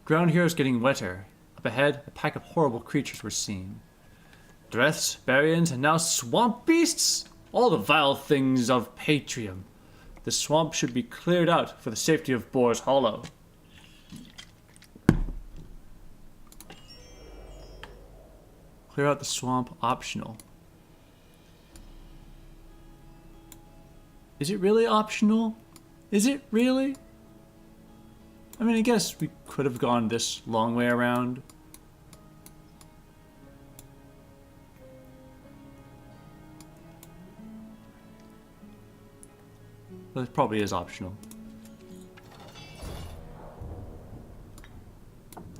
Ground heroes getting wetter. Up ahead, a pack of horrible creatures were seen. Dreths, Barians, and now swamp beasts? All the vile things of Patrium. The swamp should be cleared out for the safety of Boar's Hollow. Clear out the swamp optional. Is it really optional? Is it really? I mean, I guess we could have gone this long way around. But it probably is optional.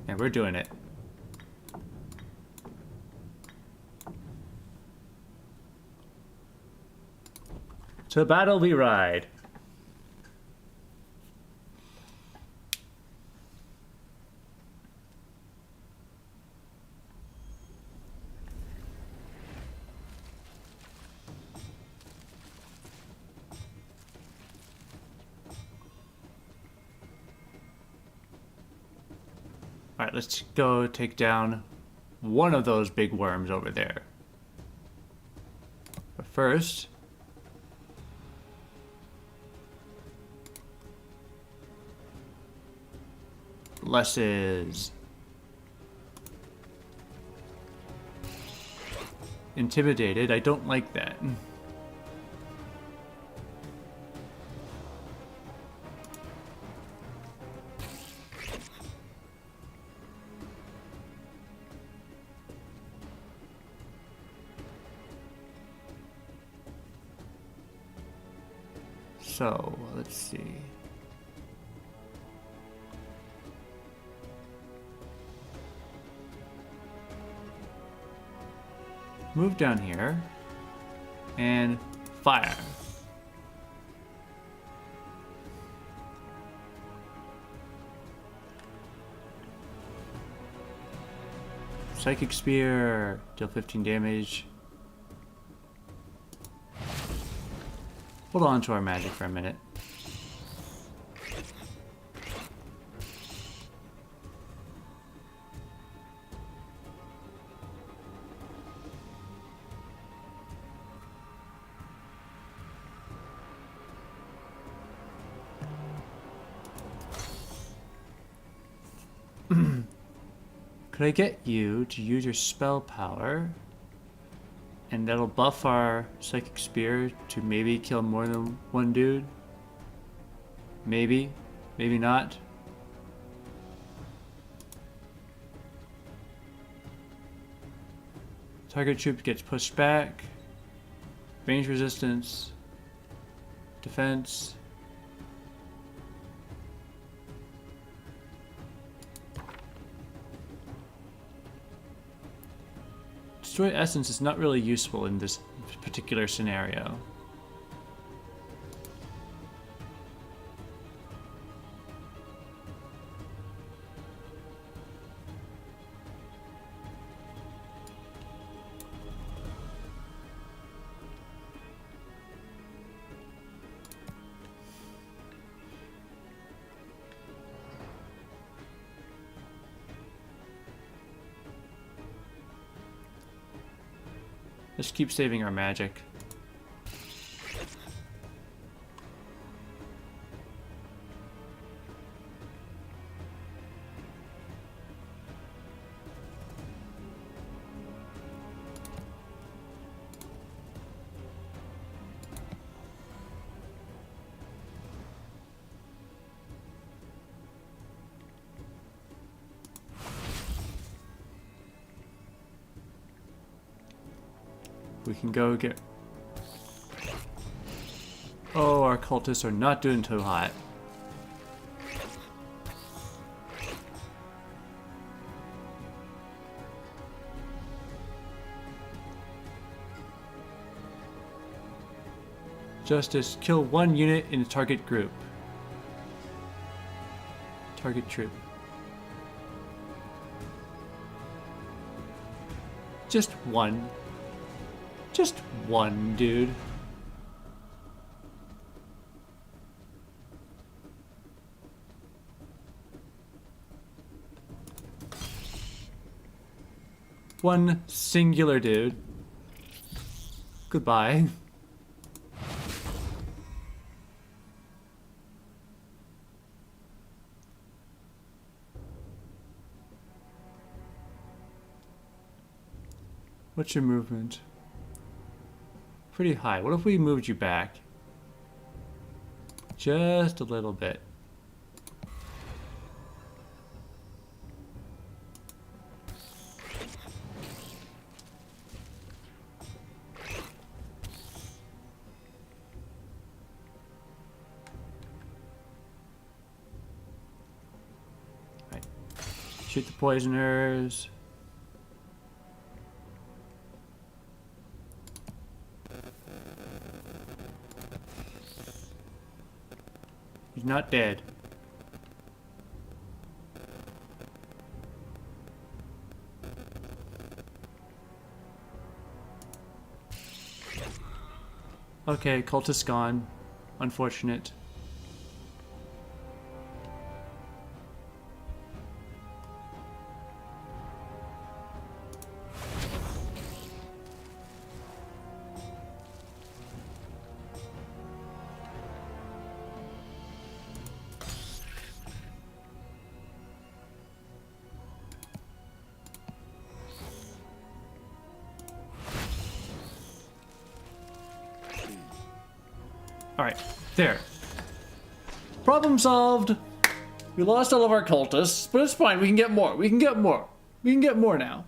And we're doing it. To battle we ride. Alright, let's go take down one of those big worms over there. But first, Blesses. Intimidated, I don't like that. So, let's see. Move down here and fire. Psychic Spear. Deal 15 damage. Hold on to our magic for a minute. Could I get you to use your spell power? And that'll buff our Psychic Spear to maybe kill more than one dude? Maybe. Maybe not. Target troop gets pushed back. Range resistance. Defense. Destroy Essence is not really useful in this particular scenario. Let's keep saving our magic. We can go get... Oh, our cultists are not doing too hot. Justice, kill one unit in the target group. Target troop. Just one. Just one, dude. One singular dude. Goodbye. What's your movement? Pretty high. What if we moved you back? Just a little bit. Right. Shoot the poisoners. He's not dead. Okay, cultist gone. Unfortunate. Alright, there. Problem solved. We lost all of our cultists, but it's fine. We can get more. We can get more. We can get more now.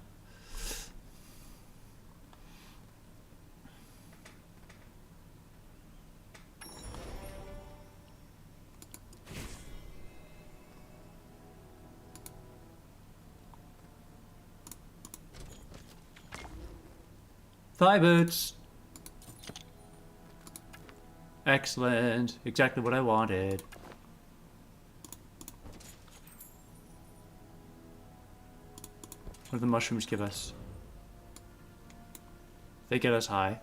Thigh boots. Excellent. Exactly what I wanted. What do the mushrooms give us? They get us high.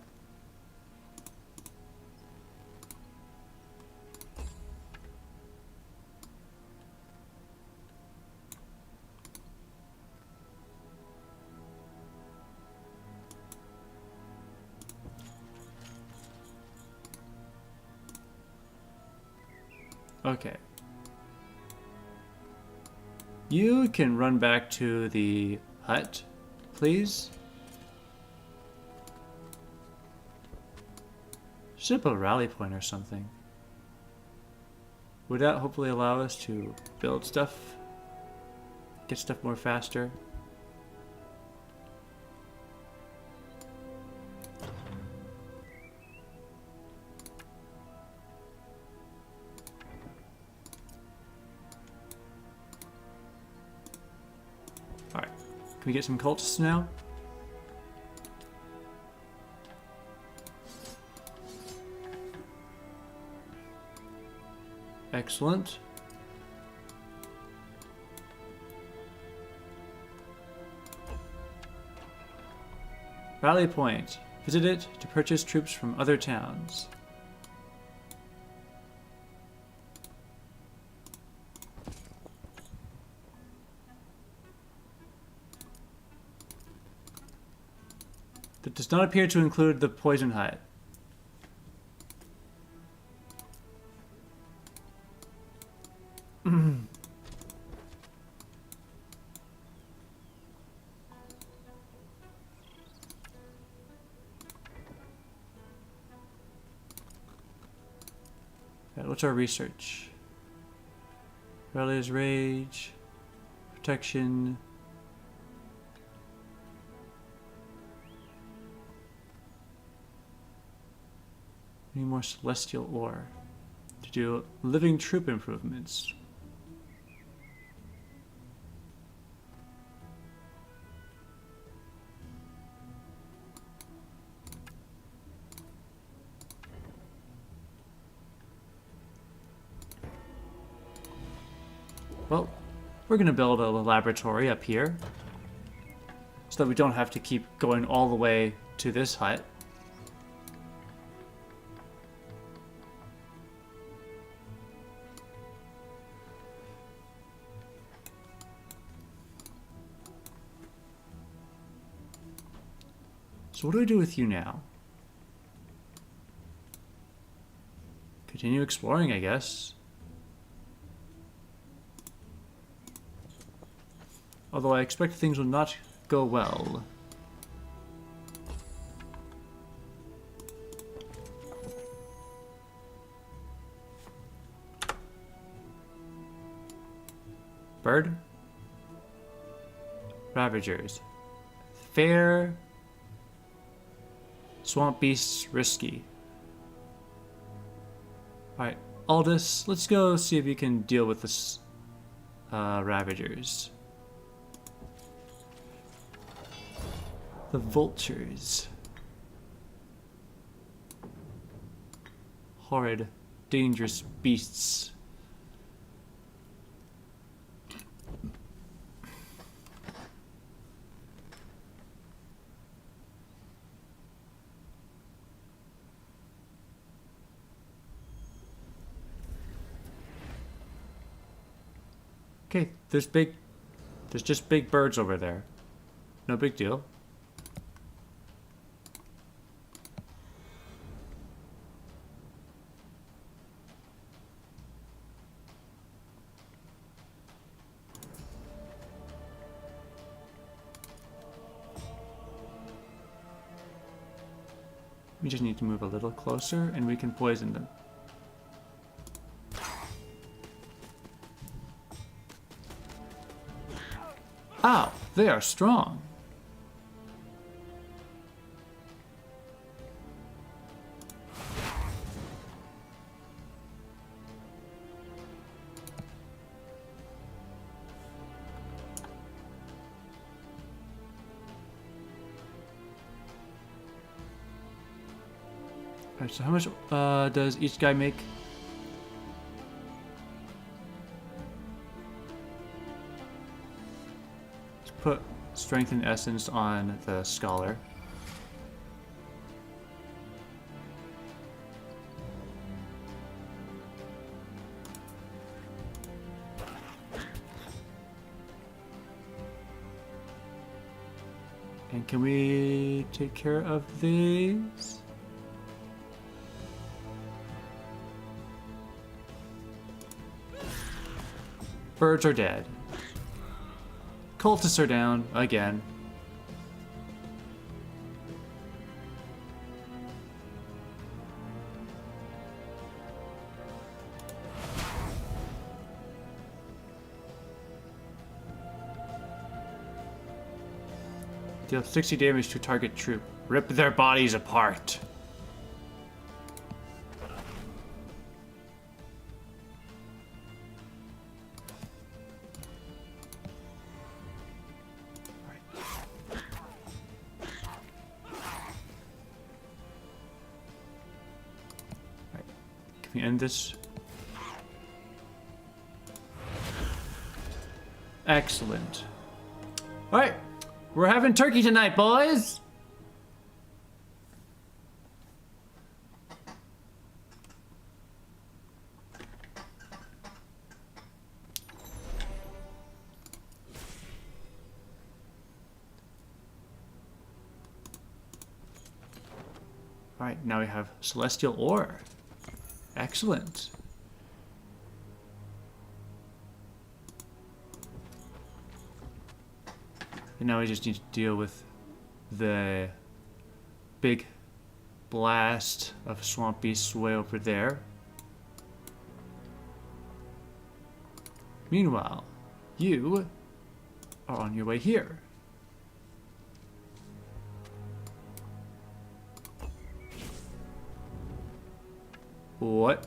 Okay. You can run back to the hut, please. Should put a rally point or something. Would that hopefully allow us to build stuff? Get stuff more faster? Alright. Can we get some cultists now? Excellent. Rally point. Visit it to purchase troops from other towns. That does not appear to include the poison hut. What's our research? Rally's rage, protection. Need more celestial ore to do living troop improvements. Well, we're going to build a laboratory up here so that we don't have to keep going all the way to this hut. So what do I do with you now? Continue exploring, I guess. Although I expect things will not go well. Bird? Ravagers. Fair. Swamp beasts risky. Alright, Aldous, let's go see if you can deal with this Ravagers. The vultures. Horrid, dangerous beasts. Okay, there's just big birds over there. No big deal. We just need to move a little closer and we can poison them. Ow, they are strong. Alright, so how much does each guy make? Let's put strengthen essence on the scholar. And can we take care of these? Birds are dead. Cultists are down again. Deal 60 damage to target troop. Rip their bodies apart. Alright. Can we end this? Excellent. Alright. We're having turkey tonight, boys! Alright, now we have celestial ore. Excellent. And now we just need to deal with the big blast of swamp beasts way over there. Meanwhile, you are on your way here. What?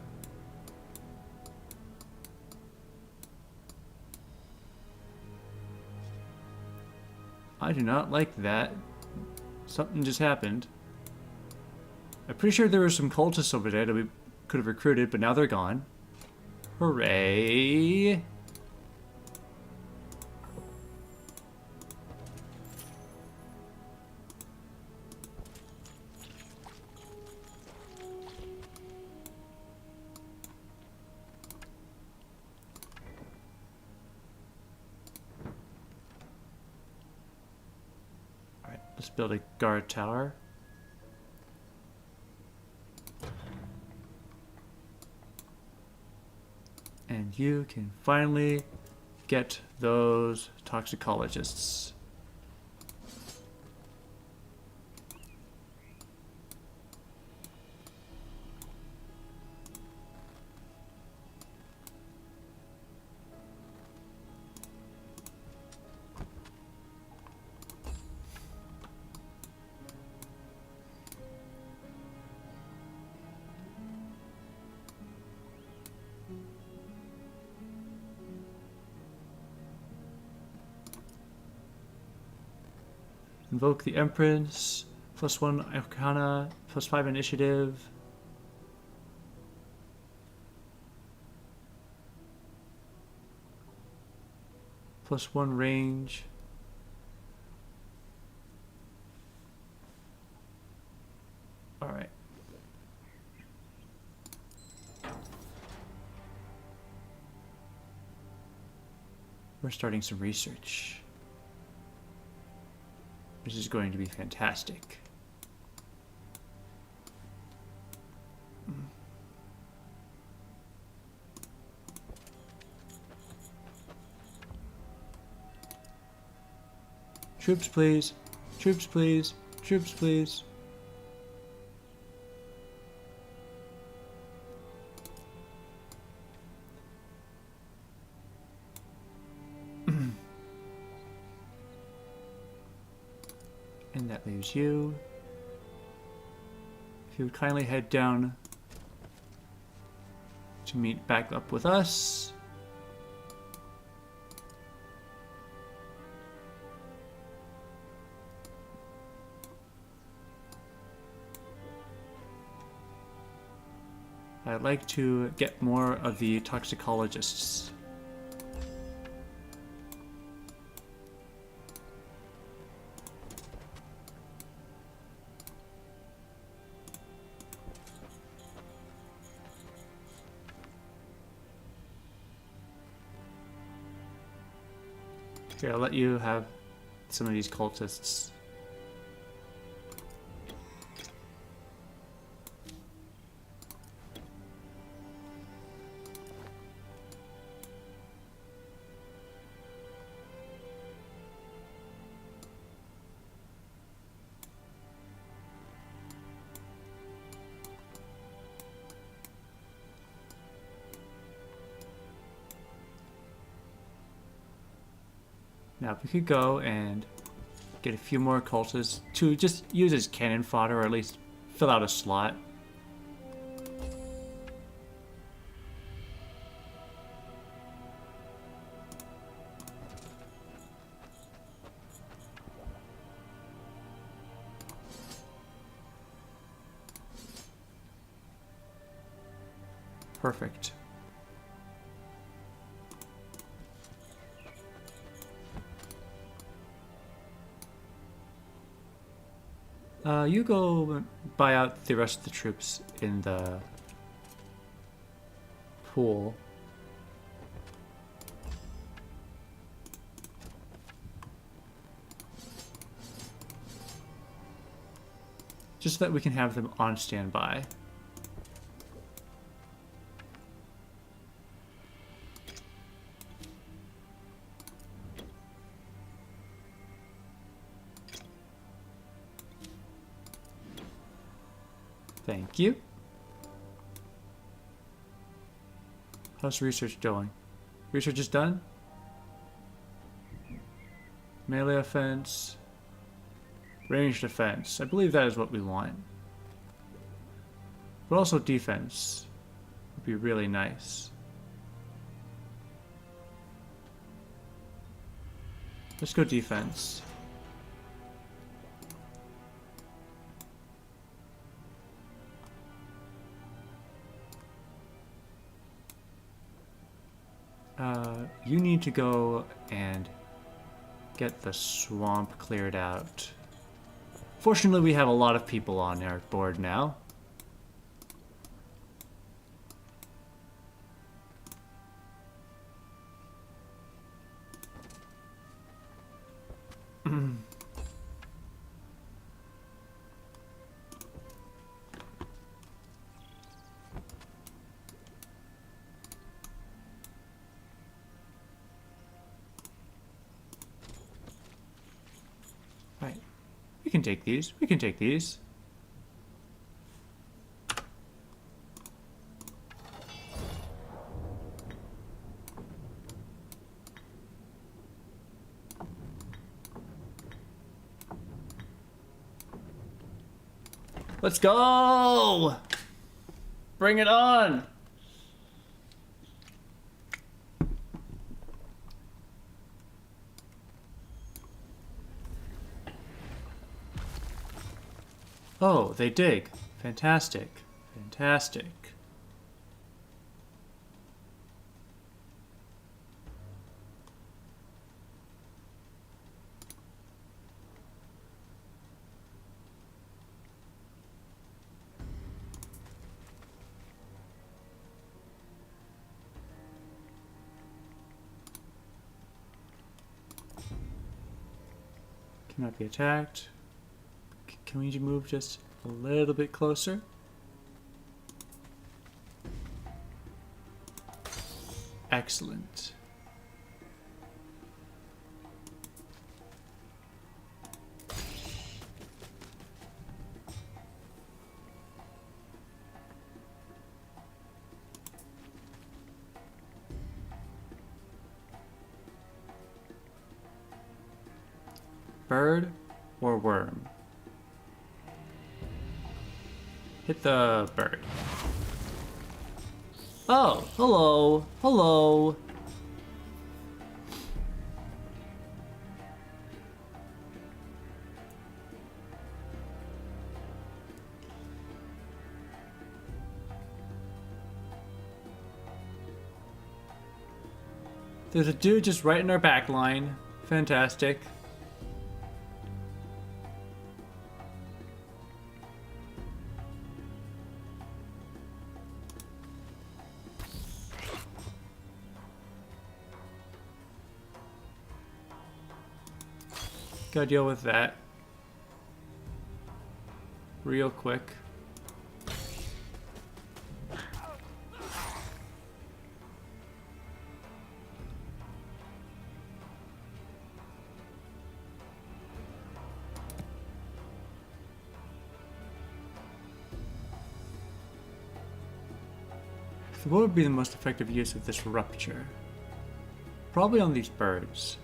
I do not like that. Something just happened. I'm pretty sure there were some cultists over there that we could have recruited, but now they're gone. Hooray! Let's build a guard tower. And you can finally get those toxicologists. Invoke the Empress, +1 Arcana, +5 Initiative. +1 range. Alright. We're starting some research. This is going to be fantastic. Troops, please. Troops, please. Troops, please. And that leaves you. If you would kindly head down to meet back up with us. I'd like to get more of the toxicologists. Here, I'll let you have some of these cultists. Now, if we could go and get a few more cultists to just use as cannon fodder, or at least fill out a slot. Perfect. You go buy out the rest of the troops in the pool. Just so that we can have them on standby. Thank you. How's research going? Research is done? Melee offense. Ranged defense. I believe that is what we want. But also defense would be really nice. Let's go defense. You need to go and get the swamp cleared out. Fortunately, we have a lot of people on our board now. Right. We can take these. We can take these. Let's go! Bring it on! Oh, they dig. Fantastic. Fantastic. Cannot be attacked. Can we move just a little bit closer? Excellent. Bird or worm? Hit the bird. Oh, hello, hello. There's a dude just right in our back line. Fantastic. Gotta deal with that real quick. So what would be the most effective use of this rupture? Probably on these birds.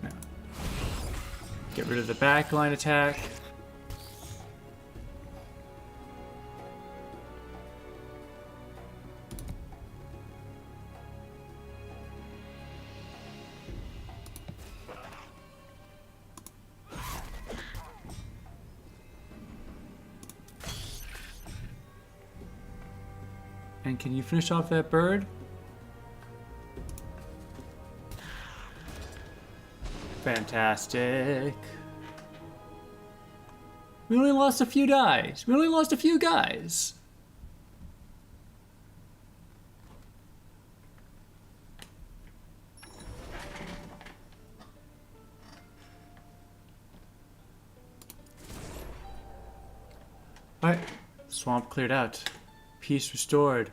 Now, get rid of the backline attack. And can you finish off that bird? Fantastic. We only lost a few guys. We only lost a few guys. Alright, swamp cleared out. Peace restored.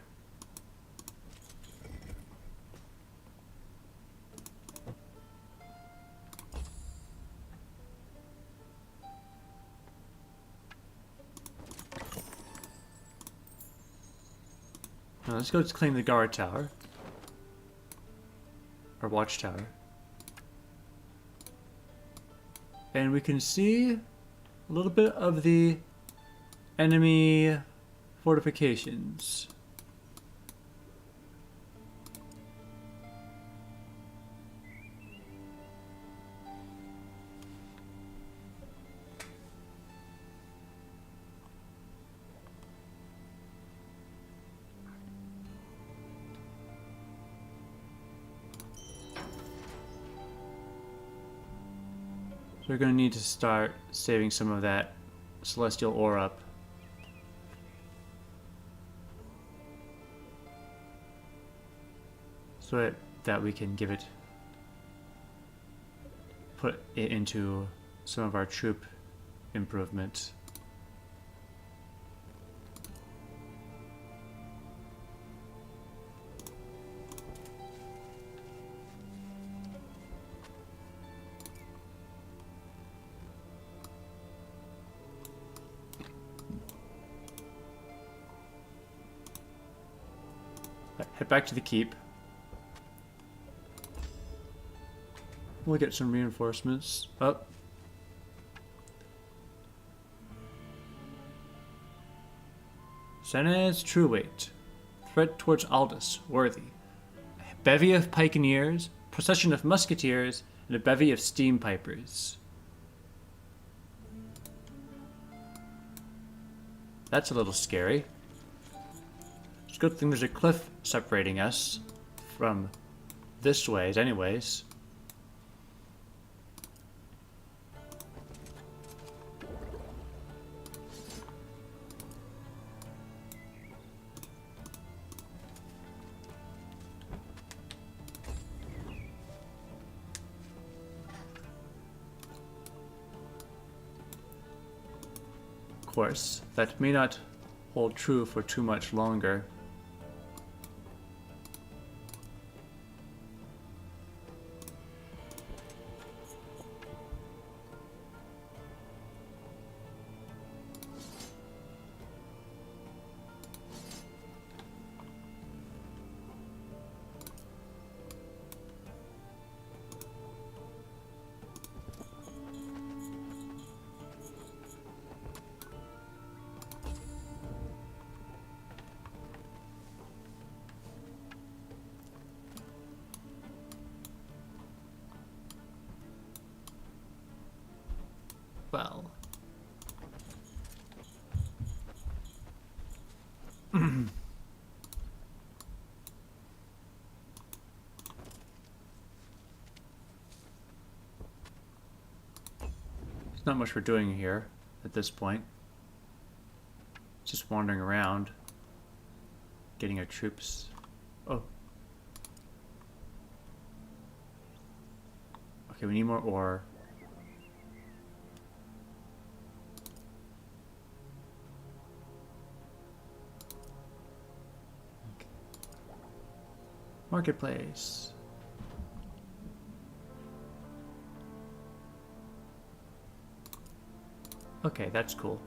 Now let's go claim the guard tower. Or watchtower. And we can see a little bit of the enemy fortifications. So we're going to need to start saving some of that celestial ore up. So that we can put it into some of our troop improvement. Head back to the keep. We'll get some reinforcements. Oh. Sena's true weight. Threat towards Aldous. Worthy. A bevy of pikeneers, procession of musketeers, and a bevy of steam pipers. That's a little scary. It's a good thing there's a cliff separating us from this ways anyways. Of course, that may not hold true for too much longer. Well. There's not much we're doing here. at this point. Just wandering around, getting our troops. Oh. Okay, we need more ore. Okay. Marketplace. Okay, that's cool.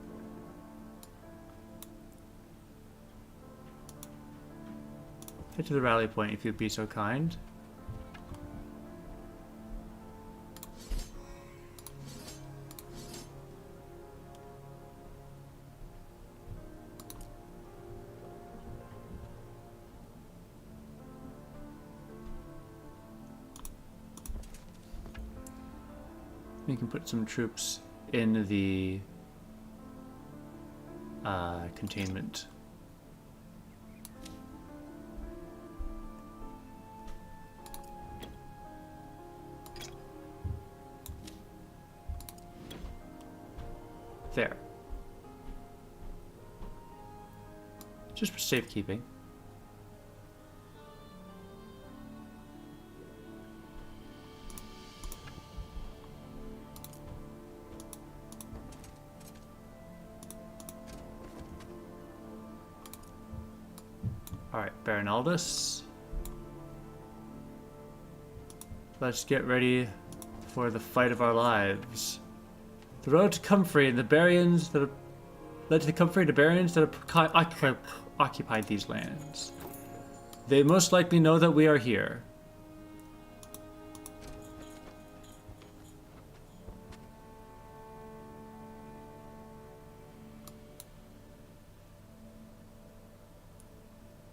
Head to the rally point if you'd be so kind. We can put some troops in the containment. There. Just for safekeeping. Alright, Baronaldus. Let's get ready for the fight of our lives. The road to Comfrey and the Barians that have led to the Comfrey and the Barians that have occupied these lands. They most likely know that we are here.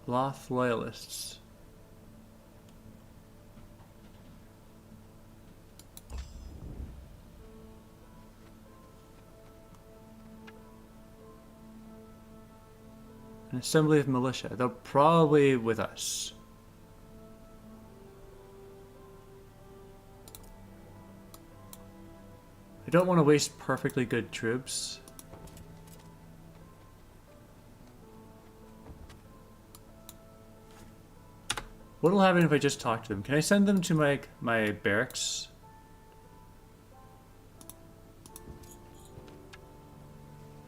Loth loyalists. An assembly of militia. They're probably with us. I don't want to waste perfectly good troops. What'll happen if I just talk to them? Can I send them to my barracks?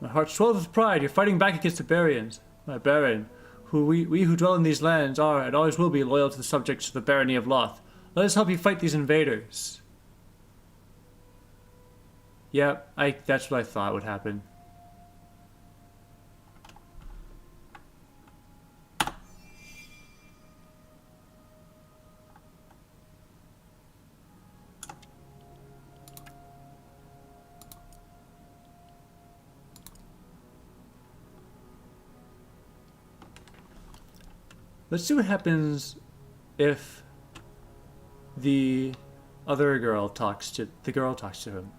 My heart swells with pride. You're fighting back against the Barians. My Baron, who we who dwell in these lands are and always will be loyal to the subjects of the Barony of Loth. Let us help you fight these invaders. Yep, that's what I thought would happen. Let's see what happens if the other girl talks to him.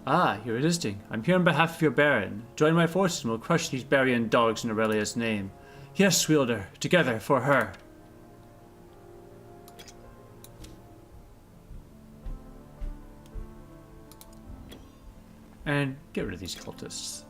Ah, you're resisting. I'm here on behalf of your Baron. Join my forces and we'll crush these Barian dogs in Aurelia's name. Yes, Wielder, together for her. And get rid of these cultists.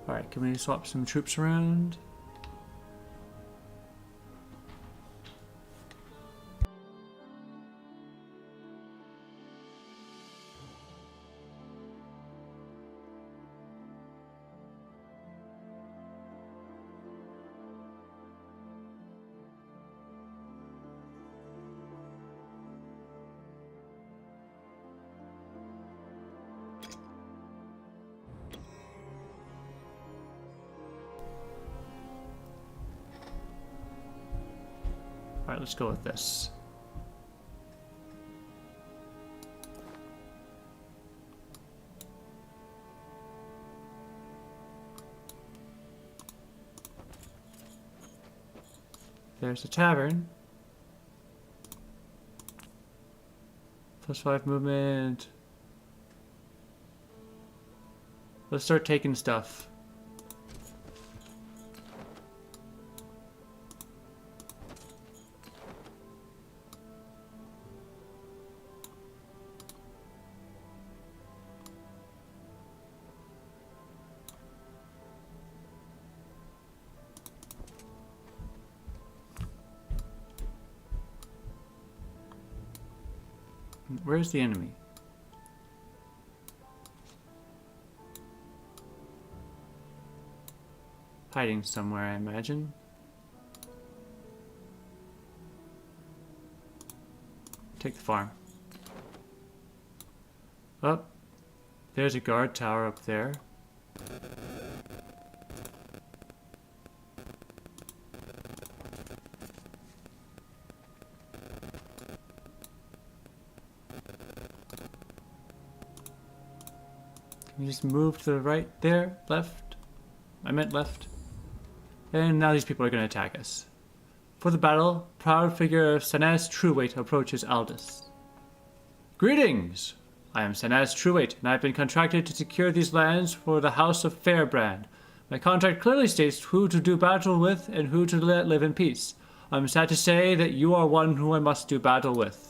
Alright, can we swap some troops around? Alright, let's go with this. There's the tavern. +5 movement. Let's start taking stuff. Where's the enemy? Hiding somewhere, I imagine. Take the farm. Oh, there's a guard tower up there. Can you just move to the right there? Left? I meant left. And now these people are going to attack us. For the battle, proud figure of Sanaz Trueweight approaches Aldous. Greetings! I am Sanaz Trueweight, and I have been contracted to secure these lands for the House of Fairbrand. My contract clearly states who to do battle with and who to let live in peace. I'm sad to say that you are one who I must do battle with.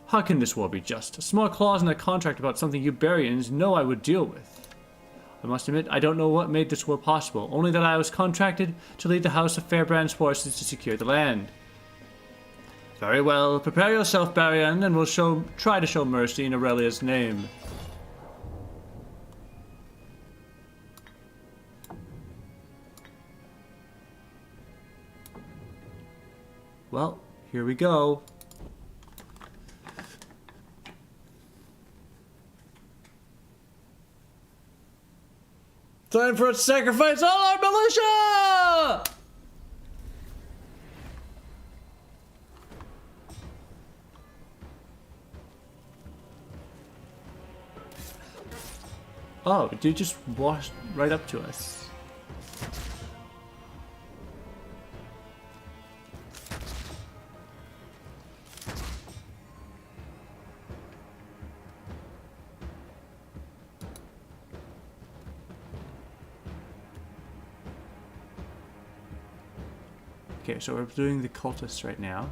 How can this war be just? A small clause in the contract about something you Barians know I would deal with. I must admit, I don't know what made this war possible, only that I was contracted to lead the House of Fairbrand's forces to secure the land. Very well, prepare yourself, Barian, and we'll try to show mercy in Aurelia's name. Well, here we go. Time for us to sacrifice all our militia! Oh, dude just washed right up to us. Okay, so we're doing the cultists right now.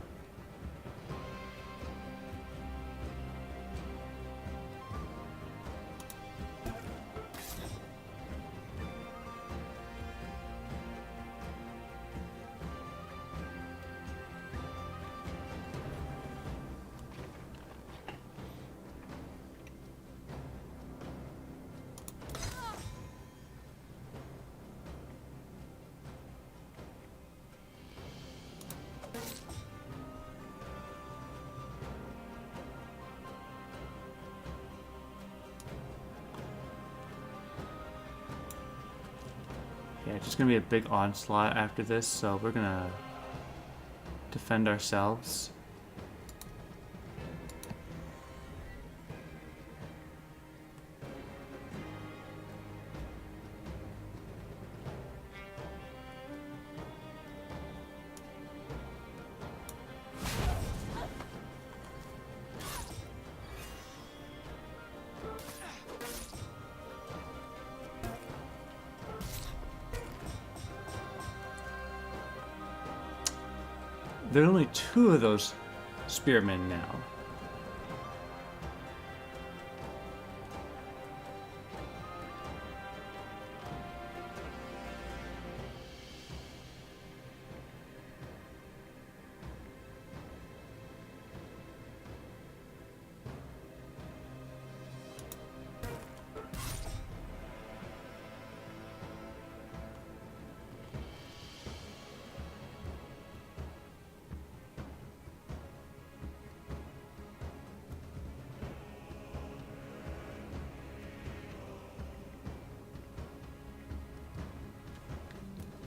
Yeah, it's just gonna be a big onslaught after this, so we're gonna defend ourselves. There are only 2 of those spearmen now.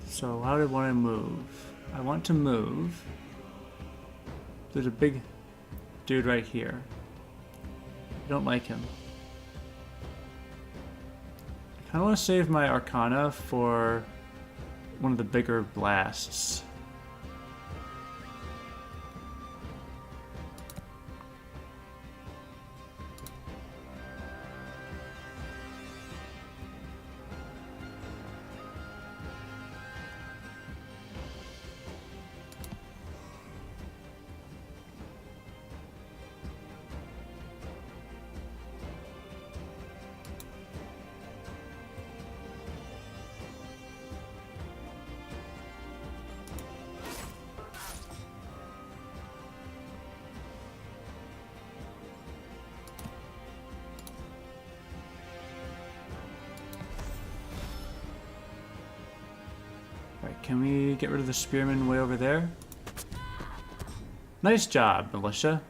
So how do I want to move? I want to move There's a big dude right here. I don't like him. I kind of want to save my Arcana for one of the bigger blasts. Can we get rid of the spearman way over there? Nice job, militia.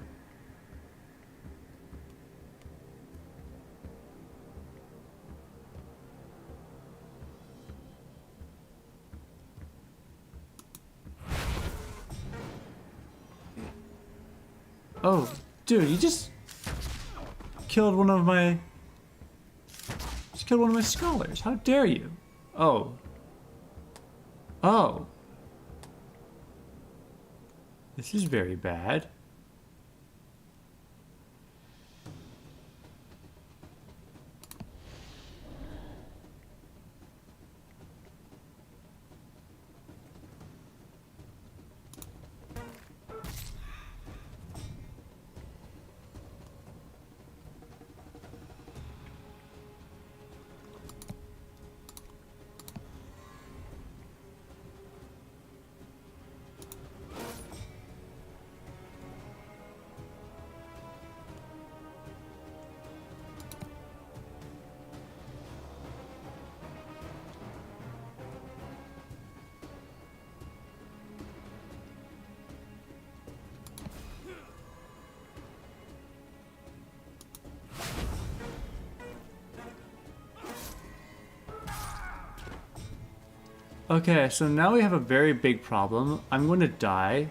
Oh, dude, you just killed one of my scholars. How dare you? Oh. Oh. This is very bad. Okay, so now we have a very big problem. I'm going to die.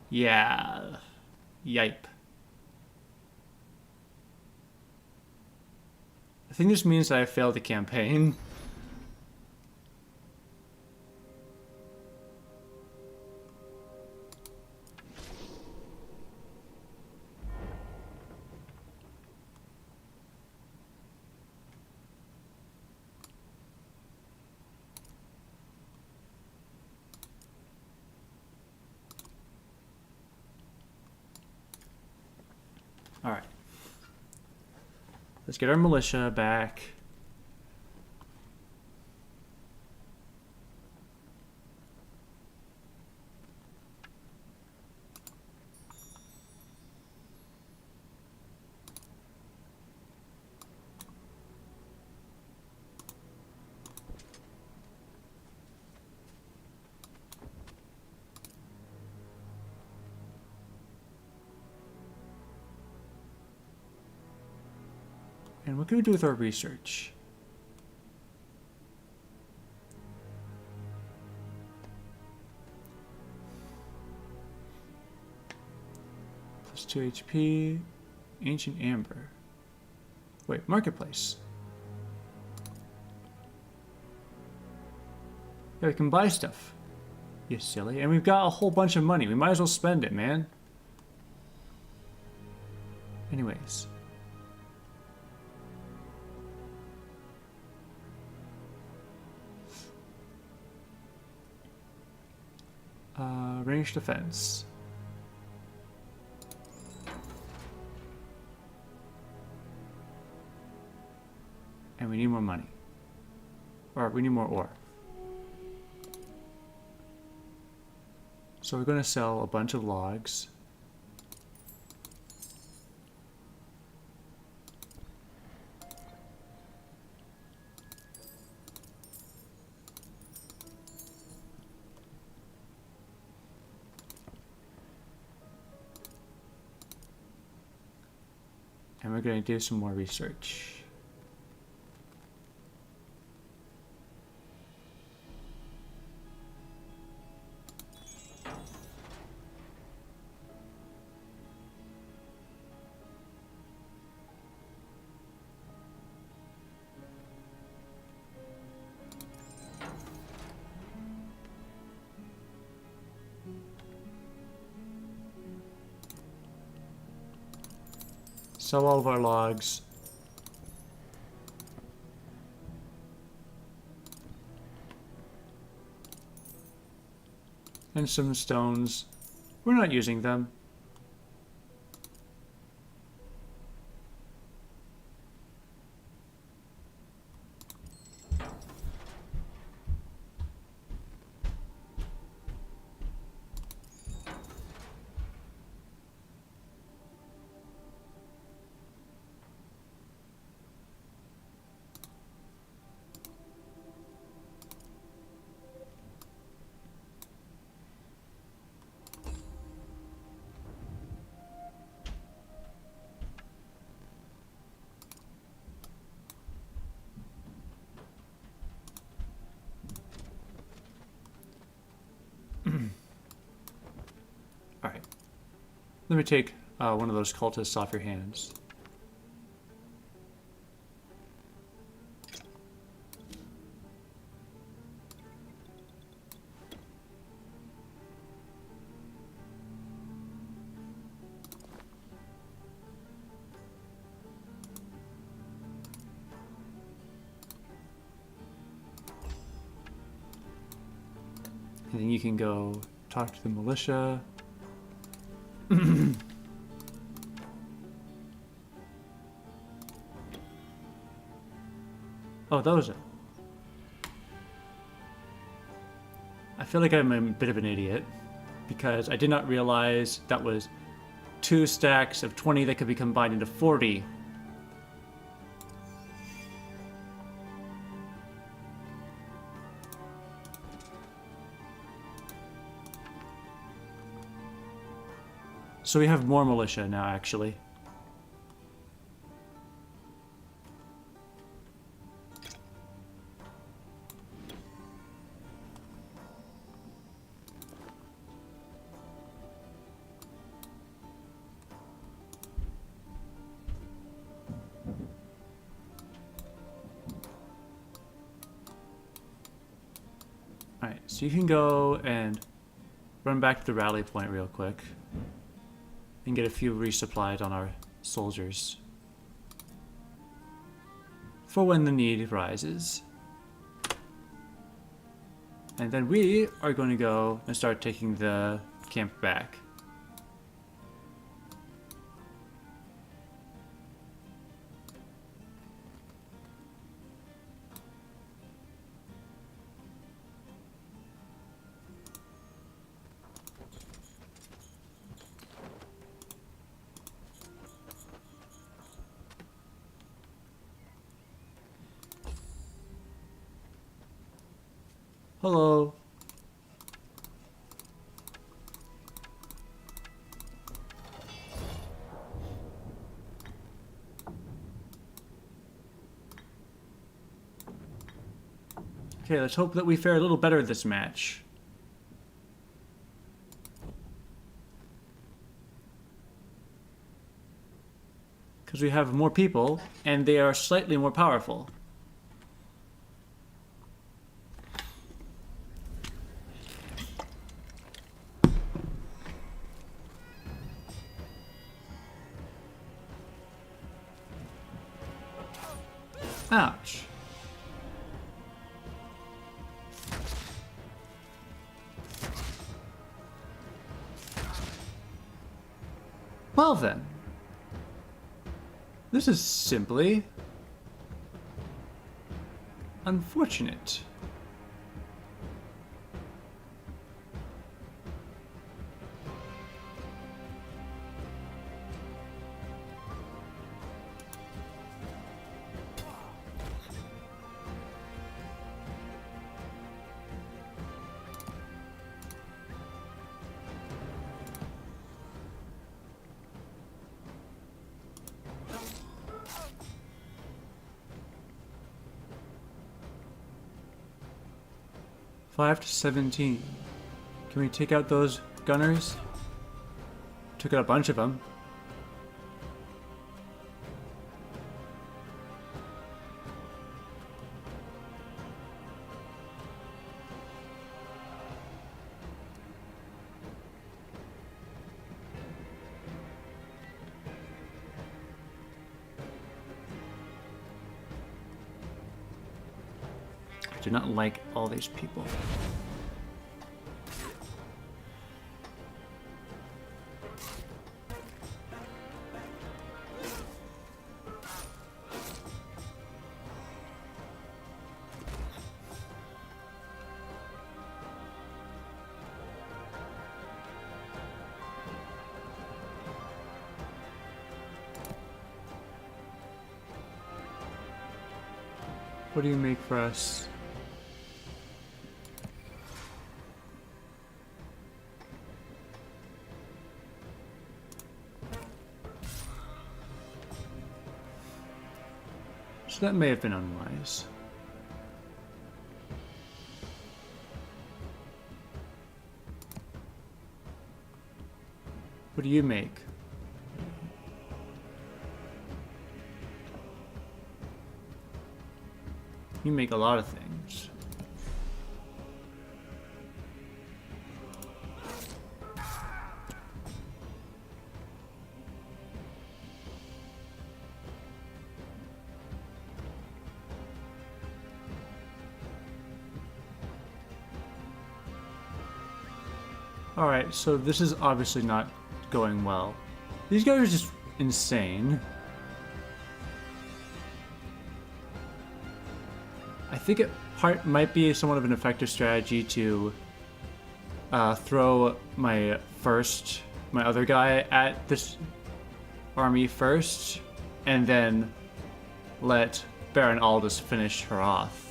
Yeah. Yipe. I think this means that I failed the campaign. Alright. Let's get our militia back. And what can we do with our research? Plus 2 HP. Ancient Amber. Wait, Marketplace. Yeah, we can buy stuff. You silly. And we've got a whole bunch of money. We might as well spend it, man. Anyways. Ranged defense. And we need more money. Or we need more ore. So we're going to sell a bunch of logs. And we're going to do some more research. Sell all of our logs. And some stones. We're not using them. Alright. Let me take one of those cultists off your hands. And then you can go talk to the militia. Oh, that was it. I feel like I'm a bit of an idiot because I did not realize that was 2 stacks of 20 that could be combined into 40. So we have more militia now, actually. Alright, so you can go and run back to the rally point real quick. And get a few resupplied on our soldiers. For when the need rises. And then we are going to go and start taking the camp back. Hello. Okay, let's hope that we fare a little better this match. Because we have more people, and they are slightly more powerful. Ouch. Well then. This is simply unfortunate. 5 to 17. Can we take out those gunners? Took out a bunch of them. I do not like all these people. What do you make for us? So that may have been unwise. What do you make? You make a lot of things. Alright, so this is obviously not going well. These guys are just insane. I think it might be somewhat of an effective strategy to throw my other guy at this army first, and then let Baron Aldous finish her off.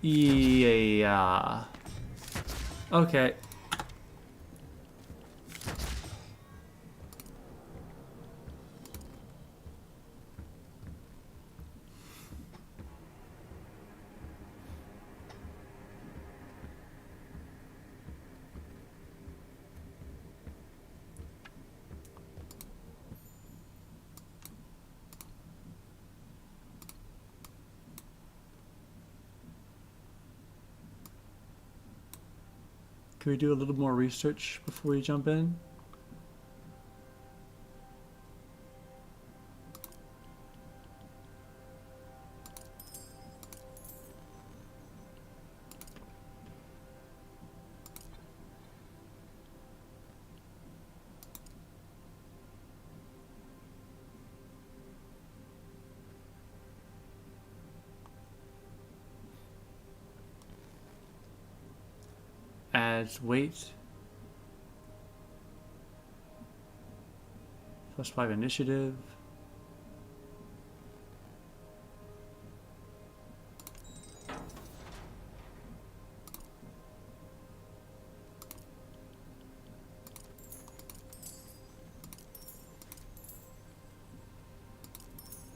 Yeah. Okay. Can we do a little more research before we jump in? Adds weight. +5 initiative.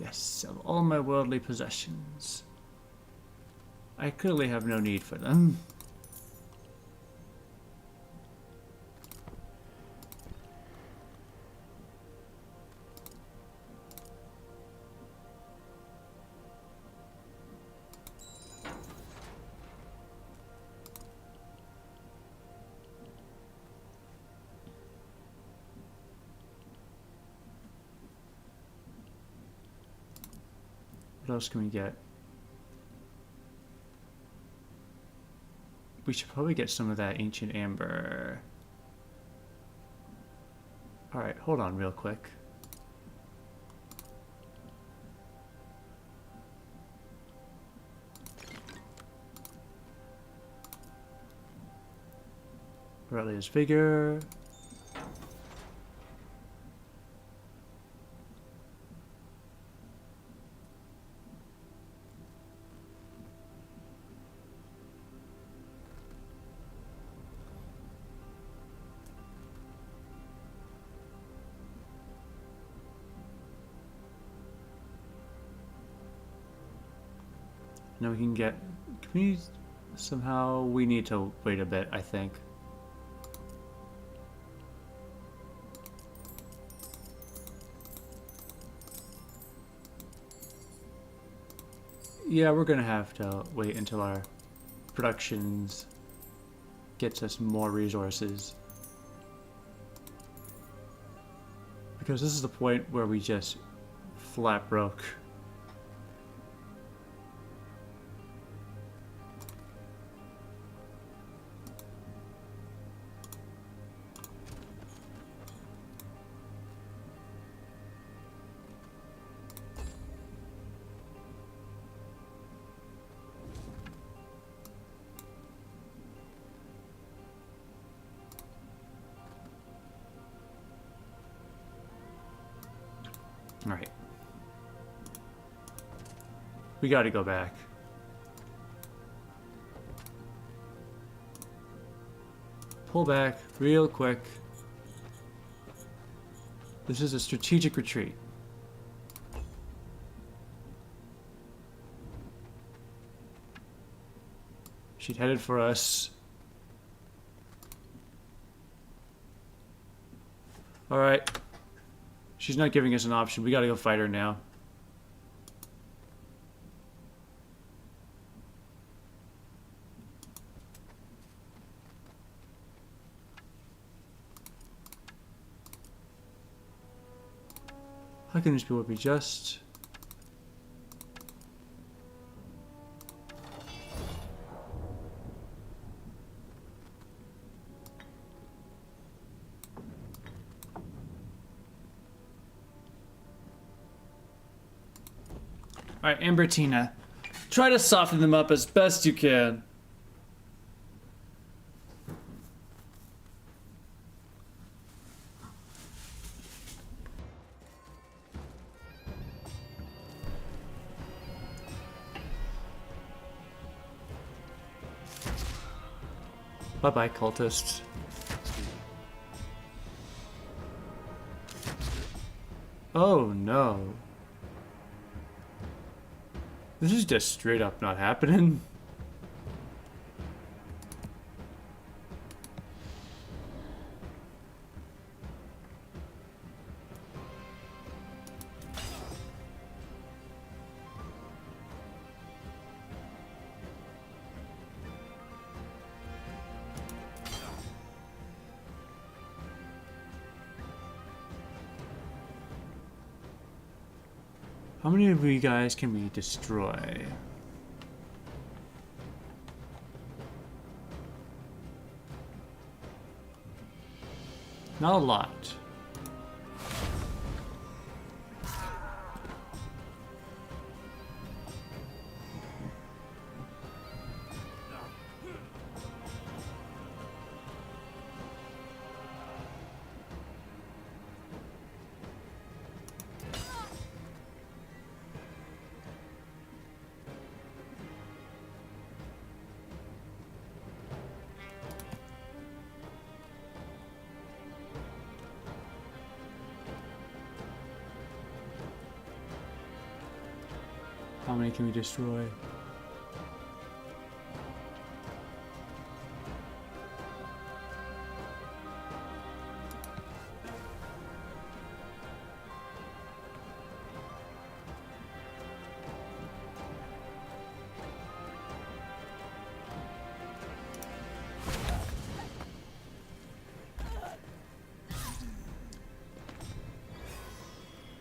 Yes, of all my worldly possessions. I clearly have no need for them. What else can we get? We should probably get some of that ancient amber. Alright, hold on real quick. Aurelia's Vigor. Now we can get... Can we... Somehow we need to wait a bit, I think. Yeah, we're gonna have to wait until our productions gets us more resources. Because this is the point where we just flat broke. Alright. We gotta go back. Pull back real quick. This is a strategic retreat. She'd headed for us. Alright. She's not giving us an option. We gotta go fight her now. How can these people be just? Alright, Ambertina. Try to soften them up as best you can. Bye-bye, cultists. Oh no. This is just straight up not happening. How many of you guys can we destroy? Not a lot. How many can we destroy?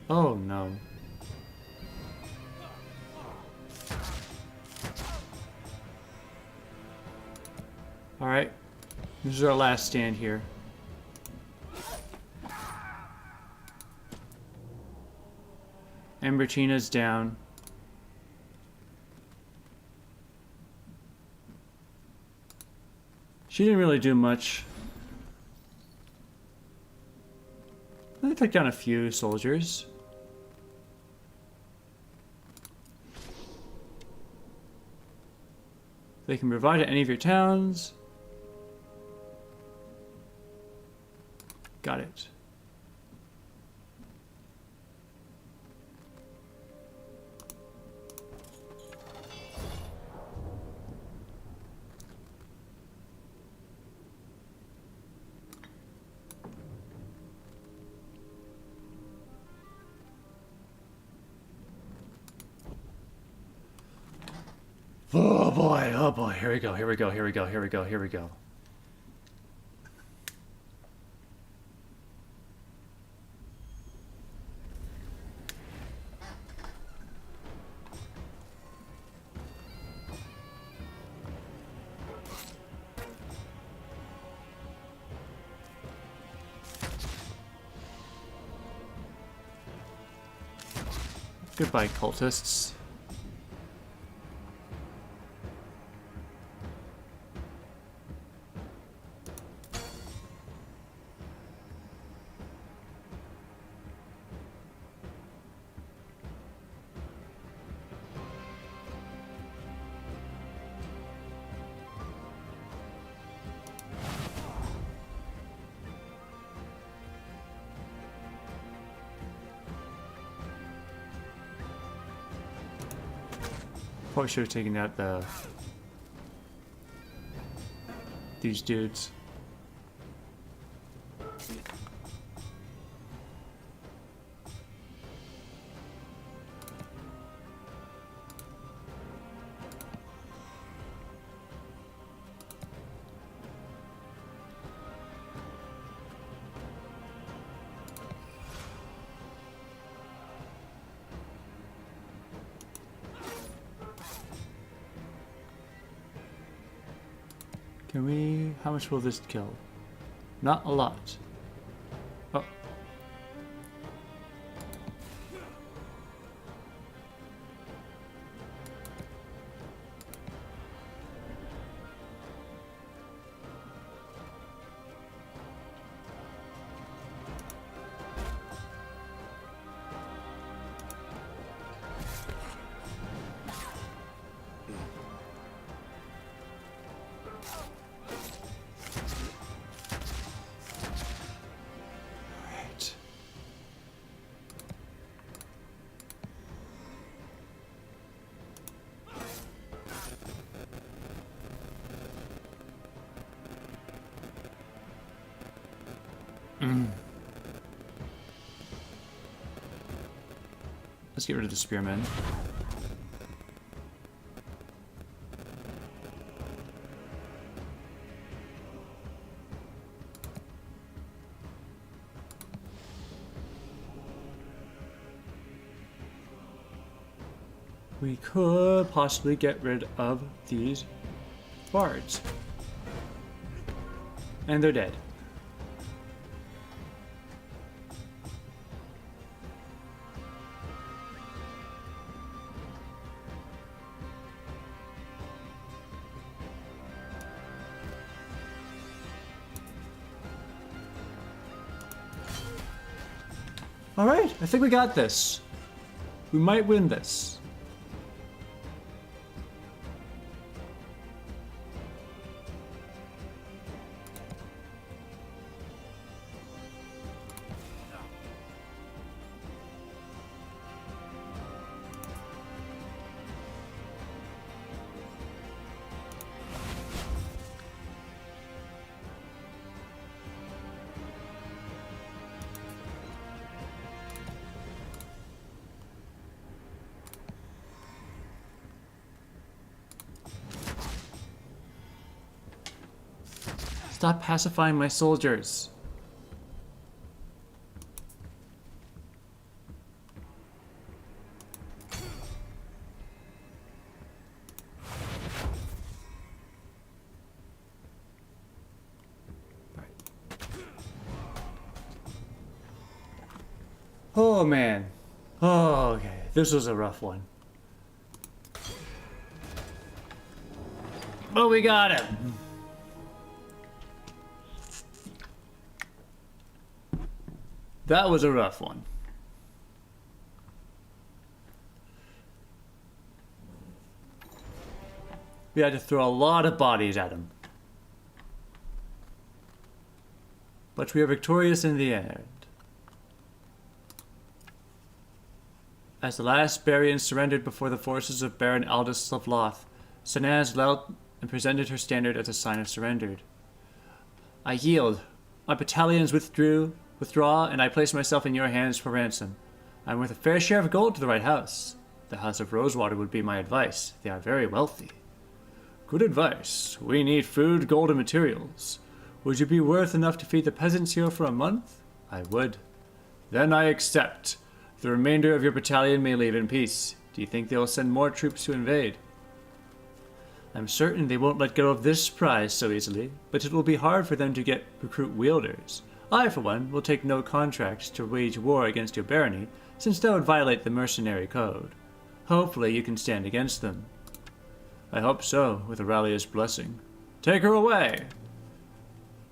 Oh no. Alright. This is our last stand here. Ambertina's down. She didn't really do much. They took down a few soldiers. They can provide at any of your towns. Got it. Oh boy, here we go, here we go, here we go, here we go, here we go. Goodbye, cultists. Probably should have taken out these dudes. Can we... How much will this kill? Not a lot. Oh. Let's get rid of the spearmen. We could possibly get rid of these bards. And they're dead. Alright, I think we got this. We might win this. Stop pacifying my soldiers. Oh man. Oh, okay. This was a rough one. But we got him. That was a rough one. We had to throw a lot of bodies at him. But we are victorious in the end. As the last Barian surrendered before the forces of Baron Aldous of Loth, Sanaz knelt and presented her standard as a sign of surrender. I yield. My battalions withdraw, and I place myself in your hands for ransom. I'm worth a fair share of gold to the right house. The House of Rosewater would be my advice. They are very wealthy. Good advice. We need food, gold, and materials. Would you be worth enough to feed the peasants here for a month? I would. Then I accept. The remainder of your battalion may leave in peace. Do you think they will send more troops to invade? I'm certain they won't let go of this prize so easily, but it will be hard for them to recruit wielders. I, for one, will take no contracts to wage war against your barony, since that would violate the mercenary code. Hopefully you can stand against them. I hope so, with Aurelia's blessing. Take her away!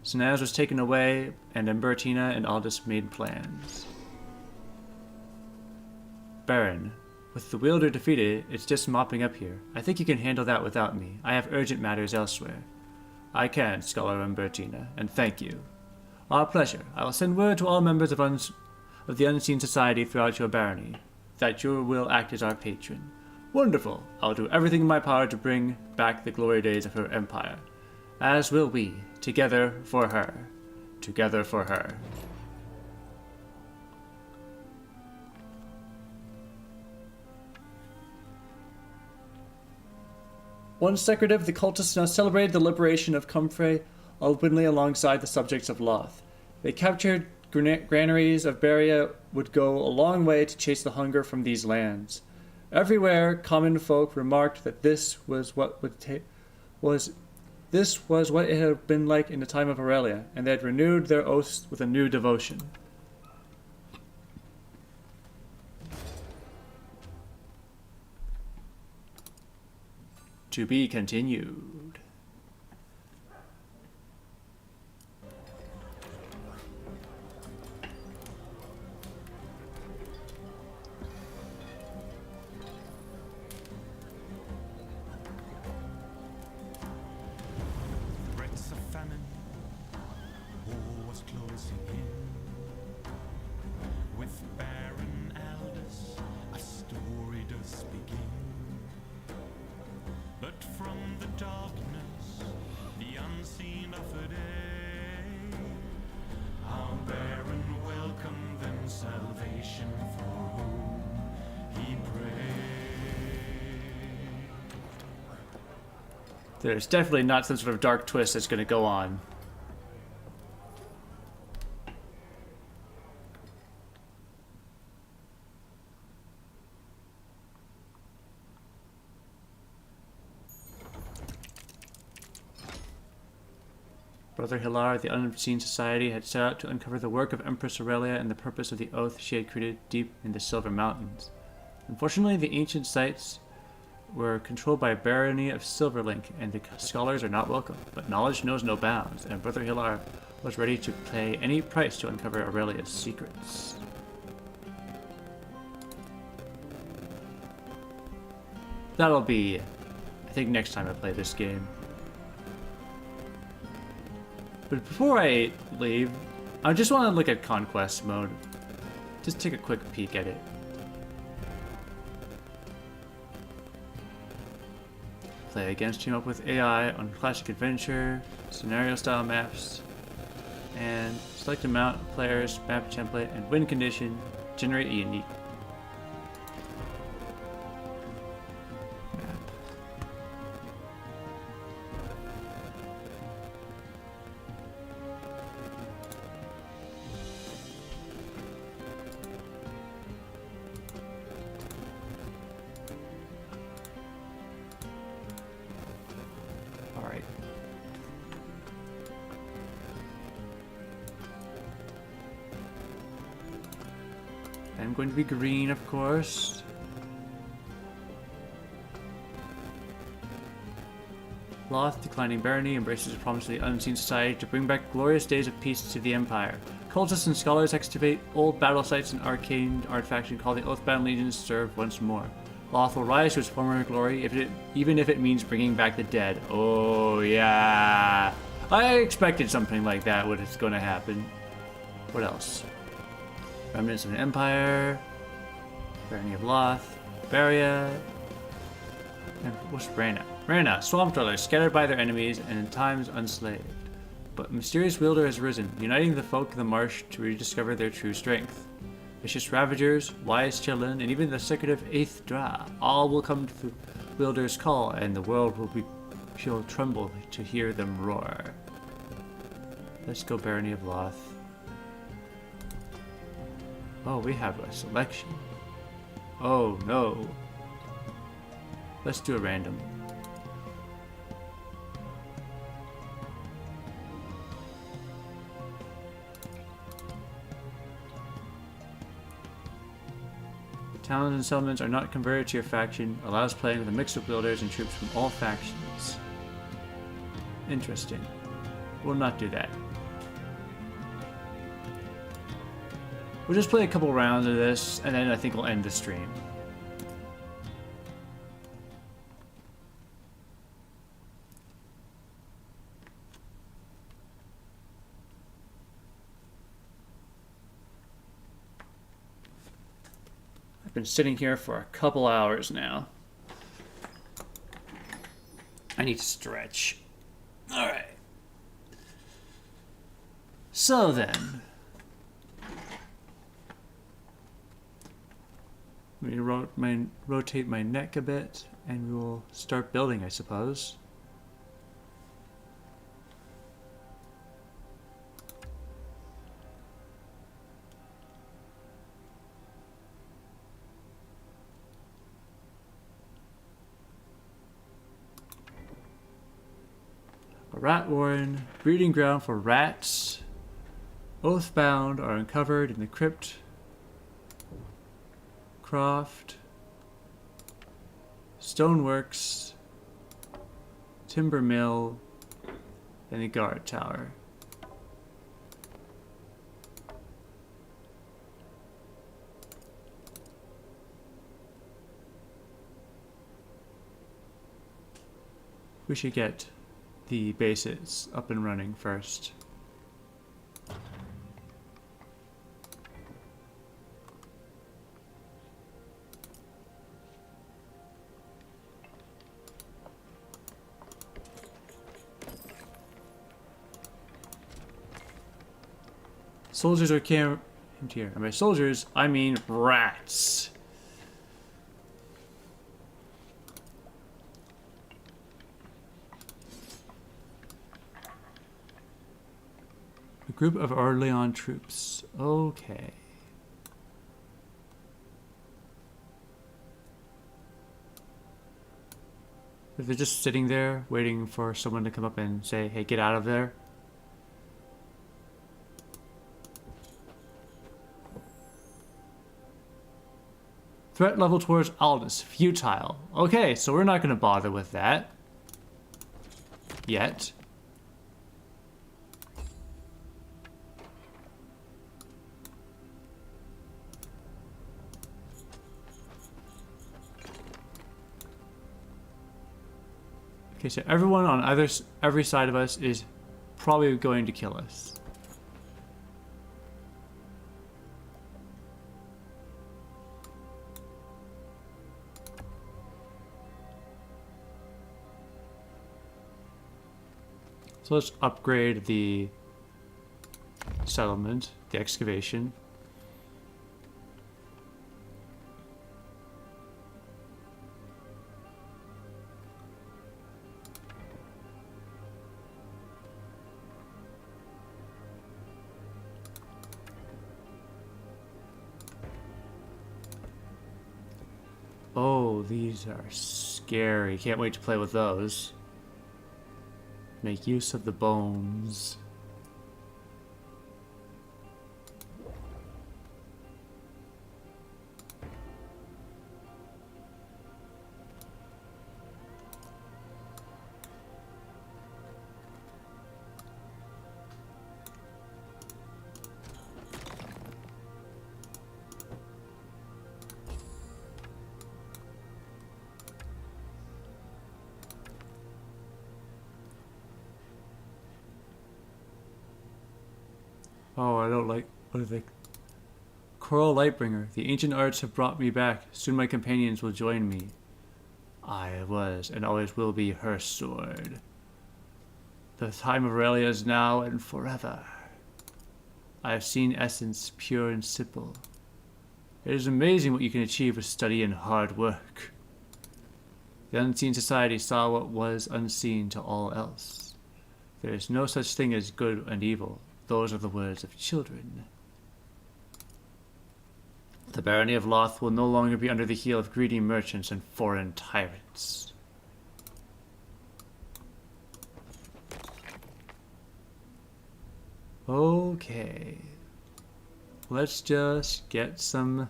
Snaz was taken away, and Embertina and Aldous made plans. Baron, with the wielder defeated, it's just mopping up here. I think you can handle that without me. I have urgent matters elsewhere. I can, Scholar Embertina, and thank you. Our pleasure. I will send word to all members of the Unseen Society throughout your barony that you will act as our patron. Wonderful. I'll do everything in my power to bring back the glory days of her empire. As will we. Together for her. Together for her. Once secretive, the cultists now celebrated the liberation of Comfrey openly alongside the subjects of Loth. They captured granaries of Beria would go a long way to chase the hunger from these lands. Everywhere, common folk remarked that this was what it had been like in the time of Aurelia, and they had renewed their oaths with a new devotion. To be continued. Threats of famine, war was closing in. With Baron Aldous, a story does begin. But from the darkness, the unseen offered aid. Our Baron welcomed them salvation for whom he prayed. There's definitely not some sort of dark twist that's going to go on. Brother Hilar, the Unseen Society, had set out to uncover the work of Empress Aurelia and the purpose of the oath she had created deep in the Silver Mountains. Unfortunately, the ancient sites were controlled by a barony of Silverlink, and the scholars are not welcome, but knowledge knows no bounds, and Brother Hilar was ready to pay any price to uncover Aurelia's secrets. That'll be, I think, next time I play this game. But before I leave, I just want to look at Conquest mode. Just take a quick peek at it. Play against, team up with AI on Classic Adventure, scenario style maps, and select amount of players, map template, and win condition, generate a unique map. Alright. I'm going to be green, of course. Loth, declining barony, embraces a promise of the Unseen Society to bring back glorious days of peace to the Empire. Cultists and scholars excavate old battle sites and arcane artifacts and call the Oathbound Legions serve once more. Loth will rise to its former glory, even if it means bringing back the dead. Oh, yeah. I expected something like that was going to happen. What else? Remnants of an Empire. Barony of Loth. Baria. And what's Rana? Rana, swamp dwellers scattered by their enemies and in times unslaved. But a mysterious wielder has risen, uniting the folk of the marsh to rediscover their true strength. vicious ravagers, wise children, and even the secretive eighth Dra. All will come to the wielder's call, and the world will be feel tremble to hear them roar. Let's go Barony of Loth. Oh, we have a selection. Oh no. Let's do a random. Towns and settlements are not converted to your faction. Allows playing with a mix of builders and troops from all factions. Interesting. We'll not do that. We'll just play a couple rounds of this, and then I think we'll end the stream. I've been sitting here for a couple hours now. I need to stretch. Alright. So then. Let me rotate my neck a bit, and we will start building, I suppose. A rat warren, breeding ground for rats. Oathbound are uncovered in the crypt. Croft. Stoneworks. Timber mill. And the guard tower. We should get the bases up and running first. Soldiers are camped here. And by soldiers, I mean rats. A group of Orleans troops. Okay. If they're just sitting there waiting for someone to come up and say, hey, get out of there. Threat level towards Aldous, futile. Okay, so we're not going to bother with that. Yet. Okay, so everyone on every side of us is probably going to kill us. So let's upgrade the settlement, the excavation. Oh, these are scary. Can't wait to play with those. Make use of the bones. Oh, I don't like... What are they? Coral Lightbringer. The ancient arts have brought me back. Soon my companions will join me. I was and always will be her sword. The time of Aurelia is now and forever. I have seen essence pure and simple. It is amazing what you can achieve with study and hard work. The unseen society saw what was unseen to all else. There is no such thing as good and evil. Those are the words of children. The barony of Loth will no longer be under the heel of greedy merchants and foreign tyrants. Okay. Let's just get some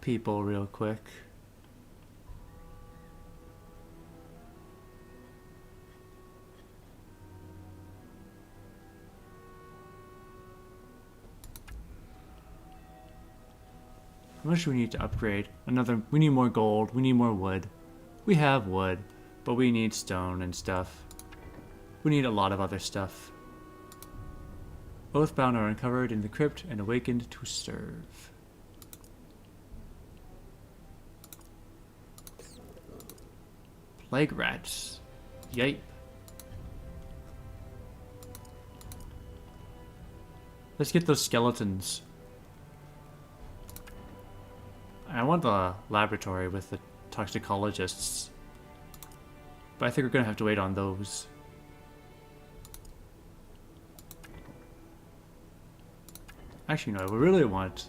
people real quick. How much do we need to upgrade? We need more gold, we need more wood. We have wood, but we need stone and stuff. We need a lot of other stuff. Oathbound are uncovered in the crypt and awakened to serve. Plague rats. Yipe. Let's get those skeletons. I want the laboratory with the toxicologists. But I think we're gonna have to wait on those. Actually, no, we really want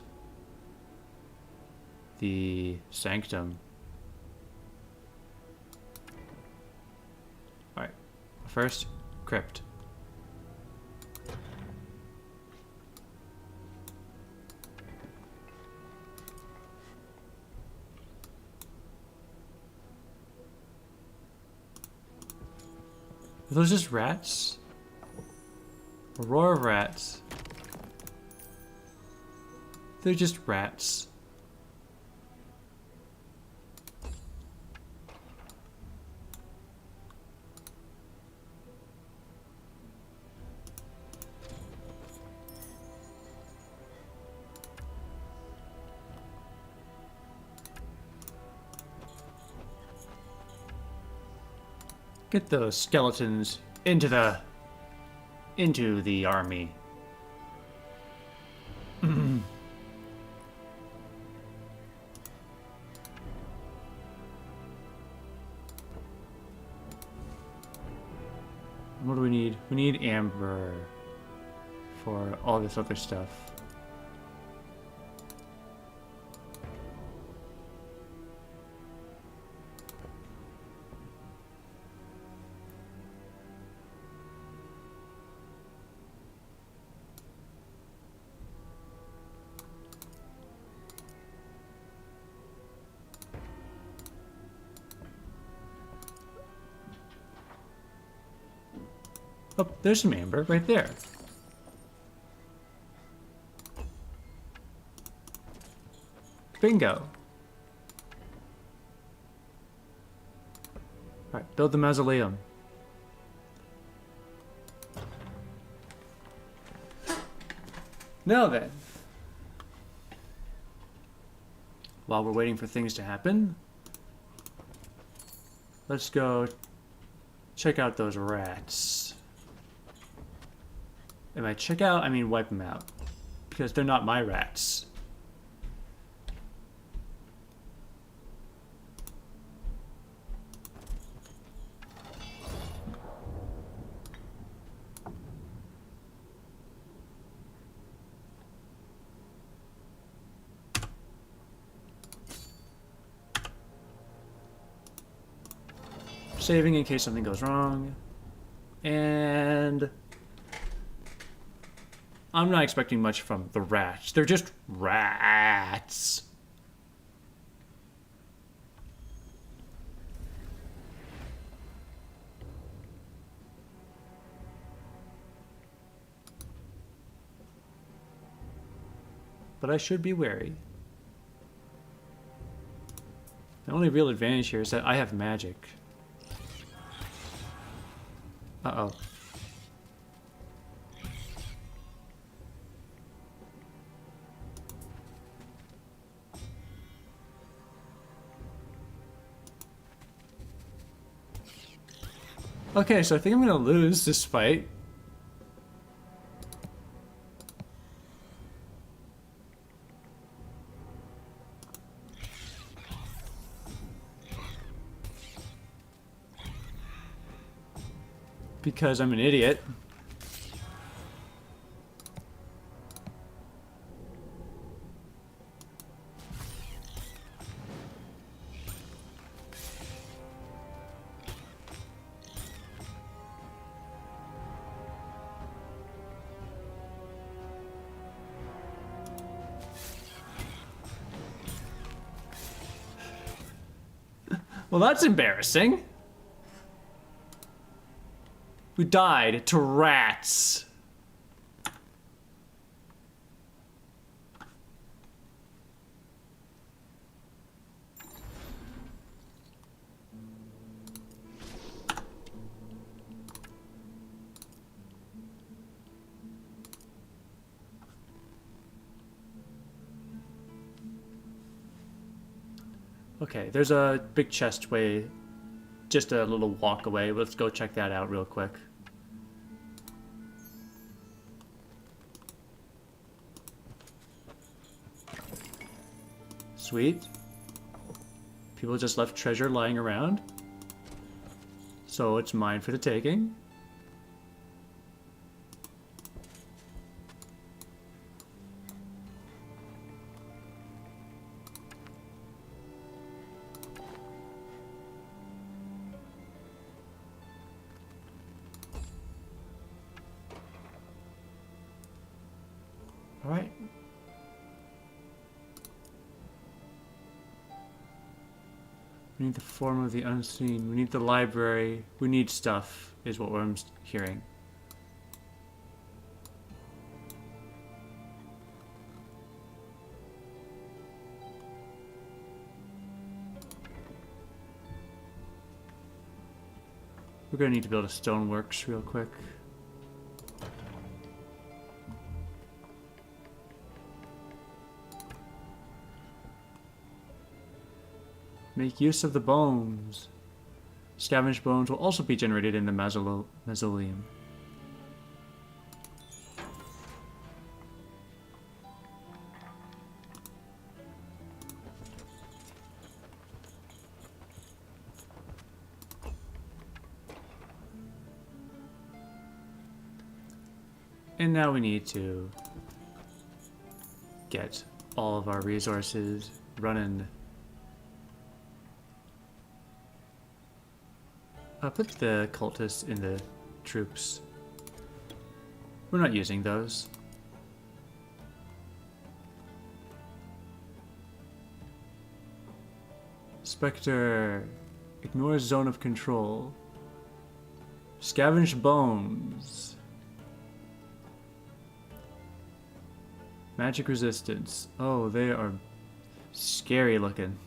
the sanctum. Alright, first, crypt. Are those just rats? A roar of rats. They're just rats. Get those skeletons into the army. What do we need? We need amber for all this other stuff. Oh, there's some amber right there. Bingo. Alright, build the mausoleum. Now then. While we're waiting for things to happen, let's go check out those rats. And by check out, I mean wipe them out. Because they're not my rats. Saving in case something goes wrong. And I'm not expecting much from the rats. They're just rats. But I should be wary. The only real advantage here is that I have magic. Uh-oh. Okay, so I think I'm gonna lose this fight. Because I'm an idiot. Well, that's embarrassing. We died to rats. Okay, there's a big chest way, just a little walk away. Let's go check that out real quick. Sweet. People just left treasure lying around. So it's mine for the taking. All right. We need the form of the unseen. We need the library. We need stuff, is what I'm hearing. We're gonna need to build a stoneworks real quick. Make use of the bones. Scavenged bones will also be generated in the mausoleum. And now we need to get all of our resources running. Put the cultists in the troops. We're not using those. Spectre. Ignore zone of control. Scavenge bones. Magic resistance. Oh, they are scary looking.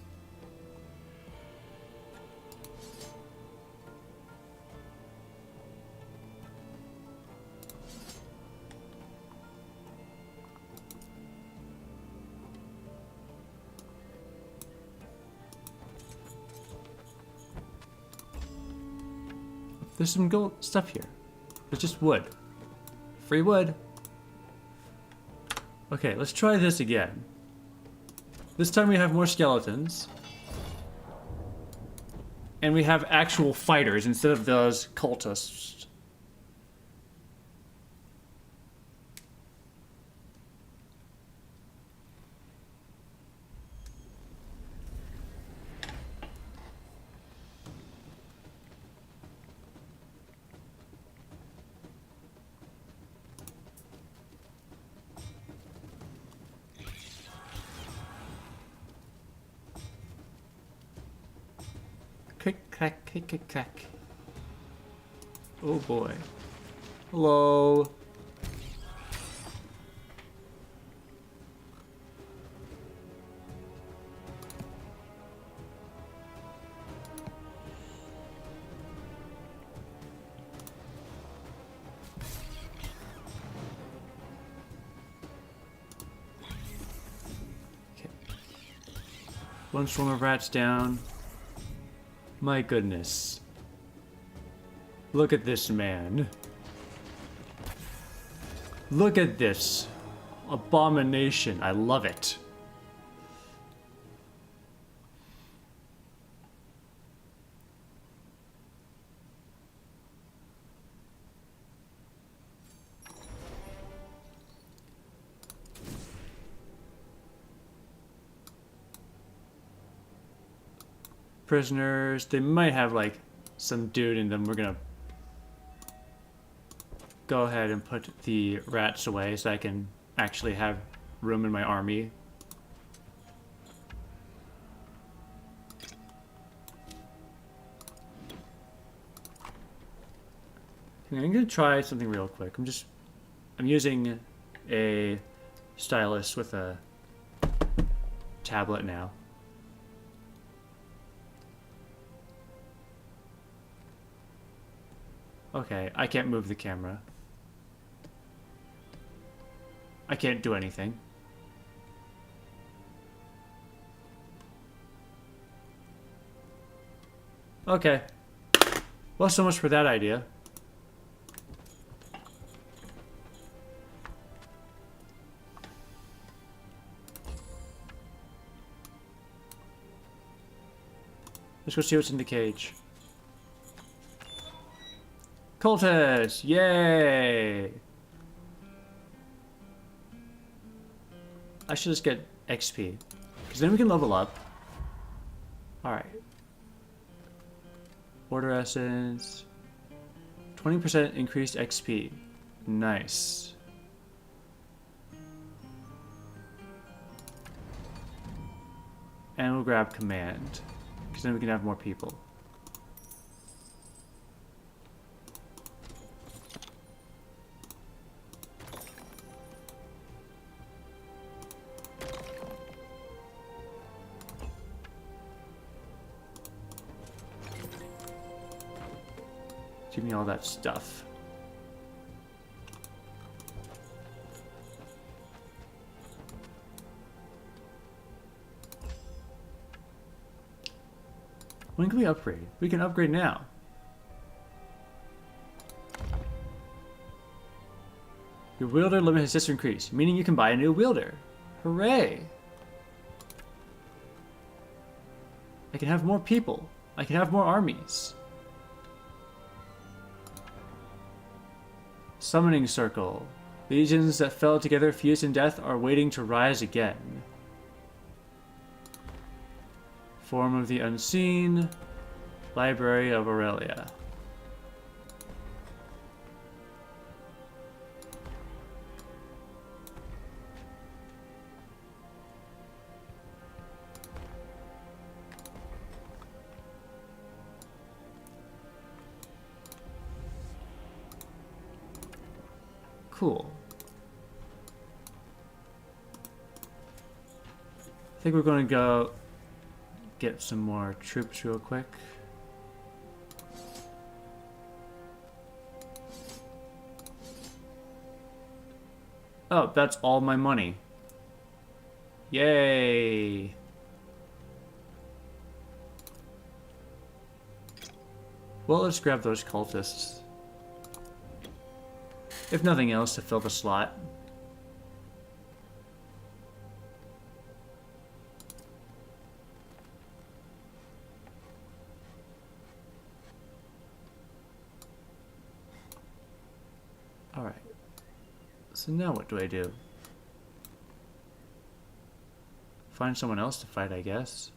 There's some gold stuff here. It's just wood. Free wood. Okay, let's try this again. This time we have more skeletons. And we have actual fighters instead of those cultists. Click, clack, click, click, clack. Oh boy. Hello. Okay. One swarm of rats down. My goodness. Look at this man. Look at this abomination. I love it. prisoners. They might have like some dude in them. We're gonna go ahead and put the rats away so I can actually have room in my army. I'm gonna try something real quick. I'm using a stylus with a tablet now. Okay, I can't move the camera. I can't do anything. Okay. Well, so much for that idea. Let's go see what's in the cage. Cultist! Yay! I should just get XP. Because then we can level up. Alright. Order Essence. 20% increased XP. Nice. And we'll grab Command. Because then we can have more people. Give me all that stuff. When can we upgrade? We can upgrade now. Your wielder limit has just increased, meaning you can buy a new wielder. Hooray! I can have more people. I can have more armies. Summoning Circle. Legions that fell together fused in death are waiting to rise again. Form of the Unseen. Library of Aurelia. Cool. I think we're going to go get some more troops real quick. Oh, that's all my money. Yay! Well, let's grab those cultists. If nothing else, to fill the slot. Alright. So now what do I do? Find someone else to fight, I guess.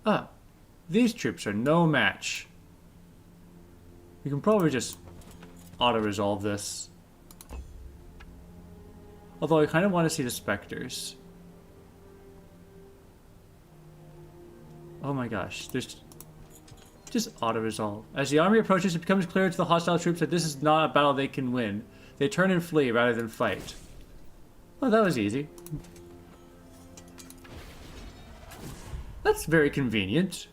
Ah. These troops are no match. We can probably just auto-resolve this. Although I kind of want to see the specters. Oh my gosh, there's just auto-resolve. As the army approaches, it becomes clear to the hostile troops that this is not a battle they can win. They turn and flee rather than fight. Oh, that was easy. That's very convenient.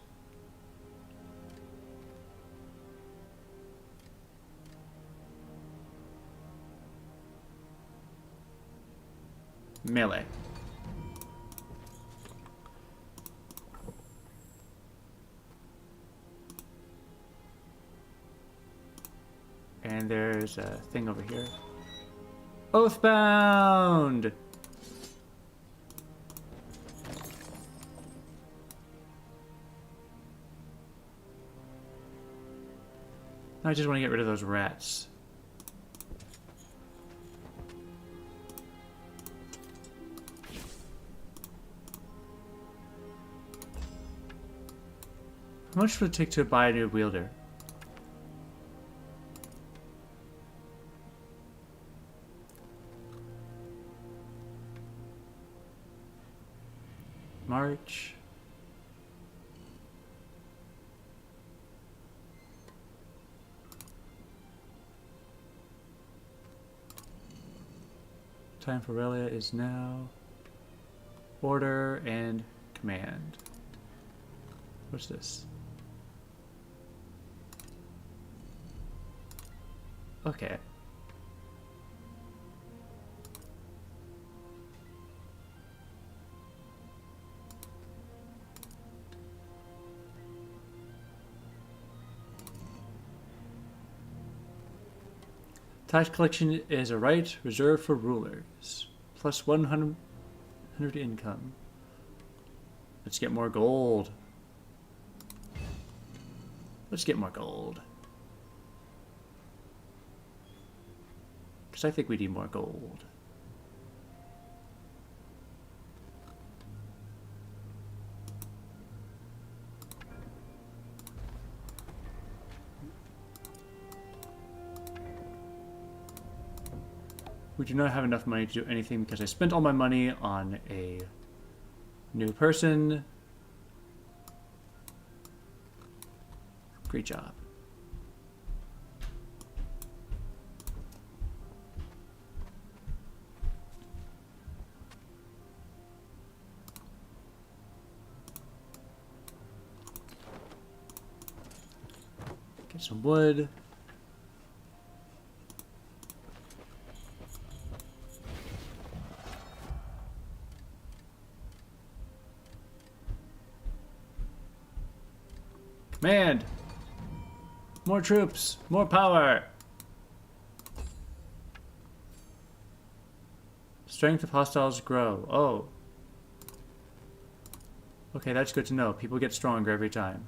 Melee. And there's a thing over here. Oathbound! I just want to get rid of those rats. How much would it take to buy a new wielder? March. Time for Relia is now. Order and command. What's this? Okay. Tax collection is a right reserved for rulers. Plus 100 income. Let's get more gold. Let's get more gold. Because I think we need more gold. We do not have enough money to do anything because I spent all my money on a new person. Great job. Get some wood. Command! More troops! More power! Strength of hostiles grow. Oh. Okay, that's good to know. People get stronger every time.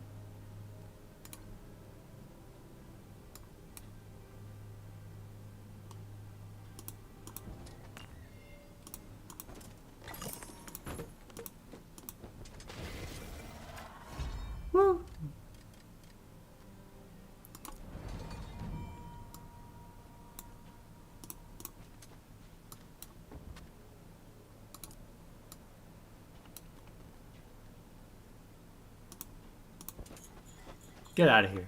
Woo! Get out of here.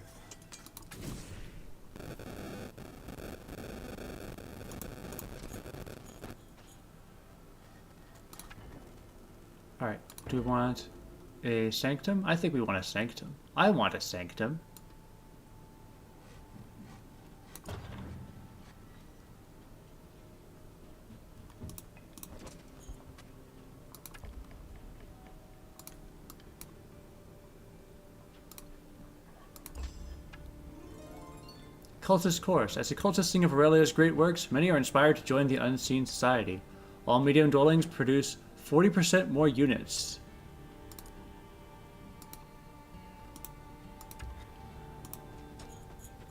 Alright, do we want a sanctum? I think we want a sanctum. I want a sanctum. Cultist course. As a cultist sing of Aurelia's great works, many are inspired to join the Unseen Society. All medium dwellings produce 40% more units.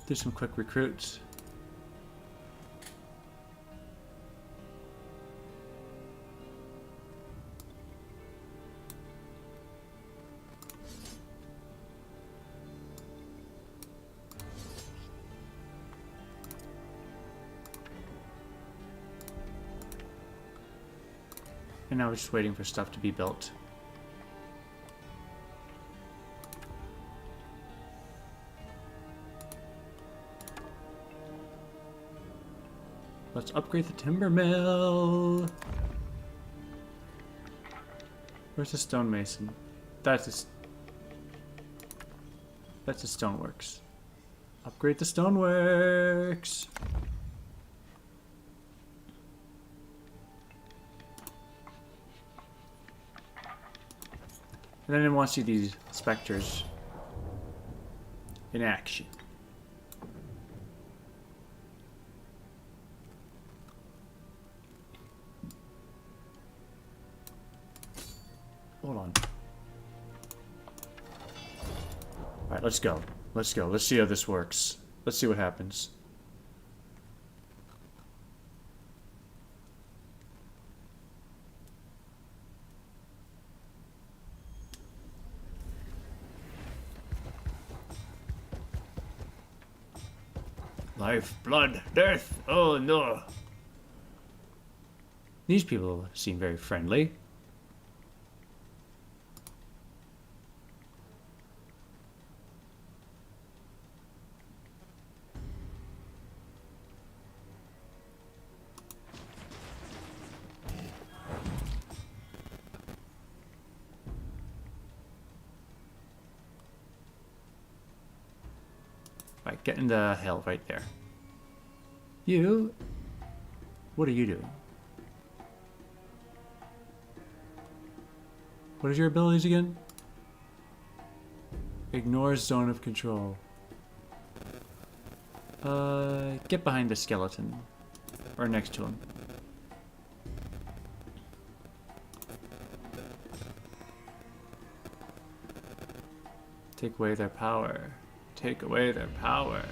Do some quick recruits. And now we're just waiting for stuff to be built. Let's upgrade the timber mill. Where's the stonemason? That's a stoneworks. Upgrade the stoneworks. And then I want to see these specters in action. Hold on. Alright, let's go. Let's go. Let's see how this works. Let's see what happens. Life, blood, death. Oh no. These people seem very friendly. Right, get in the hell right there. You? What are you doing? What is your abilities again? Ignore zone of control. Get behind the skeleton. Or next to him. Take away their power. Take away their power.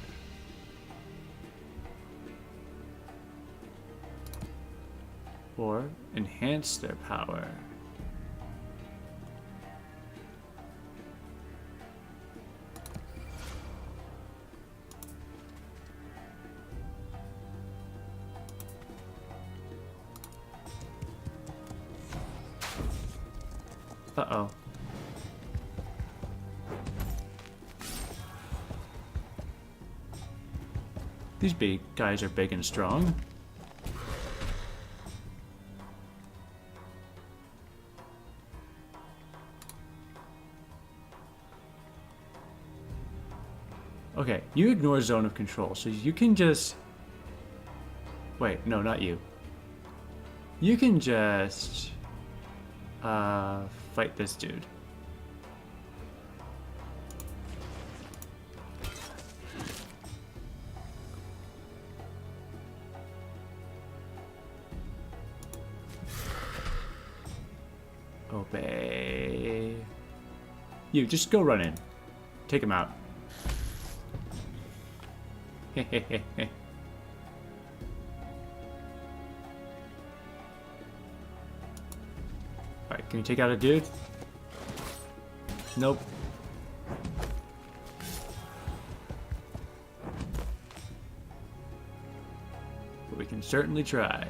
Or enhance their power. Uh-oh. These big guys are big and strong. Okay, you ignore zone of control, so you can just... Wait, no, not you. You can just... fight this dude. Obey. You, just go run in. Take him out. Hehehehe. Alright, can you take out a dude? Nope. But we can certainly try.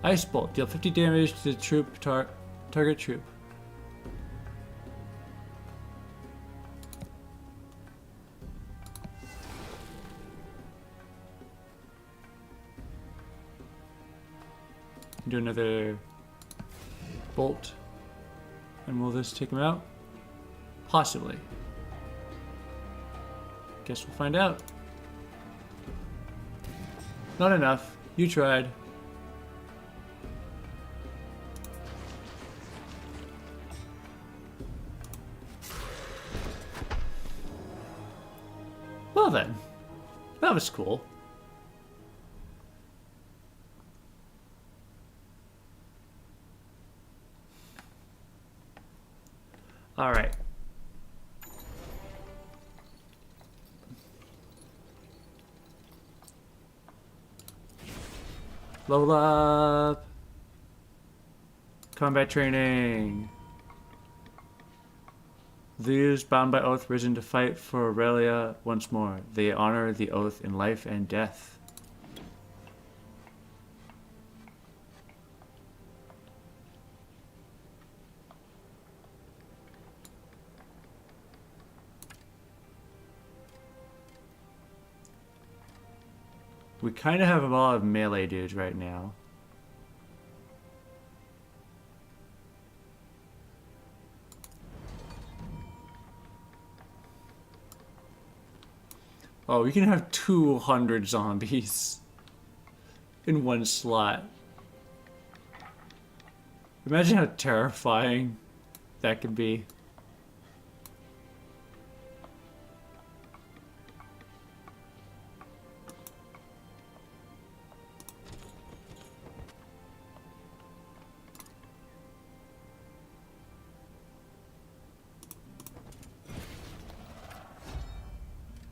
Ice Bolt. Deal 50 damage to the target troop. Do another bolt. And will this take him out? Possibly. Guess we'll find out. Not enough. You tried. Well then, that was cool. All right. Level up. Combat training. These bound by oath risen to fight for Aurelia once more. They honor the oath in life and death. We kind of have a lot of melee dudes right now. Oh, we can have 200 zombies in one slot. Imagine how terrifying that could be.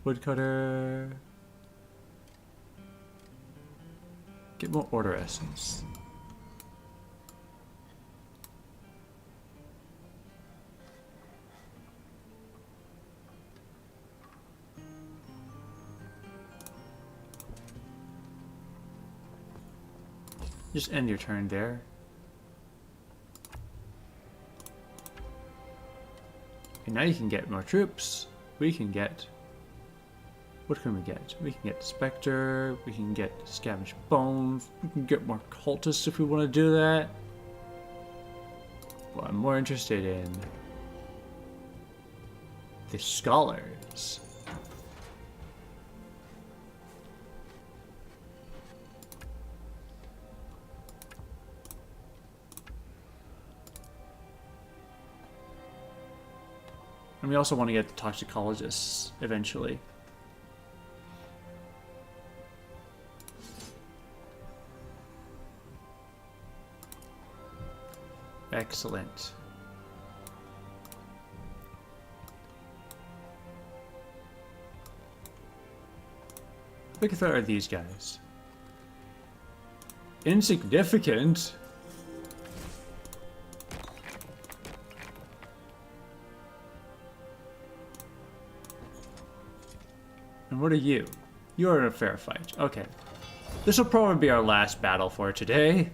Woodcutter. Get more order essence. Just end your turn there. And now you can get more troops. We can get... What can we get? We can get Spectre. We can get Scavenged Bones. We can get more Cultists if we want to do that. But I'm more interested in... the Scholars. And we also want to get the Toxicologists eventually. Excellent. How big a threat are these guys? Insignificant? And what are you? You're in a fair fight. Okay. This will probably be our last battle for today.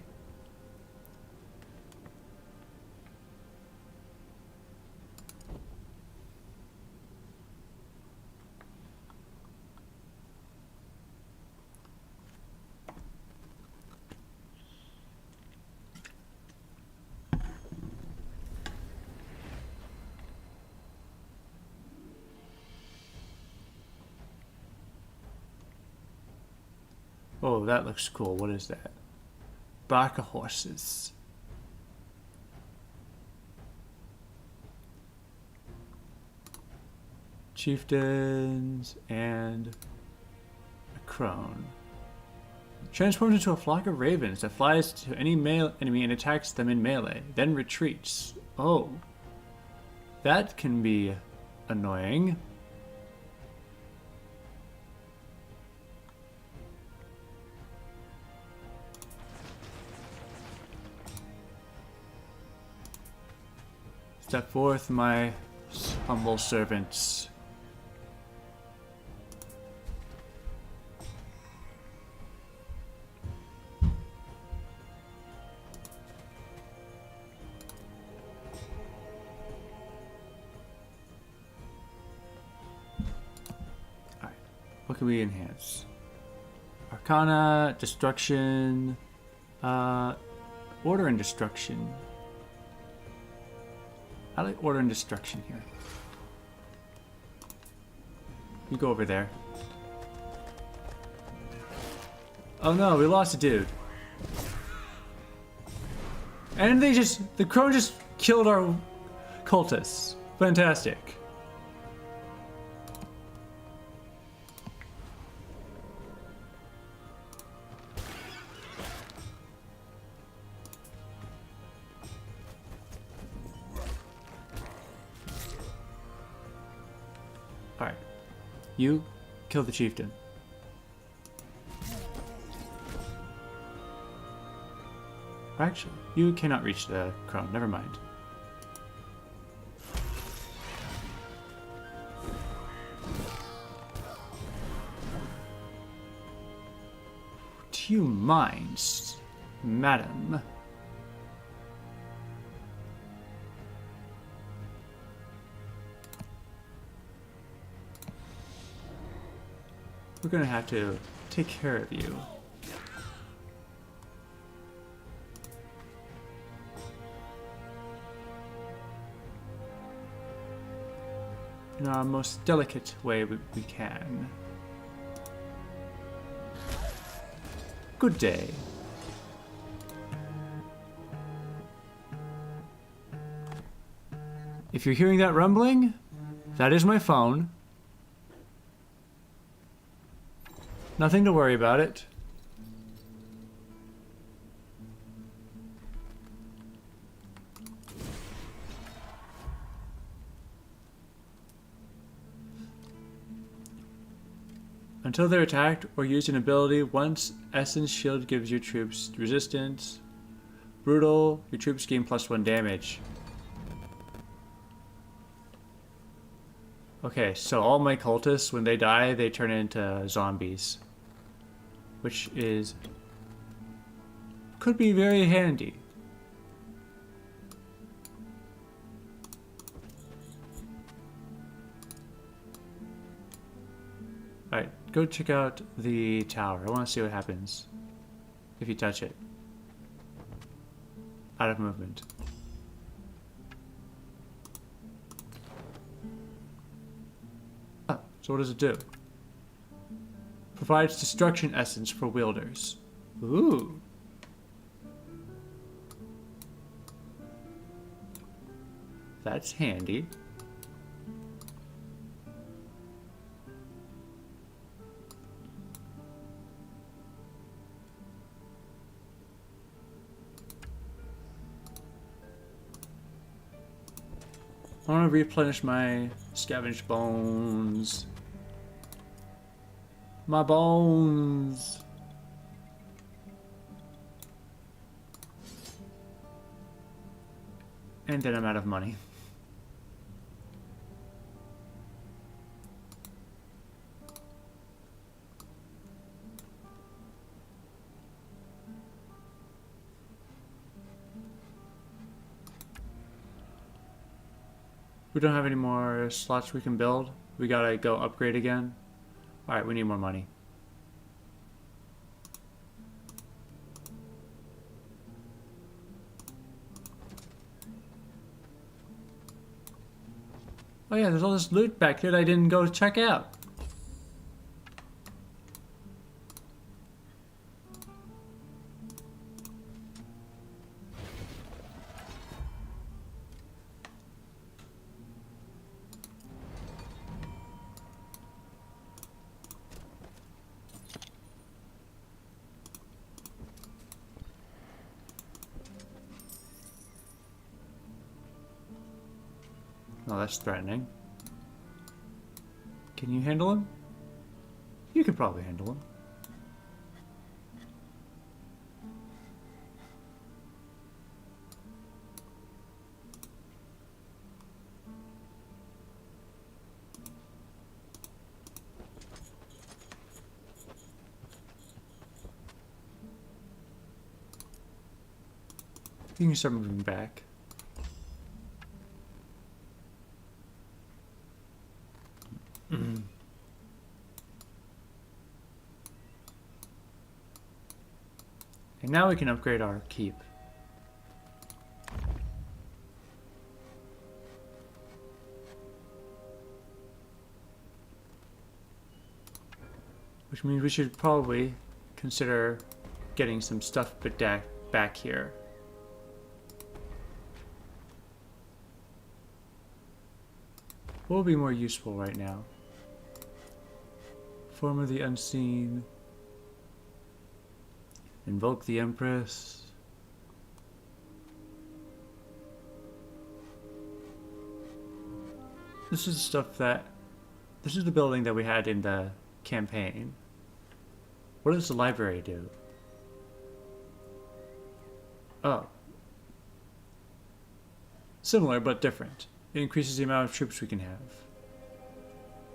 Oh, that looks cool. What is that? Barca horses. Chieftains and a crone. Transforms into a flock of ravens that flies to any male enemy and attacks them in melee, then retreats. Oh. That can be annoying. Step forth, my humble servants. Alright, what can we enhance? Arcana, Destruction, Order and Destruction. I like Order and Destruction here. You go over there. Oh no, we lost a dude. And the crow just killed our cultists. Fantastic. Alright. You kill the chieftain. Actually, you cannot reach the crown. Never mind. Do you mind, madam? We're gonna have to take care of you. In our most delicate way we can. Good day. If you're hearing that rumbling, that is my phone. Nothing to worry about it. Until they're attacked or used an ability, once Essence Shield gives your troops resistance. Brutal, your troops gain +1 damage. Okay, so all my cultists, when they die, they turn into zombies. Which is... could be very handy. Alright, go check out the tower. I want to see what happens if you touch it. Out of movement. So what does it do? Provides destruction essence for wielders. Ooh. That's handy. I want to replenish my scavenged bones. My bones. And then I'm out of money. We don't have any more slots we can build. We gotta go upgrade again. Alright, we need more money. Oh yeah, there's all this loot back here that I didn't go check out. Oh, that's threatening. Can you handle him? You could probably handle him. You can start moving back. And now we can upgrade our keep. Which means we should probably consider getting some stuff back here. What will be more useful right now? Form of the Unseen. Invoke the Empress. This is stuff that... This is the building that we had in the campaign. What does the library do? Oh. Similar, but different. It increases the amount of troops we can have.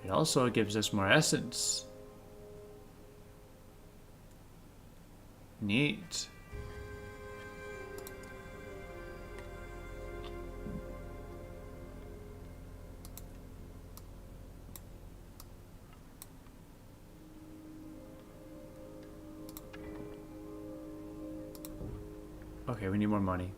It also gives us more essence. Neat. Okay, we need more money.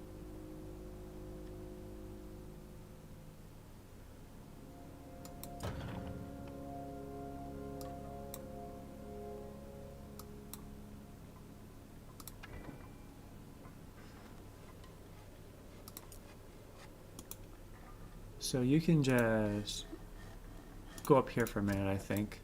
So you can just go up here for a minute, I think.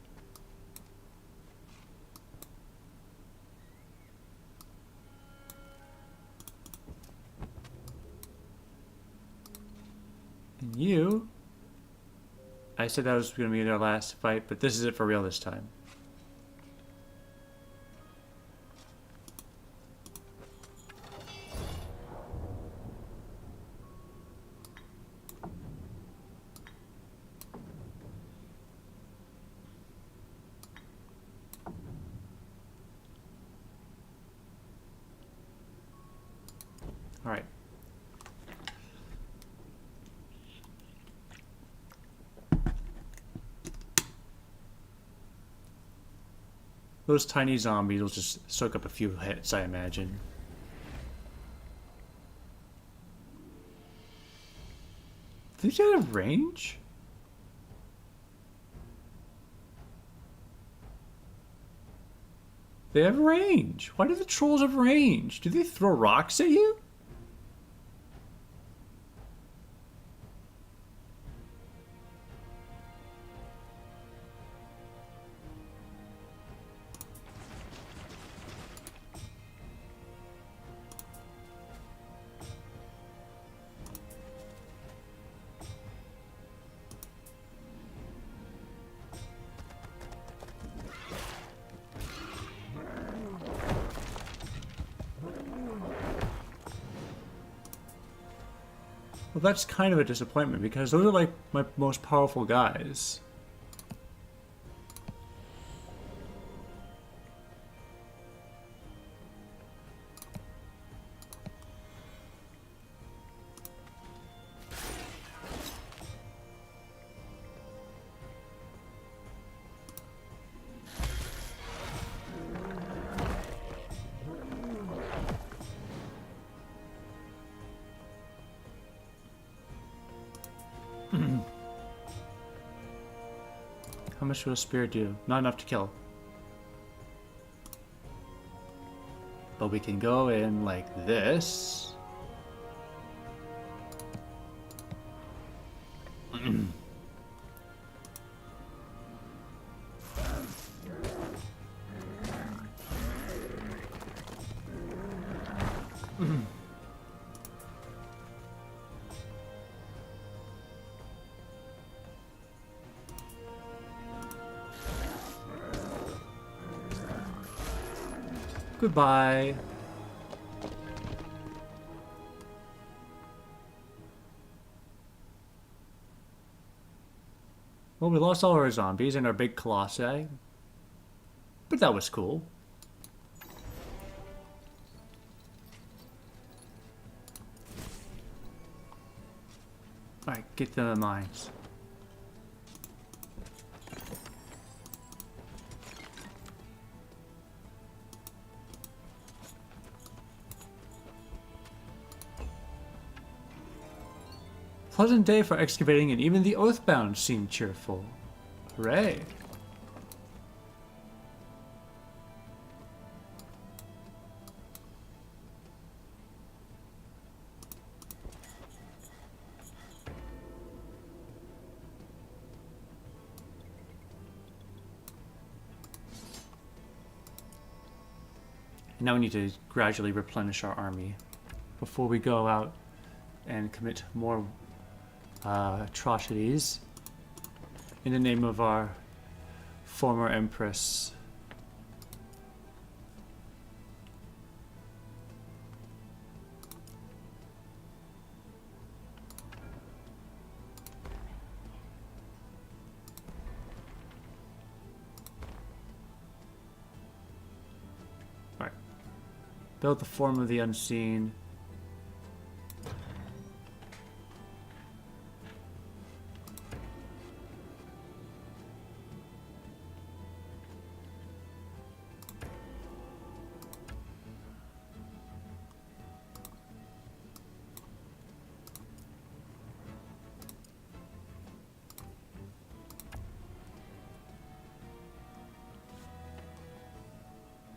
And I said that was going to be their last fight, but this is it for real this time. Alright. Those tiny zombies will just soak up a few hits, I imagine. Do they have range? They have range. Why do the trolls have range? Do they throw rocks at you? Well, that's kind of a disappointment because those are like my most powerful guys. How much will a spear do? Not enough to kill. But we can go in like this. Goodbye. Well, we lost all our zombies and our big colossi. But that was cool. Alright, get them in mines. Pleasant day for excavating, and even the Oathbound seem cheerful. Hooray! Now we need to gradually replenish our army before we go out and commit more atrocities in the name of our former empress. Alright. Build the form of the unseen.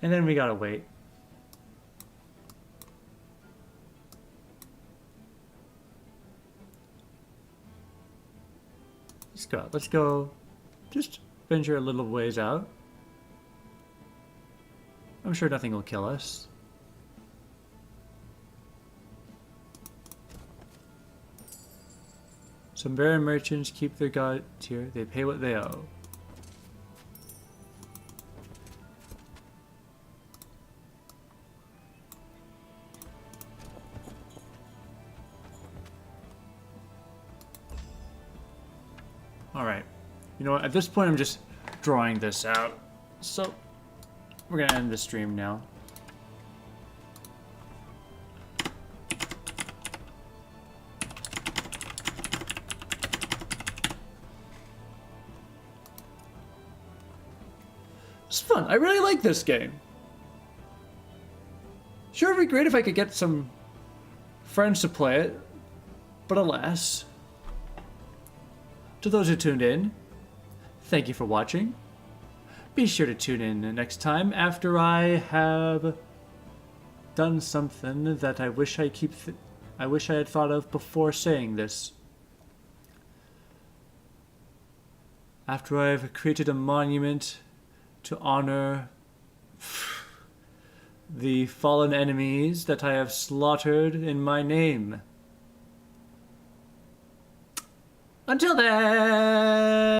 And then we gotta wait. Let's go. Let's go. Just venture a little ways out. I'm sure nothing will kill us. Some barren merchants keep their goods here. They pay what they owe. Alright. You know what? At this point, I'm just drawing this out. So, we're going to end the stream now. It's fun. I really like this game. Sure, it'd be great if I could get some friends to play it, but alas. To those who tuned in, thank you for watching. Be sure to tune in next time after I have done something that I wish I had thought of before saying this. After I've created a monument to honor the fallen enemies that I have slaughtered in my name. Until then!